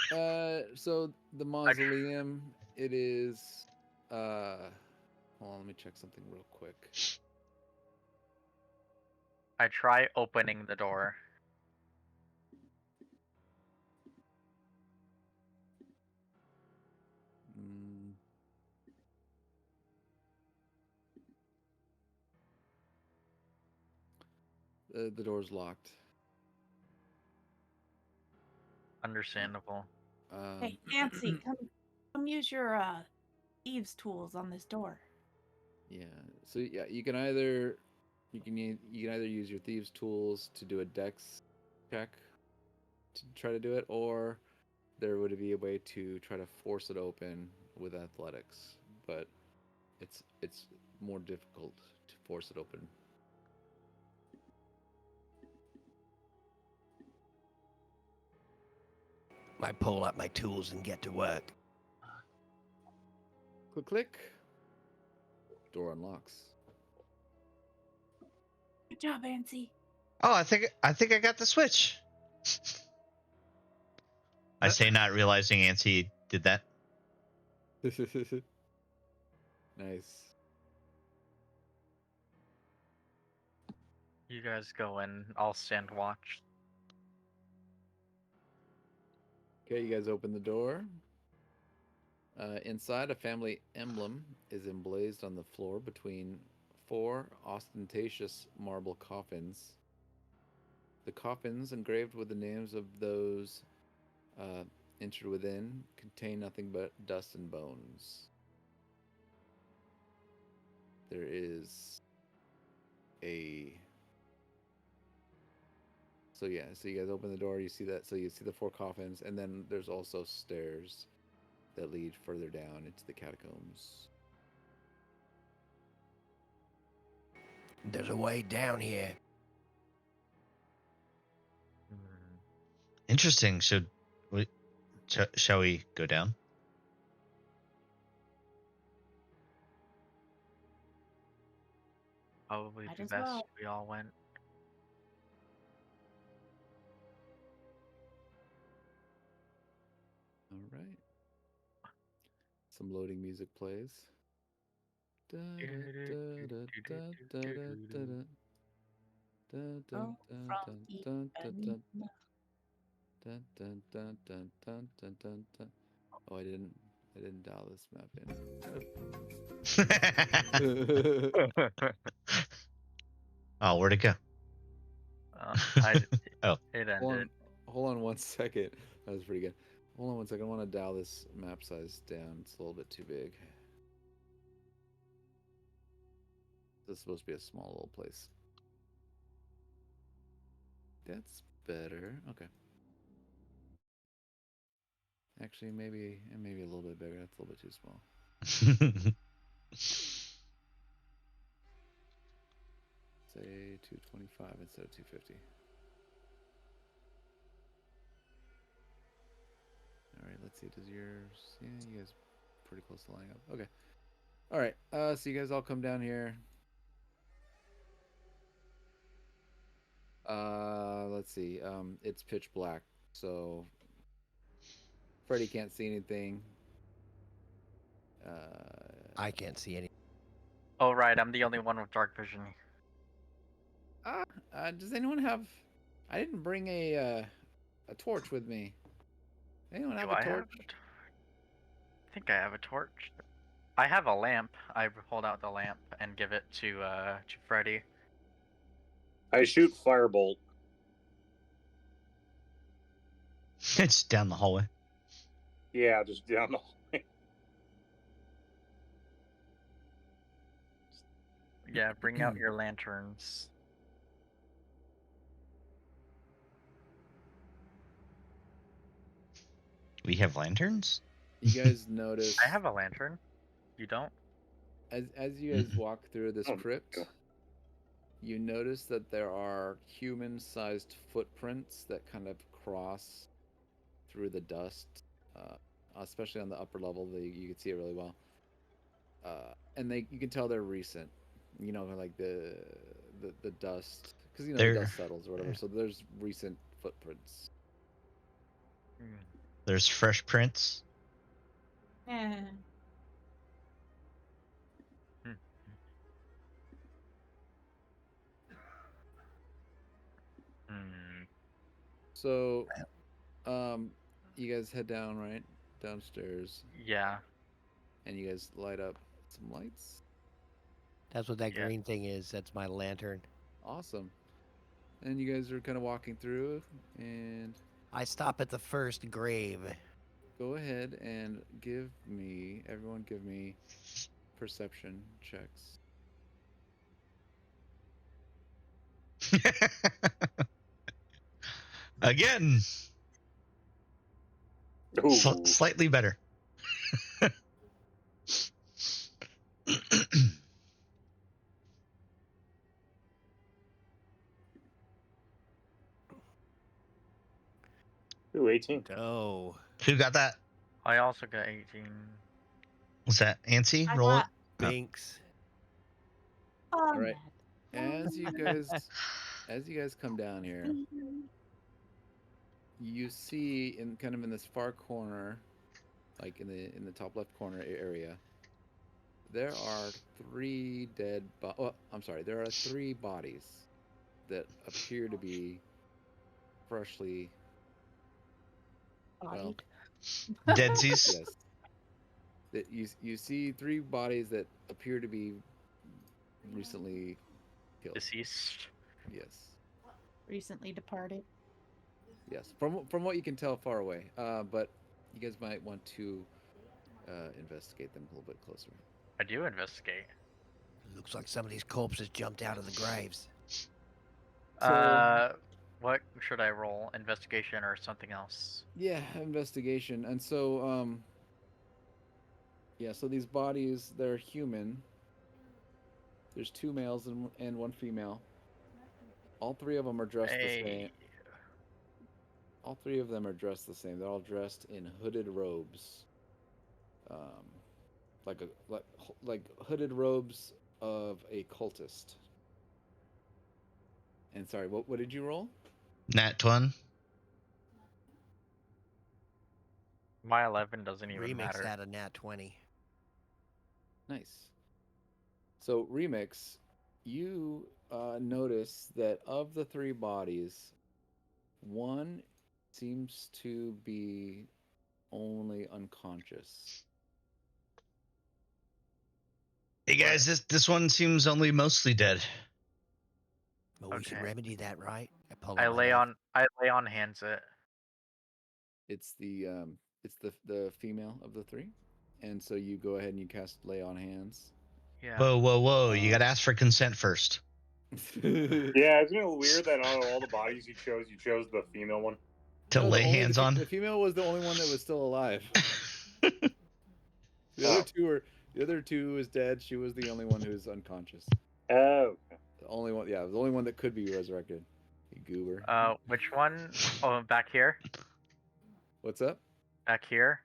So the mausoleum, it is. Hold on, let me check something real quick. I try opening the door. Mm. The door's locked. Understandable. Hey, Nancy, come use your thieves tools on this door. Yeah. So yeah, you can either use your thieves tools to do a dex check to try to do it, or there would be a way to try to force it open with athletics, but it's more difficult to force it open. I pull out my tools and get to work. Click click. Door unlocks. Good job, Nancy. Oh, I think I got the switch. I say, not realizing Nancy did that. Nice. You guys go in. I'll stand watch. Okay, you guys open the door. Inside, a family emblem is emblazed on the floor between 4 ostentatious marble coffins. The coffins, engraved with the names of those entered within, contain nothing but dust and bones. There is a... So yeah, so you guys open the door, you see that, so you see the 4 coffins, and then there's also stairs that lead further down into the catacombs. There's a way down here. Interesting. Shall we go down? Probably Might be as best well. if we all went. All right. Some loading music plays. Oh, from Ipanema. Oh, I didn't dial this map in. Oh, where'd it go? I Oh. it ended. Hold on 1 second. That was pretty good. Hold on 1 second. I want to dial this map size down. It's a little bit too big. This is supposed to be a small little place. That's better. Okay. Actually, maybe a little bit bigger. That's a little bit too small. Say 225 instead of 250. All right, let's see. Does yours? Yeah, you guys pretty close to lining up. Okay. All right. So you guys all come down here. Let's see. It's pitch black, so Freddy can't see anything. I can't see any. Oh right, I'm the only one with dark vision. Does anyone have? I didn't bring a torch with me. Anyone have Do a I torch? I think I have a torch. I have a lamp. I hold out the lamp and give it to Freddy. I shoot firebolt. It's down the hallway. Yeah, just down the hallway. Yeah, bring out your lanterns. We have lanterns? You guys notice? I have a lantern. You don't? As you guys walk through this Oh, crypt, God. you notice that there are human-sized footprints that kind of cross through the dust, especially on the upper level. You can see it really well, and you can tell they're recent. You know, like the dust, because you know the dust settles or whatever. So there's recent footprints. There's fresh prints. Yeah. So, you guys head down, right? Downstairs. Yeah. And you guys light up some lights. That's what that Yeah. green thing is. That's my lantern. Awesome. And you guys are kind of walking through, and I stop at the first grave. go ahead and everyone give me perception checks. Again. Ooh. Slightly better. Ooh, 18. Oh. Who got that? I also got 18. Was that Ancy? I Roll it. got Binks. all right. As you guys come down here, you see in this far corner like in the top left corner area, there are three dead. I'm sorry. There are three bodies that appear to be freshly. Well, Deadsies. yes. That you see three bodies that appear to be recently killed. Deceased. Yes. Recently departed. Yes. From what you can tell far away. But you guys might want to investigate them a little bit closer. I do investigate. Looks like some of these corpses jumped out of the graves. So What should I roll? Investigation or something else? yeah, investigation. And so yeah, so these bodies, they're human. There's two males and one female. All three of them are dressed the same. All three of them are dressed the same. They're all dressed in hooded robes. Like hooded robes of a cultist. And sorry, what did you roll? Nat 1. My 11 doesn't even Remix matter. had a nat 20. Nice. So Remix, you notice that of the three bodies, one seems to be only unconscious. Hey guys, this one seems only mostly dead. But we should Okay. remedy that, right? pull I out my lay knife. on hands it. It's the female of the three, and so you go ahead and you cast Lay on Hands. Yeah. Whoa! You gotta ask for consent first. Yeah, isn't it weird that out of all the bodies you chose the female one? To lay only hands the, on. The female was the only one that was still alive. The Oh. other two is dead. She was the only one who's unconscious. Oh. The only one, yeah, the only one that could be resurrected. You goober. Which one? Oh, back here. What's up? Back here.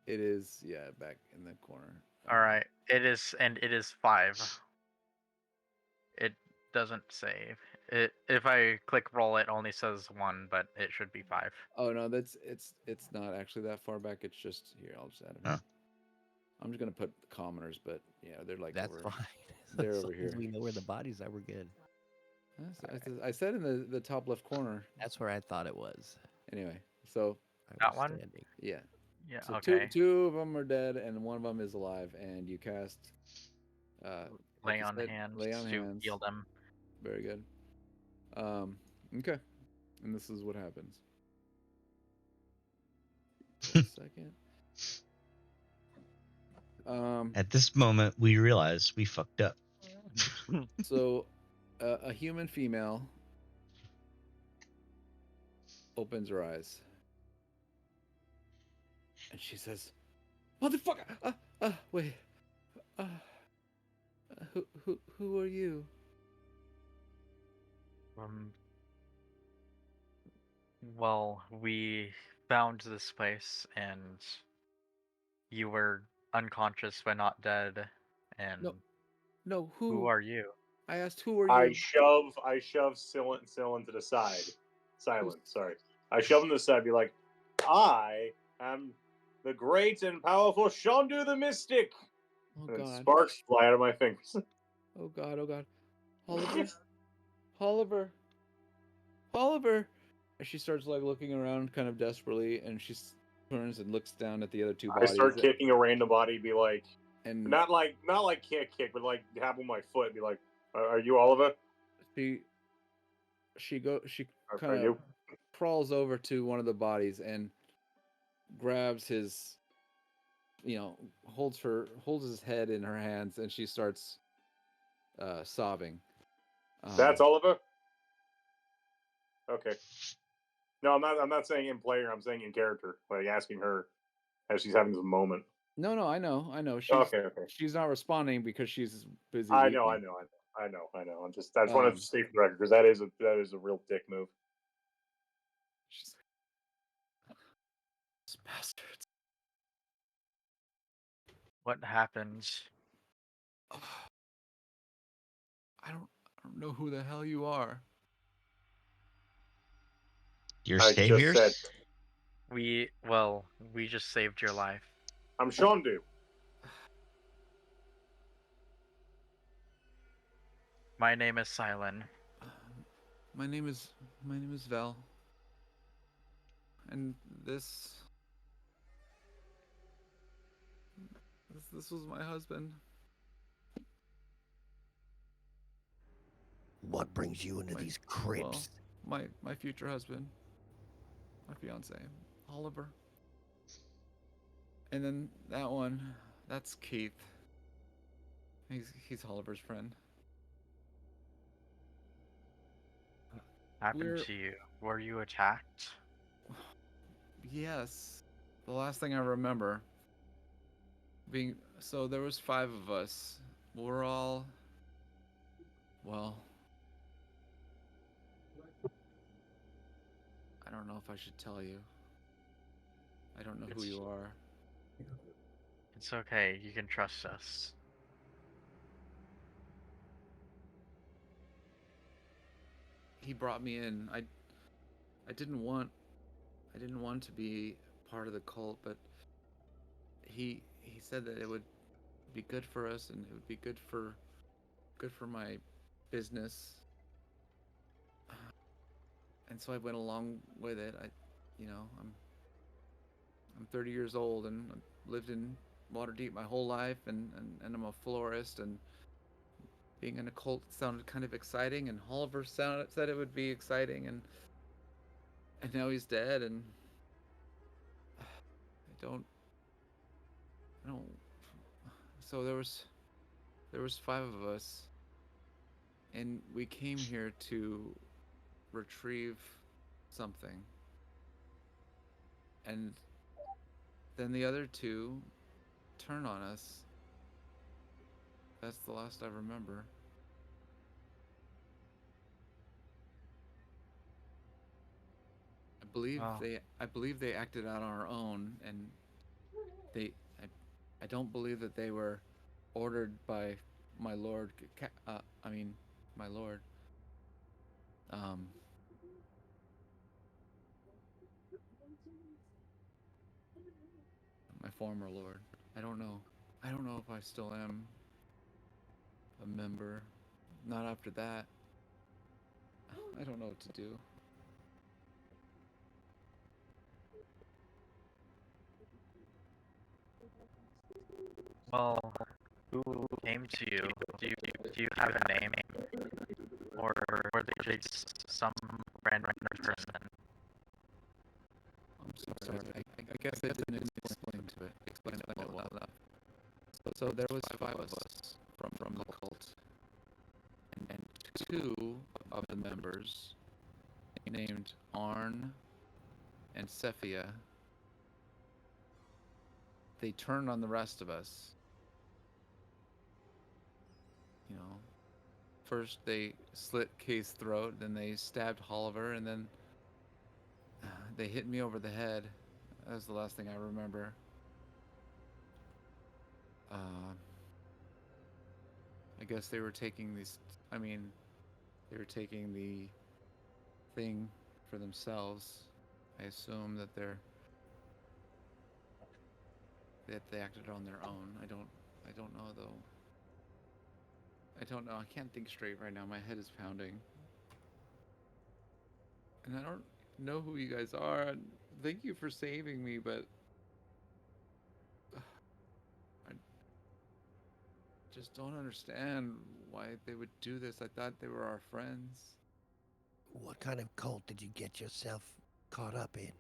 It is, yeah, back in the corner. All right. It is 5. It doesn't save. It if I click roll, it only says 1, but it should be 5. Oh no, it's not actually that far back. It's just here. I'll just add it. Huh. I'm just gonna put the commoners, but yeah, they're like That's over. fine. They're As over long as here. we know where the bodies are, we're good. I said in the top left corner. That's where I thought it was. Anyway, so I That was one? standing. yeah. Yeah. So Okay. two of them are dead and one of them is alive, and you cast. Lay you on said, hands lay on to hands. heal them. Very good. Okay, and this is what happens. A second. At this moment, we realize we fucked up. So, a human female opens her eyes, and she says, "Motherfucker! Wait. Who are you?" Well, we found this place, and you were unconscious but not dead. And No. who are you? I asked, "Who are I you?" shove Cyllin to the side. Silent, sorry. I shove him to the side, be like, I am the great and powerful Shandu the Mystic. Oh And then God! sparks fly out of my fingers. Oh God! Oliver! And she starts like looking around, kind of desperately, and she turns and looks down at the other two I bodies. start kicking a random body, be like, and not like kick, but like tap on my foot, be like, are you Oliver? she Are kind of you? crawls over to one of the bodies and grabs his, holds his head in her hands, and she starts sobbing. That's Oliver? Okay. No, I'm not saying in player, I'm saying in character. Like asking her as she's having this moment. No, I know. Okay. She's not responding because she's busy. I know. weeping. I just wanted to stay for the record because that is a real dick move. She's like, "These bastards." What happened? I don't know who the hell you are. Your I saviors? just said, We just saved your life. I'm Shondu. My name is Silent. My name is Val. And this was my husband. What brings you into these crypts? Well, my future husband. My fiance, Oliver. And then that one, that's Keith. He's Oliver's friend. Happened to you? Were you attacked? Yes. The last thing I remember so there was 5 of us. We're all well, I don't know if I should tell you. I don't know who you are. It's okay. You can trust us. He brought me in. I didn't want to be part of the cult, but he said that it would be good for us and it would be good for my business. And so I went along with it. I'm 30 years old and I've lived in Waterdeep my whole life, and I'm a florist, and being in a cult sounded kind of exciting, and Oliver said it would be exciting, and now he's dead, and I don't. So there was 5 of us, and we came here to retrieve something, and then the other 2 turn on us. That's the last I remember. I believe they acted out on our own, and I don't believe that they were ordered by my lord. My lord. My former lord. I don't know. I don't know if I still am a member. Not after that. I don't know what to do. Well, who came to you? Do you have a name, or were they just some random person? I'm sorry. I guess I didn't explain it well enough. So there was 5 of us from the cult, and 2 of the members, named Arn and Cephia, they turned on the rest of us. First they slit Kay's throat, then they stabbed Oliver, and then they hit me over the head. That was the last thing I remember. I guess they were taking they were taking the thing for themselves. I assume that they acted on their own. I don't know though. I don't know. I can't think straight right now. My head is pounding. And I don't know who you guys are. Thank you for saving me, but I just don't understand why they would do this. I thought they were our friends. What kind of cult did you get yourself caught up in?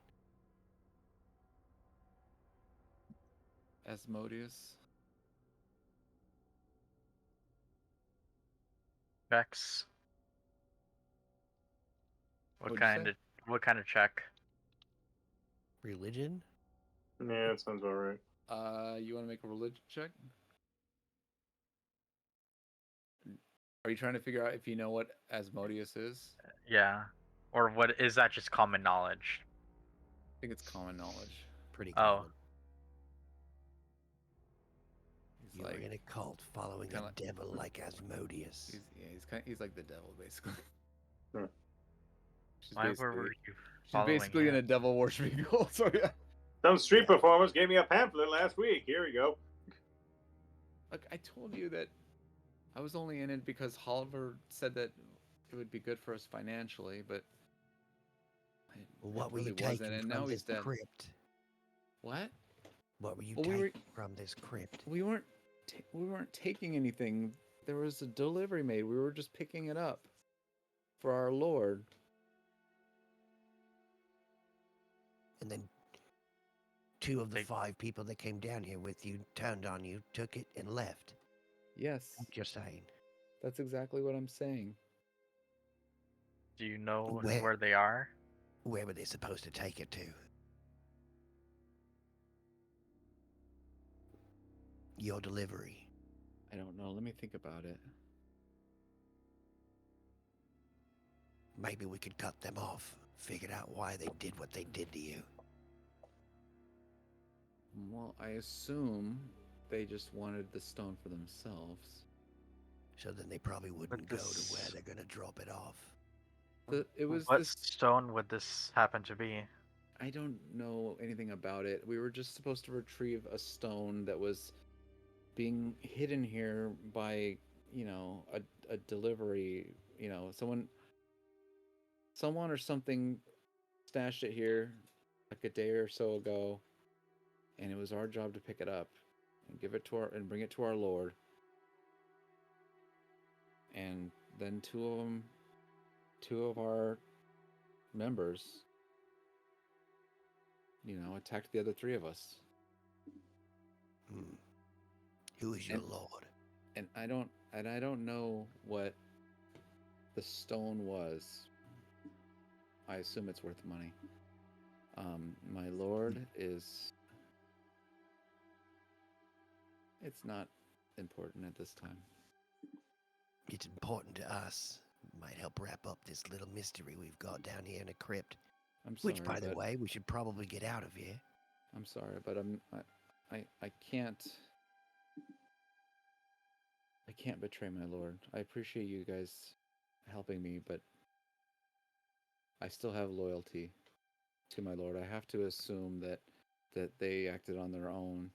Asmodeus. Vex. What What'd you say? kind of check? Religion? Yeah, that sounds alright. You want to make a religion check? Are you trying to figure out if you know what Asmodeus is? Yeah. Or what is that just common knowledge? I think it's common knowledge. Pretty Oh. common. He's You're in a cult following a devil like Asmodeus. He's like the devil, basically. Hmm. Why were you She's Following basically in you. a devil worshiping cult. So yeah. Some street performers gave me a pamphlet last week. Here we go. Look, I told you that I was only in it because Oliver said that it would be good for us financially, but Well, what it were you really wasn't, taking and from now he's this dead. crypt? What? What were you Well, taking we from this crypt? weren't taking anything. There was a delivery made. We were just picking it up for our Lord. And then 2 of the They- 5 people that came down here with you turned on you, took it, and left. Yes, What you're saying. that's exactly what I'm saying. Do you know Where- where they are? Where were they supposed to take it to? Your delivery. I don't know. Let me think about it. Maybe we could cut them off. Figure out why they did what they did to you. Well, I assume they just wanted the stone for themselves. So then they probably wouldn't go to this- where they're gonna drop it off. It was What this. stone would this happen to be? I don't know anything about it. We were just supposed to retrieve a stone that was being hidden here by, a delivery, someone or something stashed it here like a day or so ago, and it was our job to pick it up and bring it to our Lord. And then two of our members, attacked the other 3 of us. Who is your And- lord? And I don't know what the stone was. I assume it's worth money. My Lord is. It's not important at this time. It's important to us. Might help wrap up this little mystery we've got down here in a crypt. I'm sorry. Which, by the but way, we should probably get out of here. I'm sorry, but I can't. I can't betray my Lord. I appreciate you guys helping me, but I still have loyalty to my Lord. I have to assume that they acted on their own,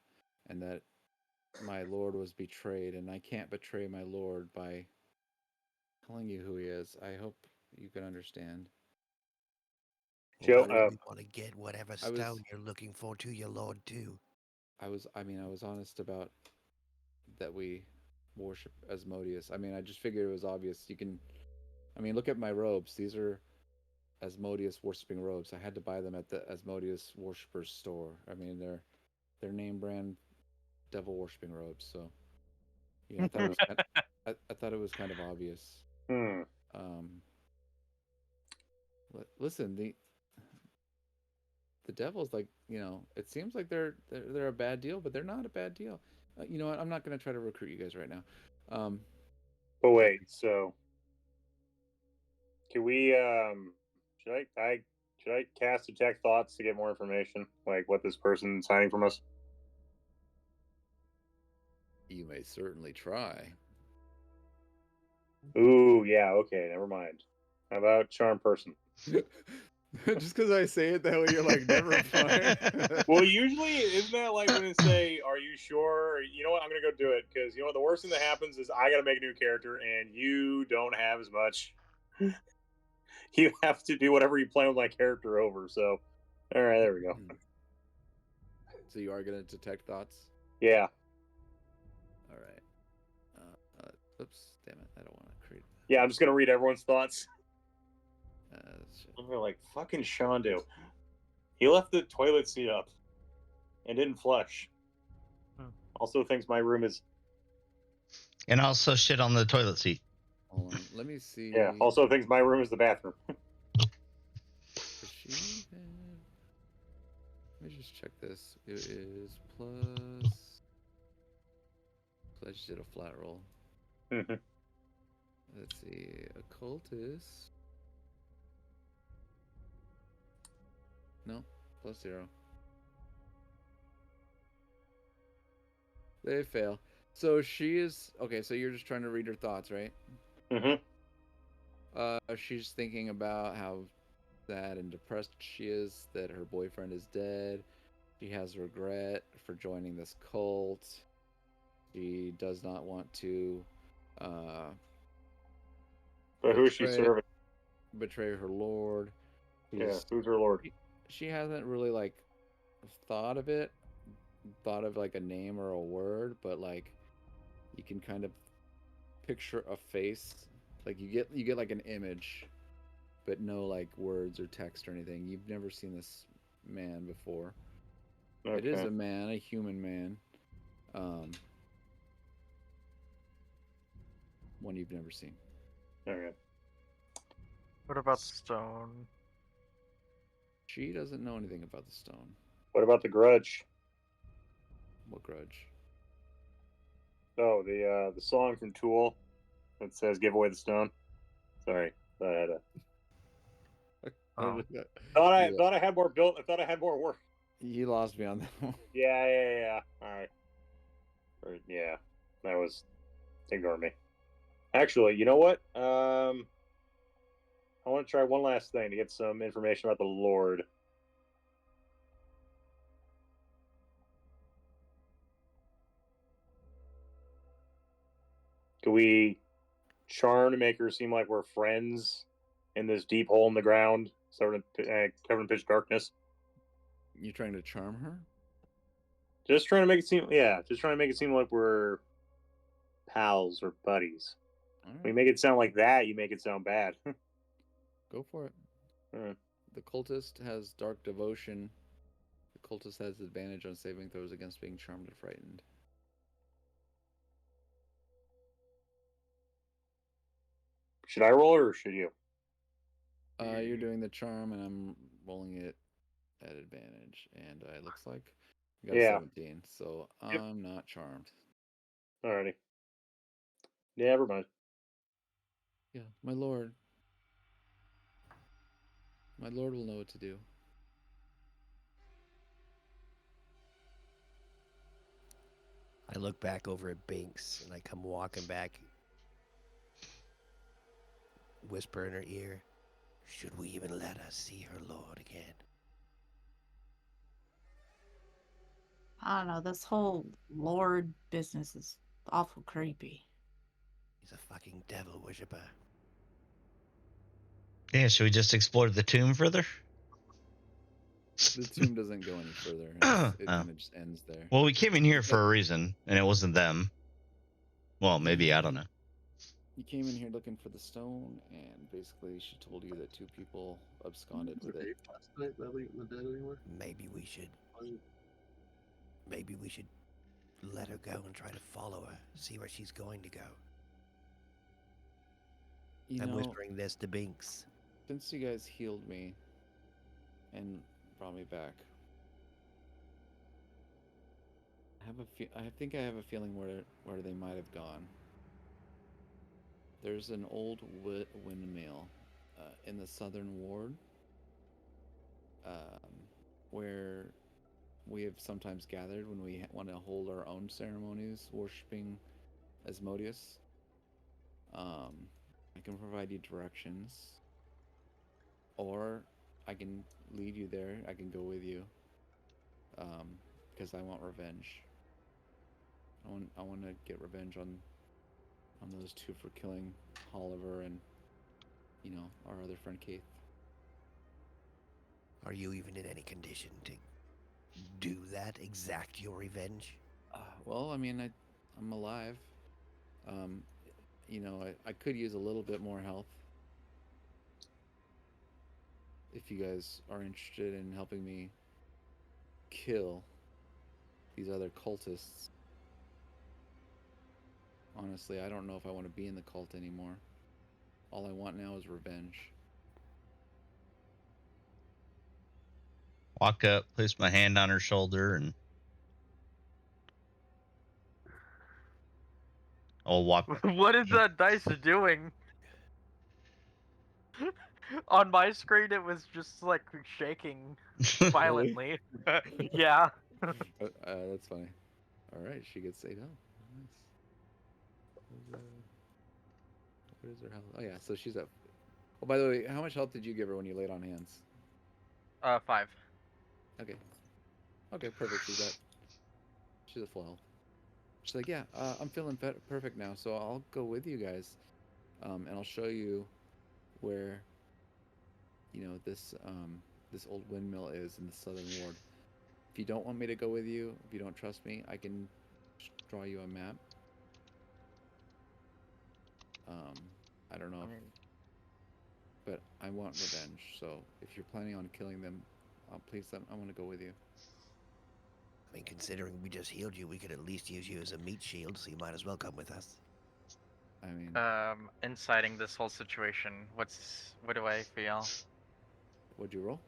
and that my Lord was betrayed, and I can't betray my Lord by telling you who he is. I hope you can understand. Joe, Well, we want to get whatever I was- stone you're looking for to your lord too. I was honest about that we worship Asmodeus. I just figured it was obvious. Look at my robes. These are Asmodeus worshiping robes. I had to buy them at the Asmodeus worshippers store. They're name brand devil worshiping robes. So yeah, I thought it was kind of obvious. Listen, the devil's it seems like they're a bad deal, but they're not a bad deal. You know what? I'm not gonna try to recruit you guys right now. but wait, so can we? Should I cast detect thoughts to get more information, like what this person's hiding from us? You may certainly try. Ooh, yeah, okay, never mind. How about charm person? Just because I say it that way, you're like, never mind. Well, usually, isn't that like when they say, "Are you sure?" You know what? I'm gonna go do it because the worst thing that happens is I gotta make a new character, and you don't have as much. You have to do whatever you plan with my character over. So, all right, there we go. So you are gonna detect thoughts. Yeah, All right. Oops, damn it! I don't want to create. yeah. I'm just gonna read everyone's thoughts. Shit. I'm like fucking Shondo. He left the toilet seat up and didn't flush. Also thinks my room is. And also shit on the toilet seat. Hold on. Let me see. Yeah. Also thinks my room is the bathroom. Does she have... Let me just check this. It is plus. So I just did a flat roll. Mhm. Let's see. Occultist. No, +0. They fail. So she is okay. So you're just trying to read her thoughts, right? Mhm. She's thinking about how sad and depressed she is that her boyfriend is dead. She has regret for joining this cult. She does not want to But who is she betray serving? betray her lord. Yeah, who's her lord? She hasn't really like thought of like a name or a word, but like you can kind of picture a face. Like you get like an image, but no like words or text or anything. You've never seen this man before. Okay. It is a man, a human man. One you've never seen. Okay. What about the stone? She doesn't know anything about the stone. What about the grudge? What grudge? Oh, the song from Tool that says "Give away the stone." Sorry, I had a. Oh. Thought I had more built. I thought I had more work. You lost me on that one. Yeah. All right. Yeah, that was. Ignore me. Actually, you know what? I want to try one last thing to get some information about the Lord. Do we charm to make her seem like we're friends in this deep hole in the ground, sort of covered in pitch darkness? You trying to charm her? Just trying to make it seem, just trying to make it seem like we're pals or buddies. Alright. We make it sound like that, you make it sound bad. Go for it. Alright. The cultist has dark devotion. The cultist has advantage on saving throws against being charmed and frightened. Should I roll it or should you? You're doing the charm, and I'm rolling it at advantage, and it looks like you got a 17, so Yep. I'm not charmed. Alrighty. Yeah, never mind. Yeah, my lord. My lord will know what to do. I look back over at Binks and I come walking back, whisper in her ear, should we even let her see her lord again? I don't know. This whole Lord business is awful creepy. He's a fucking devil worshipper. Yeah, should we just explore the tomb further? The tomb doesn't go any further. It kind of just ends there. Well, we came in here for a reason, and it wasn't them. Well, maybe, I don't know. You came in here looking for the stone, and basically she told you that two people absconded with it. Maybe we should let her go and try to follow her, see where she's going to go. I'm whispering this to Binks. Since you guys healed me and brought me back, I think I have a feeling where they might have gone. There's an old windmill in the southern ward where we have sometimes gathered when we want to hold our own ceremonies worshiping Asmodeus. I can provide you directions, or I can lead you there. I can go with you because I want revenge. I want to get revenge on those two for killing Oliver and our other friend Keith. Are you even in any condition to do that? Exact your revenge? Well, I mean, I'm alive. I could use a little bit more health. If you guys are interested in helping me kill these other cultists. Honestly, I don't know if I want to be in the cult anymore. All I want now is revenge. Walk up, place my hand on her shoulder, and I'll walk. What is that dice doing? On my screen, it was just like shaking violently. Yeah. That's funny. All right, she gets 8 health. Nice. What is her health? Oh yeah, so she's at Oh, by the way, how much health did you give her when you laid on hands? 5. Okay. Okay, perfect. She's at full health. She's like, yeah, I'm feeling perfect now, so I'll go with you guys, and I'll show you where, this old windmill is in the southern ward. If you don't want me to go with you, if you don't trust me, I can draw you a map. I don't know, I mean, but I want revenge. So if you're planning on killing them, please, I want to go with you. I mean, considering we just healed you, we could at least use you as a meat shield, so you might as well come with us. I mean, inciting this whole situation, what do I feel? what'd you roll?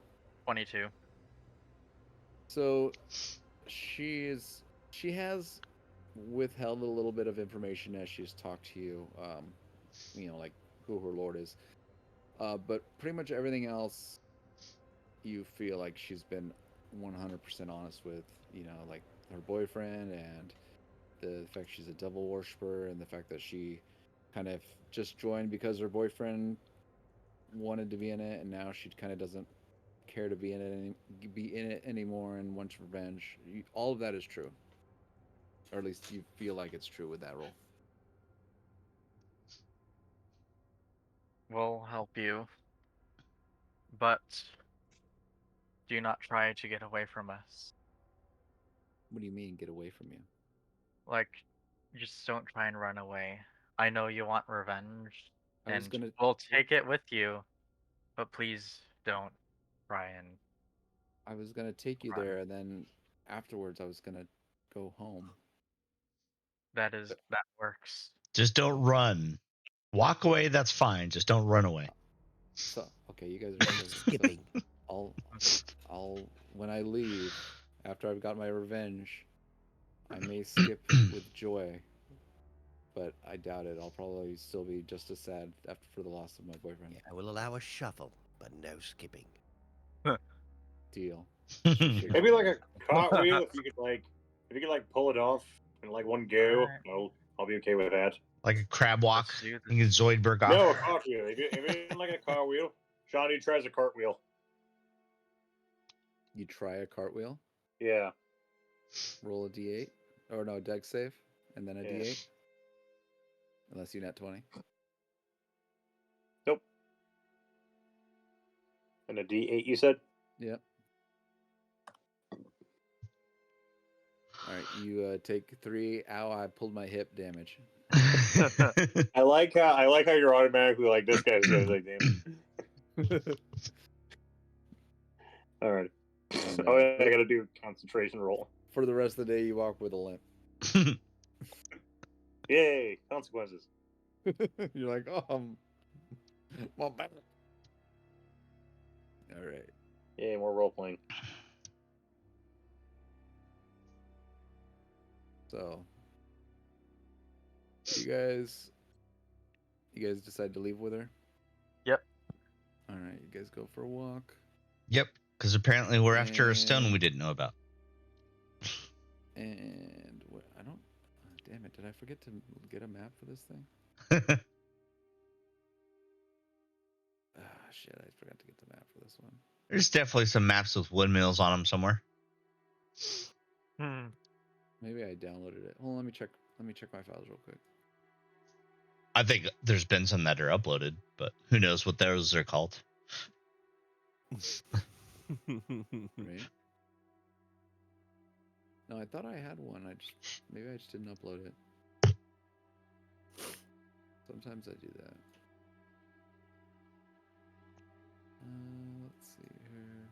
22. So she has withheld a little bit of information as she's talked to you, like who her lord is. But pretty much everything else, you feel like she's been 100% honest with, like her boyfriend and the fact she's a devil worshiper and the fact that she kind of just joined because her boyfriend wanted to be in it, and now she kind of doesn't care to be in it anymore and wants revenge. All of that is true, or at least you feel like it's true with that role. We'll help you, but do not try to get away from us. What do you mean, get away from you? Like, just don't try and run away. I know you want revenge, I was and gonna. we'll take it with you, but please don't try and I was gonna take you run. there, and then afterwards, I was gonna go home. That works. Just don't run. Walk away. That's fine. Just don't run away. So okay, you guys are so Skipping. I'll when I leave after I've got my revenge, I may skip with joy, but I doubt it. I'll probably still be just as sad for the loss of my boyfriend. Yeah, I will allow a shuffle, but no skipping. Deal. Maybe like a cartwheel if you could pull it off in like one go. Alright. I'll be okay with that. Like a crab walk. Let's do You can this. Zoidberg off. No, a cartwheel. If it's like a cartwheel, Johnny tries a cartwheel. You try a cartwheel, Yeah. roll a d8, or no, dex save, and then a Yeah. d8. Unless you net 20. Nope. And a D8, you said? Yep. All right, you take 3. Ow! I pulled my hip damage. I like how you're automatically like this guy's gonna take damage. All right. And, Oh, yeah, I gotta do a concentration roll. For the rest of the day, you walk with a limp. Yay! Consequences. You're like, oh, well, back. All right. Yay! More role playing. So, you guys decide to leave with her? Yep. All right, you guys go for a walk. Yep, because apparently we're after a stone we didn't know about. And what? I don't. Damn it! Did I forget to get a map for this thing? Ah, shit! I forgot to get the map for this one. There's definitely some maps with windmills on them somewhere. Maybe I downloaded it. Hold on, let me check. Let me check my files real quick. I think there's been some that are uploaded, but who knows what those are called. Right? No, I thought I had one. Maybe I just didn't upload it. Sometimes I do that. Let's see here.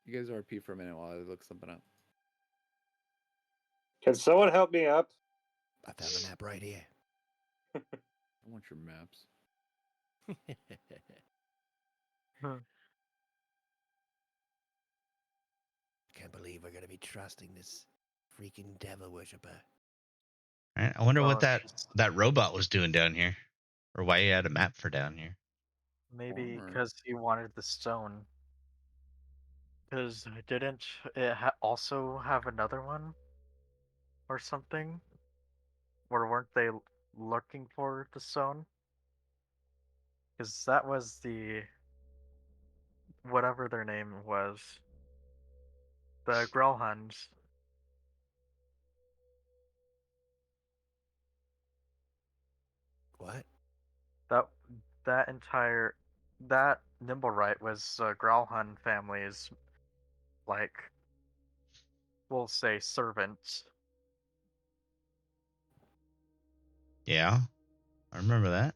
You guys RP for a minute while I look something up. Can someone help me up? I found the map right here. I want your maps. Can't believe we're gonna be trusting this Freaking devil worshiper. Right? I wonder what Well, that robot was doing down here, or why he had a map for down here. maybe Armor. because he wanted the stone. Because didn't it also have another one or something? Or weren't they looking for the stone? Because that was the whatever their name was, the Grellhuns. What? That that entire that Nimblewright was Growlhun family's, like, we'll say servants. Yeah, I remember that.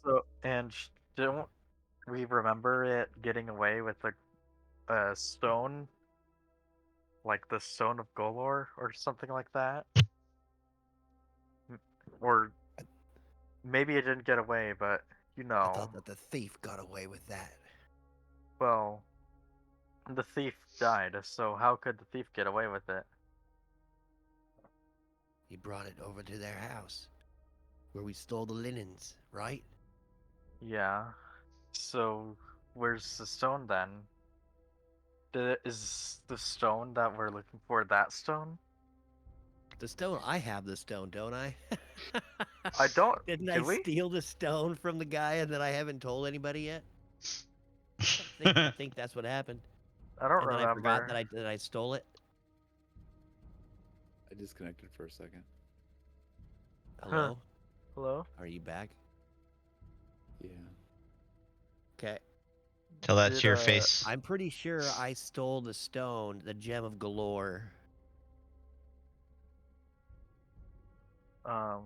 So and don't we remember it getting away with a stone, like the Stone of Golor or something like that? Or maybe it didn't get away, but you I know, thought that the thief got away with that. well, the thief died, so how could the thief get away with it? He brought it over to their house, where we stole the linens, right? Yeah. So where's the stone then? Is the stone that we're looking for that stone? The stone. I have the stone, don't I? I don't. Didn't I Did we? steal the stone from the guy and that I haven't told anybody yet? I think that's what happened. I don't And then I forgot remember. that I stole it. I disconnected for a second. Hello? Hello? Are you back? Yeah. Okay. Tell that Did, to your face. I'm pretty sure I stole the stone, the gem of galore. I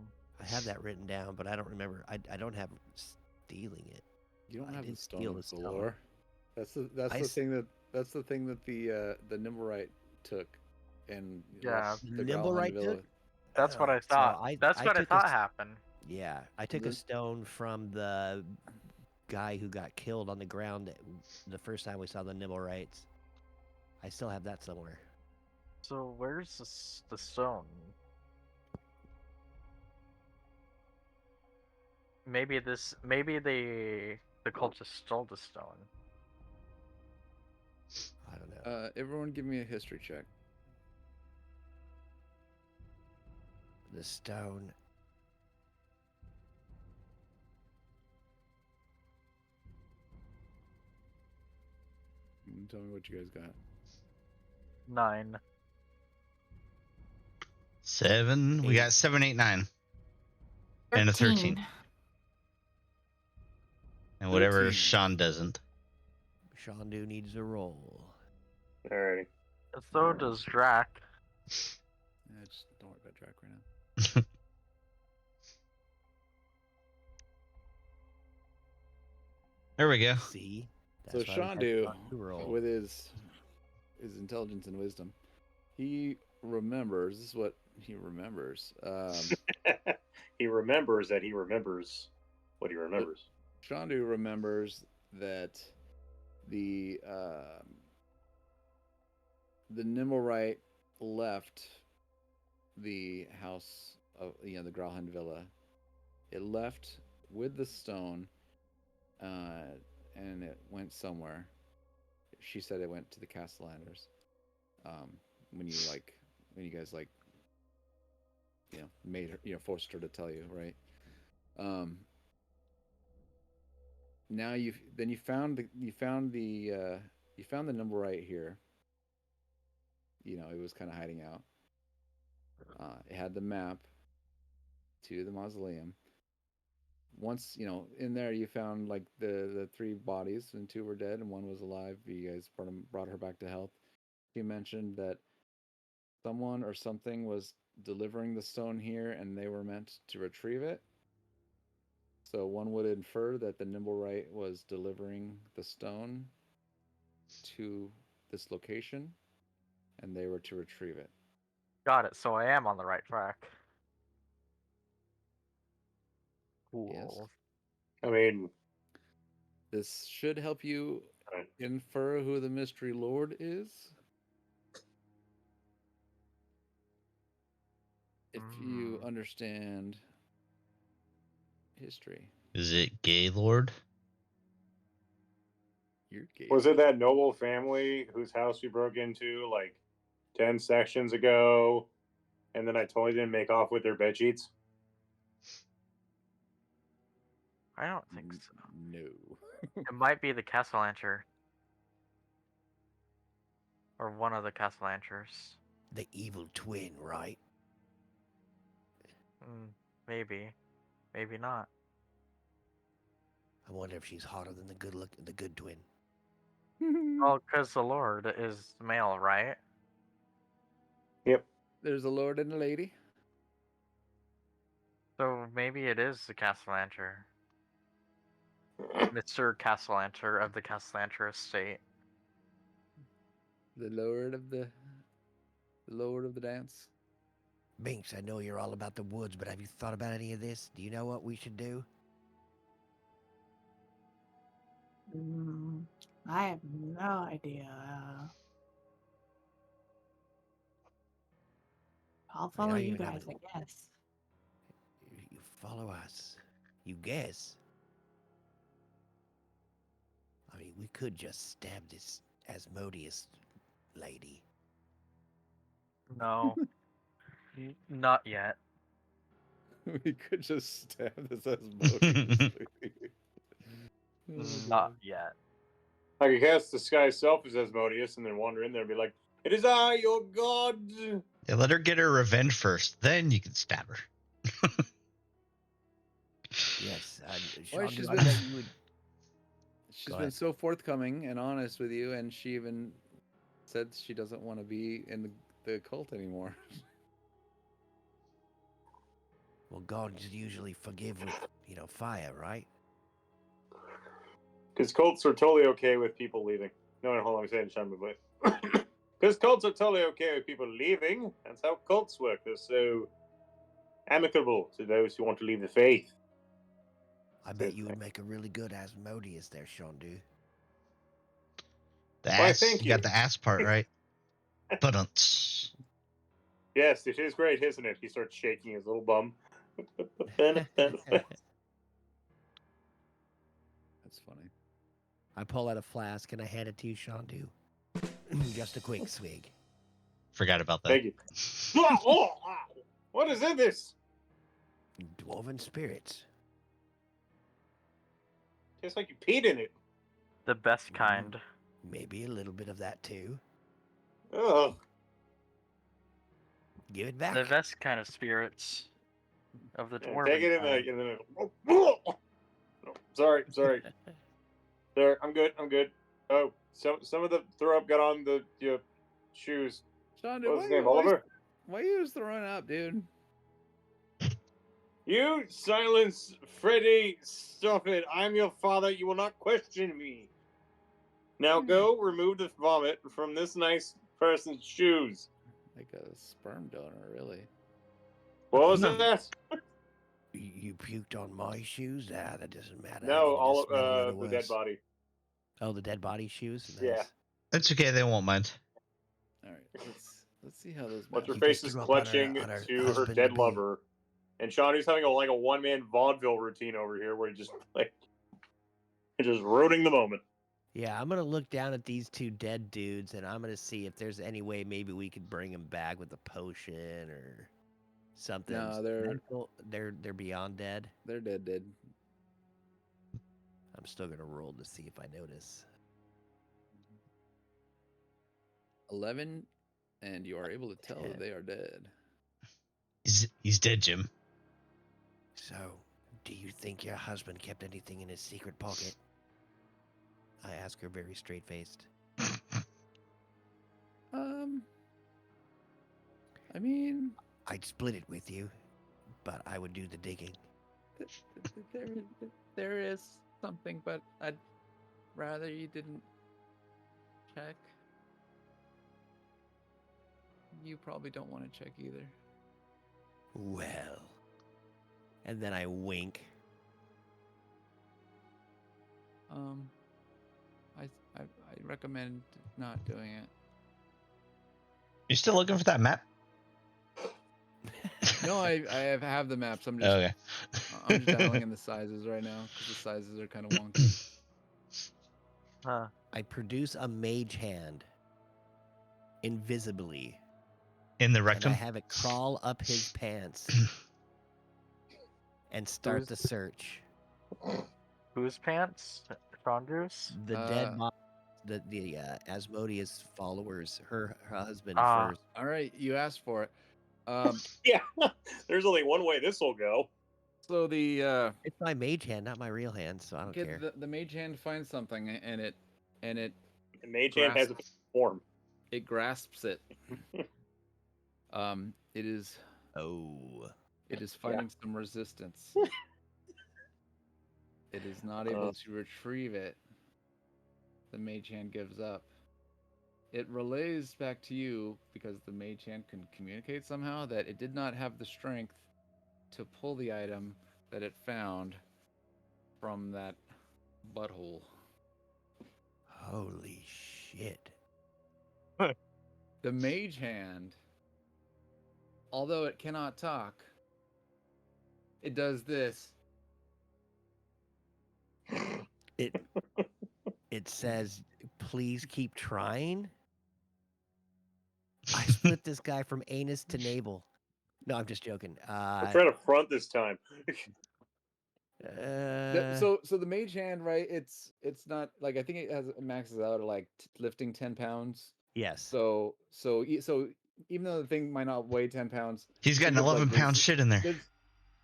have that written down, but I don't remember. I don't have stealing it. You don't I have the did stone steal of the stone. galore. That's the thing that the Nimblewright took and Yeah. left The the Nimblewright Growlhund Villa. took? That's what Oh, I thought. So That's what I took thought happened. Yeah, I took a Then- stone from the guy who got killed on the ground the first time we saw the Nimblewrights. I still have that somewhere. So where's the stone? Maybe the cultist stole the stone. I don't know. Everyone, give me a history check. The stone. Tell me what you guys got. 9. 7. We got 7, 8, 9. And a 13. And whatever 13. Sean doesn't. Shondu needs a roll. Alrighty. So does Drac. Yeah, just don't worry about Drac right now. There we go. See? So That's why we had Shondu, Shondu roll. with his intelligence and wisdom, he remembers. This is what he remembers. He remembers that he remembers what he remembers. Shondu remembers that the Nimblewright left the house of the Growlhund Villa. It left with the stone, and it went somewhere. She said it went to the Castellanders. When you guys made her, forced her to tell you, right? Now you found the number right here. It was kind of hiding out. It had the map to the mausoleum. Once in there, you found like the 3 bodies, and 2 were dead and 1 was alive. You guys brought her back to health. She mentioned that someone or something was delivering the stone here, and they were meant to retrieve it. So one would infer that the Nimblewright was delivering the stone to this location, and they were to retrieve it. Got it. So I am on the right track. Cool. Yes. I mean, This should help you infer who the mystery lord is. If you understand history, Is it Gaylord? you're gay. Was it that noble family whose house we broke into like 10 sections ago, and then I totally didn't make off with their bed sheets? I don't think so. No. It might be the Castellancher. Or one of the Castellanchers. The evil twin, right? Maybe. Maybe not. I wonder if she's hotter than the good twin. Oh, because the Lord is male, right? Yep. There's a lord and a lady. So maybe it is the Castellancher. Mr. Castellancher of the Castellancher estate. The lord of the dance. Binks, I know you're all about the woods, but have you thought about any of this? Do you know what we should do? I have no idea. I'll follow don't you even have guys, a- I guess. You follow us. You guess. I mean, we could just stab this Asmodeus lady. No. Not yet. We could just stab this Asmodeus. Not yet. I could cast disguise self as Asmodeus and then wander in there and be like, "It is I, your god." Yeah, let her get her revenge first. Then you can stab her. Yes, Why, Sean, she's I been- bet you would. She's Go been ahead. so forthcoming and honest with you, and she even said she doesn't want to be in the cult anymore. Well, gods usually forgive with, fire, right? Because cults are totally okay with people leaving. No, hold on, I'm saying Sean, but because cults are totally okay with people leaving. That's how cults work. They're so amicable to those who want to leave the faith. I bet you would make a really good Asmodeus there, Sean, dude. The Why, ass. thank You got you. the ass part right. But Yes, it is great, isn't it? He starts shaking his little bum. That's funny. I pull out a flask and I hand it to you, Sean, dude. Just a quick swig. forgot about that. Thank you. Oh, what is in this? Dwarven spirits. Tastes like you peed in it. The best kind. Maybe a little bit of that too. Ugh. Give it back. The best kind of spirits of the Yeah, dwarven take it kind. in the. Oh, sorry. Sorry, I'm good. Oh, some of the throw up got on the shoes. Sean, What was his name? Oliver? Why you just throwing up, dude? You silence Freddy. Stop it. I'm your father. You will not question me. Now go remove the vomit from this nice person's shoes. Like a sperm donor, really. What was No. that? You puked on my shoes? Ah, that doesn't matter. I No, mean, it all just smelled a little the dead worse. body. Oh, the dead body shoes? Nice. Yeah. It's okay. They won't mind. All right, let's see how those. What's her match. You face just is threw up on her- clutching on her to her husband dead to be. lover, and Shawnee's having a one-man vaudeville routine over here where he just just ruining the moment. Yeah, I'm gonna look down at these two dead dudes, and I'm gonna see if there's any way maybe we could bring them back with a potion or something. No, they're they're beyond dead. they're dead. I'm still gonna roll to see if I notice. 11, and you are able to tell that 10. they are dead. He's dead, Jim. So, do you think your husband kept anything in his secret pocket? I ask her very straight-faced. I mean, I'd split it with you, but I would do the digging. there is something, but I'd rather you didn't check. You probably don't want to check either. Well. And then I wink. I recommend not doing it. You still looking for that map? No, I have the maps. I'm just Okay. I'm just dialing in the sizes right now because the sizes are kind of wonky. Huh. I produce a mage hand invisibly, In the and I rectum. have it crawl up his pants and start the search. Whose pants? Chandra's? The dead body, the Asmodeus followers, her husband Ah. first. All right, you asked for it. Yeah, there's only one way this will go. So the It's my mage hand, not my real hand, so I don't care. the mage hand finds something and it And Mage Hand has a grasps, form. it grasps it. It is Oh. finding some resistance. It is not able to retrieve it. The mage hand gives up. It relays back to you because the mage hand can communicate somehow that it did not have the strength to pull the item that it found from that butthole. Holy shit. The mage hand, although it cannot talk, it does this. It says, please keep trying. I split this guy from anus to navel. No, I'm just joking. I'm trying to front this time. So the mage hand, right? It's not like, I think it maxes out at like lifting 10 pounds. yes. So even though the thing might not weigh 10 pounds, He's got an think of, 11-pound shit in there.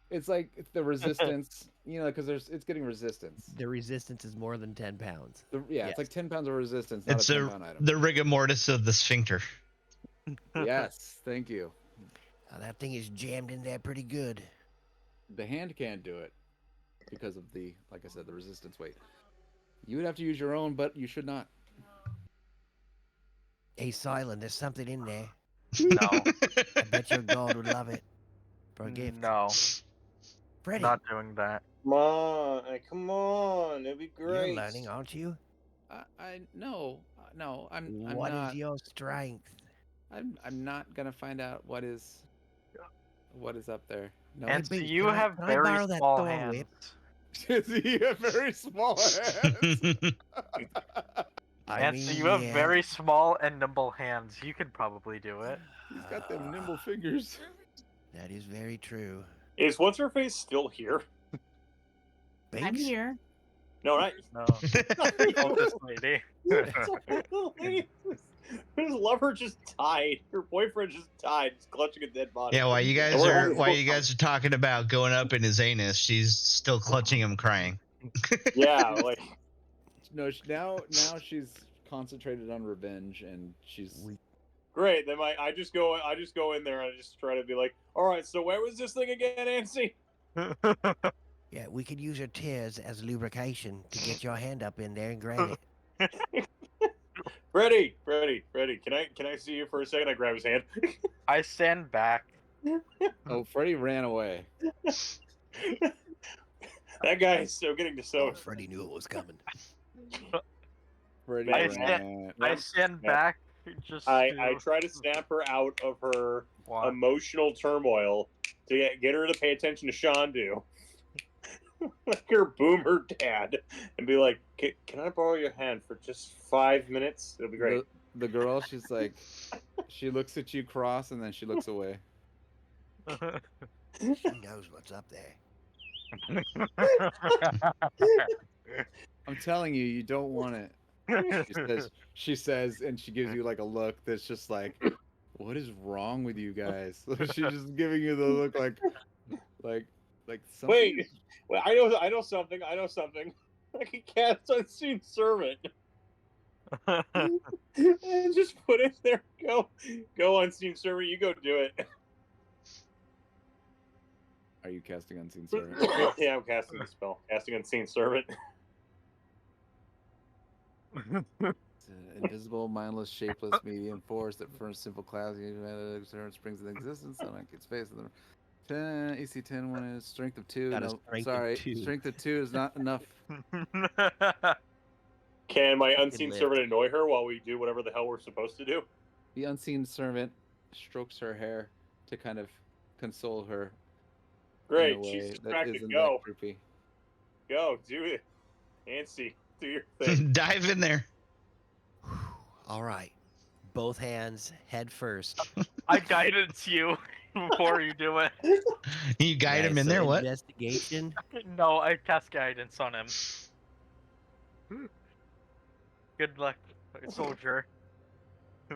It's like the resistance, because it's getting resistance. The resistance is more than 10 pounds. It's like 10 pounds of resistance, not It's a 10-pound item. the rigor mortis of the sphincter. Yes, thank you. That thing is jammed in there pretty good. The hand can't do it because of the, like I said, the resistance weight. You would have to use your own, but you should not. Hey, Silent, there's something in there. No. I bet your god would love it. For a gift. No. Freddy, Not doing that. Come on, it'd be great. you're learning, aren't you? No, I'm What not. is your strength? I'm not gonna find out what is up there. No, And Beans, you can have I very borrow that small Thor hands. whip? you have very small hands. And so you have very small and nimble hands. You could probably do it. He's got them nimble fingers. That is very true. Is what's her face still here? I'm Binks? here. No, not No. Oh, this lady. His lover just died. Her boyfriend just died. He's clutching a dead body. Yeah, while you guys are talking about going up in his anus, she's still clutching him, crying. Yeah, like No, now she's concentrated on revenge, and she's great. Then I just go in there and I just try to be like, all right, so where was this thing again, Nancy? Yeah, we could use your tears as lubrication to get your hand up in there and grab it. Freddy, can I see you for a second? I grab his hand. I stand back. Oh, Freddy ran away. That guy is so getting to so. Oh, Freddy knew it was coming. Freddy I stand back. I try to snap her out of her emotional turmoil to get her to pay attention to Shandu. Like her boomer dad, and be like, can I borrow your hand for just 5 minutes? It'll be great. The girl, she's like, she looks at you cross, and then she looks away. She knows what's up there. I'm telling you, you don't want it. She says, and she gives you like a look that's just like, what is wrong with you guys? She's just giving you the look like something. Wait, I know something. I can cast Unseen Servant. And just put it there. Go Unseen Servant. You go do it. Are you casting Unseen Servant? Yeah, I'm casting the spell. Casting Unseen Servant. It's an invisible, mindless, shapeless, medium force that furnishes simple class springs into existence. I don't get space in them. 10 AC 10 one is strength of 2. Got a No, strength of sorry, 2. strength of 2 is not enough. Can my Fucking Unseen lift. Servant annoy her while we do whatever the hell we're supposed to do? The Unseen Servant strokes her hair to kind of console her Great. in a way She's that distracted. isn't Go. that creepy. Go. Do it. Nancy, do your thing. Dive in there. All right. Both hands, head first. I guidance you before you do it. You guide him Right, in so there. What? Investigation. No, I cast guidance on him. Good luck, soldier.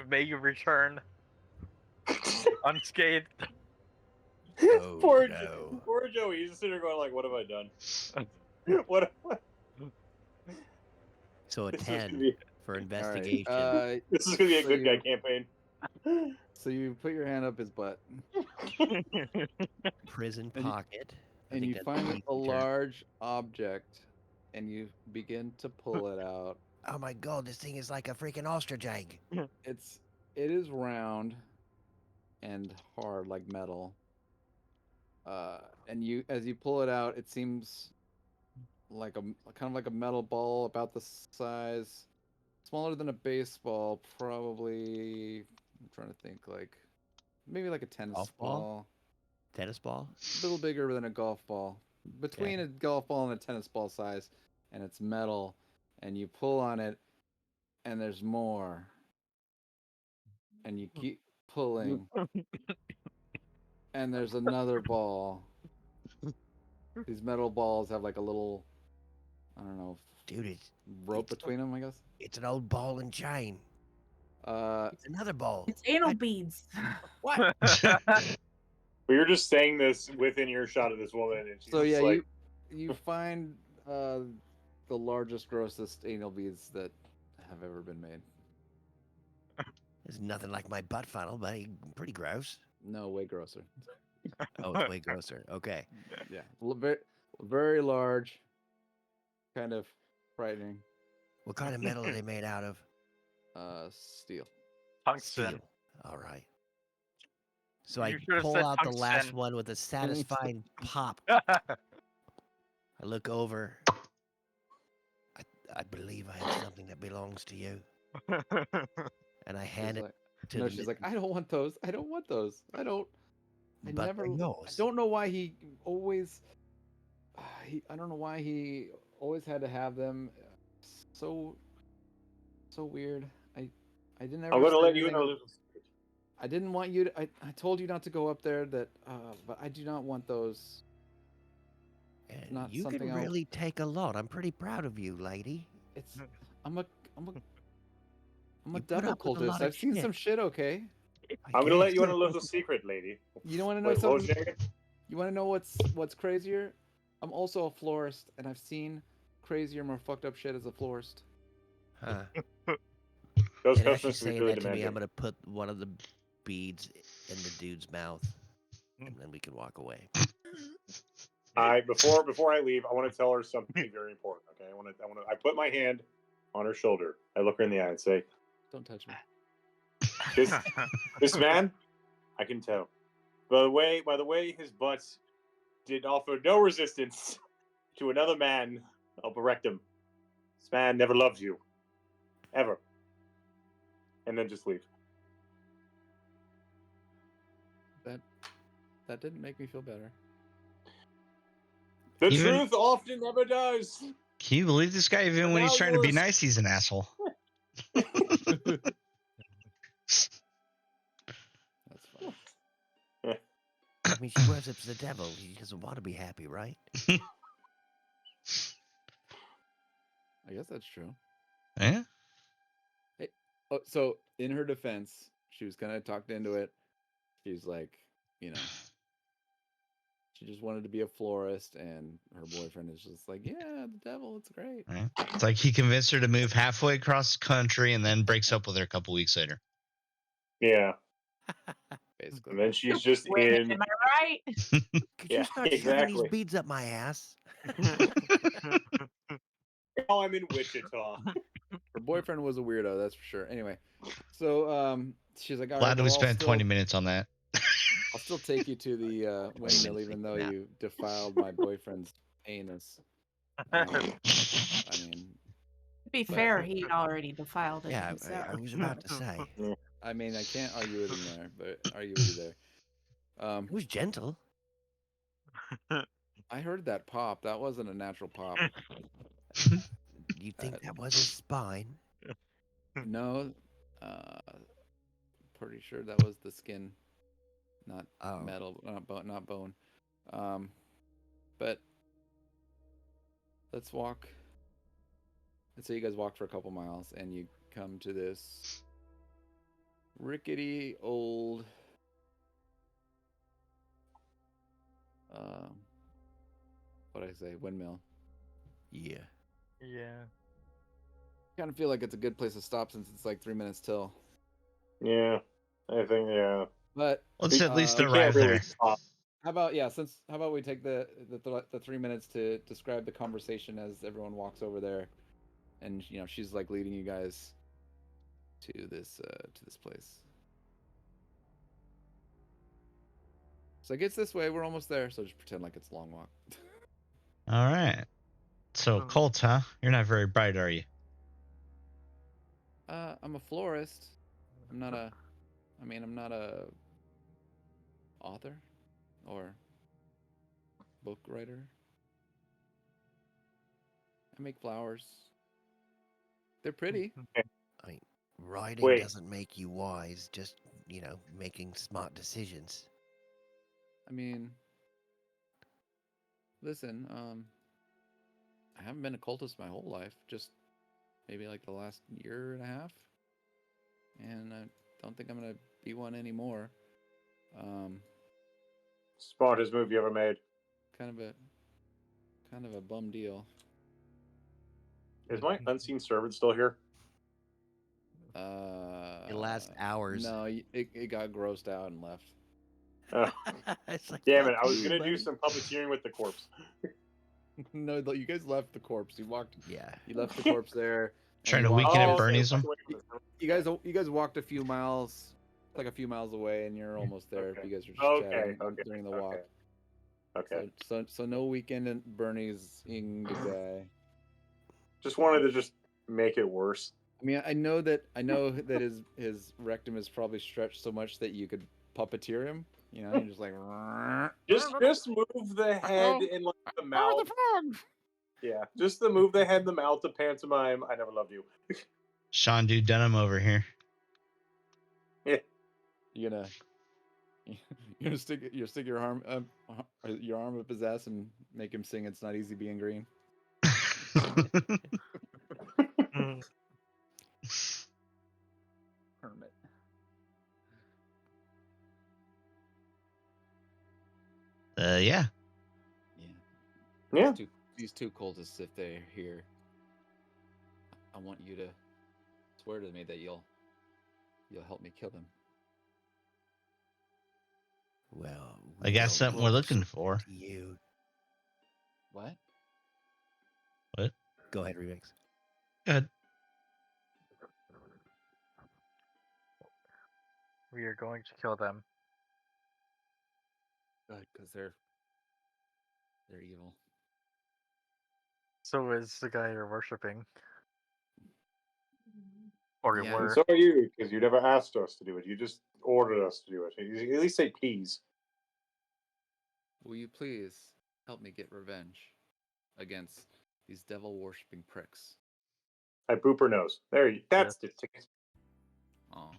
May you return unscathed. Oh, poor, no. poor Joey. He's just sitting there going like, "What have I done? what? So a This is gonna 10 be. for All right. investigation. This is gonna be a So good guy you- campaign." So you put your hand up his butt, Prison And you- pocket. I and think you that's find the a easy term. large object, and you begin to pull it out. Oh my god, this thing is like a freaking ostrich egg. It is round and hard like metal. And as you pull it out, it seems like kind of like a metal ball about the size, smaller than a baseball, probably. I'm trying to think, like maybe like a tennis Golf ball? ball. Tennis ball? A little bigger than a golf ball. Between a golf ball and a tennis ball size, and it's metal, and you pull on it, and there's more. And you keep pulling, and there's another ball. These metal balls have like a little, I don't know, Dude, it's rope between them, I guess. it's an old ball and chain. It's another ball. It's anal beads. What? We were just saying this within earshot of this woman, and she's So just yeah, like, you find the largest, grossest anal beads that have ever been made. It's nothing like my butt funnel, but pretty gross. No, way grosser. Oh, it's way grosser. Okay. Yeah, very, very large, kind of frightening. What kind of metal are they made out of? Steel. Tungsten. Steel. All right. So You I should've pull said out the last tungsten. one with a satisfying pop. I look over. I believe I have something that belongs to you. And I hand She's it like, to no, the she's like, I don't want those. I don't want those. I don't. I but never. they're I yours. don't know why he always. I don't know why he always had to have them. So weird. I didn't ever. "I'm gonna say let you in a anything. little." I didn't want you to. I told you not to go up there. That. But I do not want those. And not you something can I'll- really take a lot. I'm pretty proud of you, lady. It's. I'm a You put devil up with a cultist. lot of I've seen shit. some shit. Okay. I'm gonna let guess. you in a little secret, lady. You don't want to know Wait, something. Wojciech? You want to know what's crazier? I'm also a florist, and I've seen crazier, more fucked up shit as a florist. Huh. Those And as customers she's can be saying really that to me, I'm demanding. gonna put one of the beads in the dude's mouth, and then we can walk away. Before I leave, I want to tell her something very important. Okay, I put my hand on her shoulder. I look her in the eye and say, Don't touch me. "This man, I can tell by the way his butt did offer no resistance to another man. I'll berect him. This man never loved you, ever." And then just leave. That didn't make me feel better. The Even- truth often never does. Can you believe this guy? Even when he's Now trying to be yours. nice, he's an asshole. That's fine. I mean, she worships the devil. She doesn't want to be happy, right? I guess that's true. Yeah. Oh, so in her defense, she was kind of talked into it. She's like, you know, she just wanted to be a florist, and her boyfriend is just like, yeah, the devil, it's great. Right. It's like he convinced her to move halfway across the country and then breaks up with her a couple weeks later. Yeah, Basically. and then she's just Women, in. am I right? Could Yeah, you start shoving exactly. these beads up my ass? Oh, I'm in Wichita. Her boyfriend was a weirdo, that's for sure. Anyway, so she's like, all right, Glad we well, spent 20 minutes on that. I'll still take you to the windmill, even though Yeah. you defiled my boyfriend's anus. I mean, To be fair, he already defiled it Yeah, himself. I was about to say. I can't argue with him there, but argue with you there. It was gentle. I heard that pop. That wasn't a natural pop. You think that was his spine? No, pretty sure that was the skin, not Oh. metal, not bone. But let's walk. Let's say you guys walk for a couple miles and you come to this rickety old what did I say? Windmill. Yeah. Yeah. Kind of feel like it's a good place to stop since it's like 3 minutes till. Yeah, I think But Let's at least we arrive can't really there. stop. how about how about we take the 3 minutes to describe the conversation as everyone walks over there, and she's like leading you guys to this place. So it gets this way. We're almost there. So just pretend like it's a long walk. All right. So Colt, huh? You're not very bright, are you? I'm a florist. I'm not a author or book writer. I make flowers. They're pretty. I mean, writing Wait. doesn't make you wise. Just making smart decisions. I mean, listen. I haven't been a cultist my whole life. Just maybe like the last year and a half, and I don't think I'm gonna be one anymore. Smartest move you ever made. Kind of a bum deal. Is my unseen servant still here? It lasts hours. No, it got grossed out and left. It's like, Damn it! fuck I was you, gonna do buddy. some puppeteering with the corpse. No, you guys left the corpse. You walked. Yeah. You left the corpse there. and Trying you to walked- weaken Oh, at Bernie's okay, them. You guys walked a few miles, like a few miles away, and you're almost there. Okay. You guys were just Okay, chatting okay, during the okay. walk. Okay. So no weekend in Bernie's ing the guy. Just wanted to just make it worse. I mean, I know that his rectum is probably stretched so much that you could puppeteer him. You're just like. Just move the head and like the mouth. Yeah, just the move the head and the mouth to pantomime. I never loved you. Sean Dude Denim over here. You're gonna stick your arm up his ass and make him sing "It's Not Easy Being Green." Hermit. Yeah. Yeah. These two cultists, if they're here, I want you to swear to me that you'll help me kill them. Well, I got something we're looking for. to you. What? Go ahead, Remix. Good. We are going to kill them. Good, because they're evil. So is the guy you're worshipping. Or you Yeah. And were. so are you, because you never asked us to do it. You just ordered us to do it. You at least say please. Will you please help me get revenge against these devil worshipping pricks? I boop her nose. There you. That's the ticket. Oh.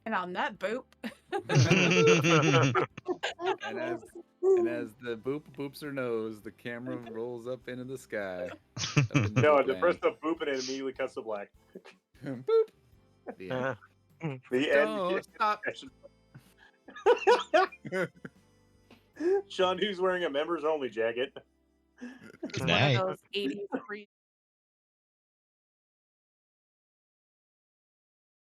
And on that boop. And as the boop boops her nose, the camera rolls up into the sky. No, to press the boop and it immediately cuts to black. Boop. The end. The Don't end. stop. Sean, who's wearing a members only jacket. It's one Night. of those 80s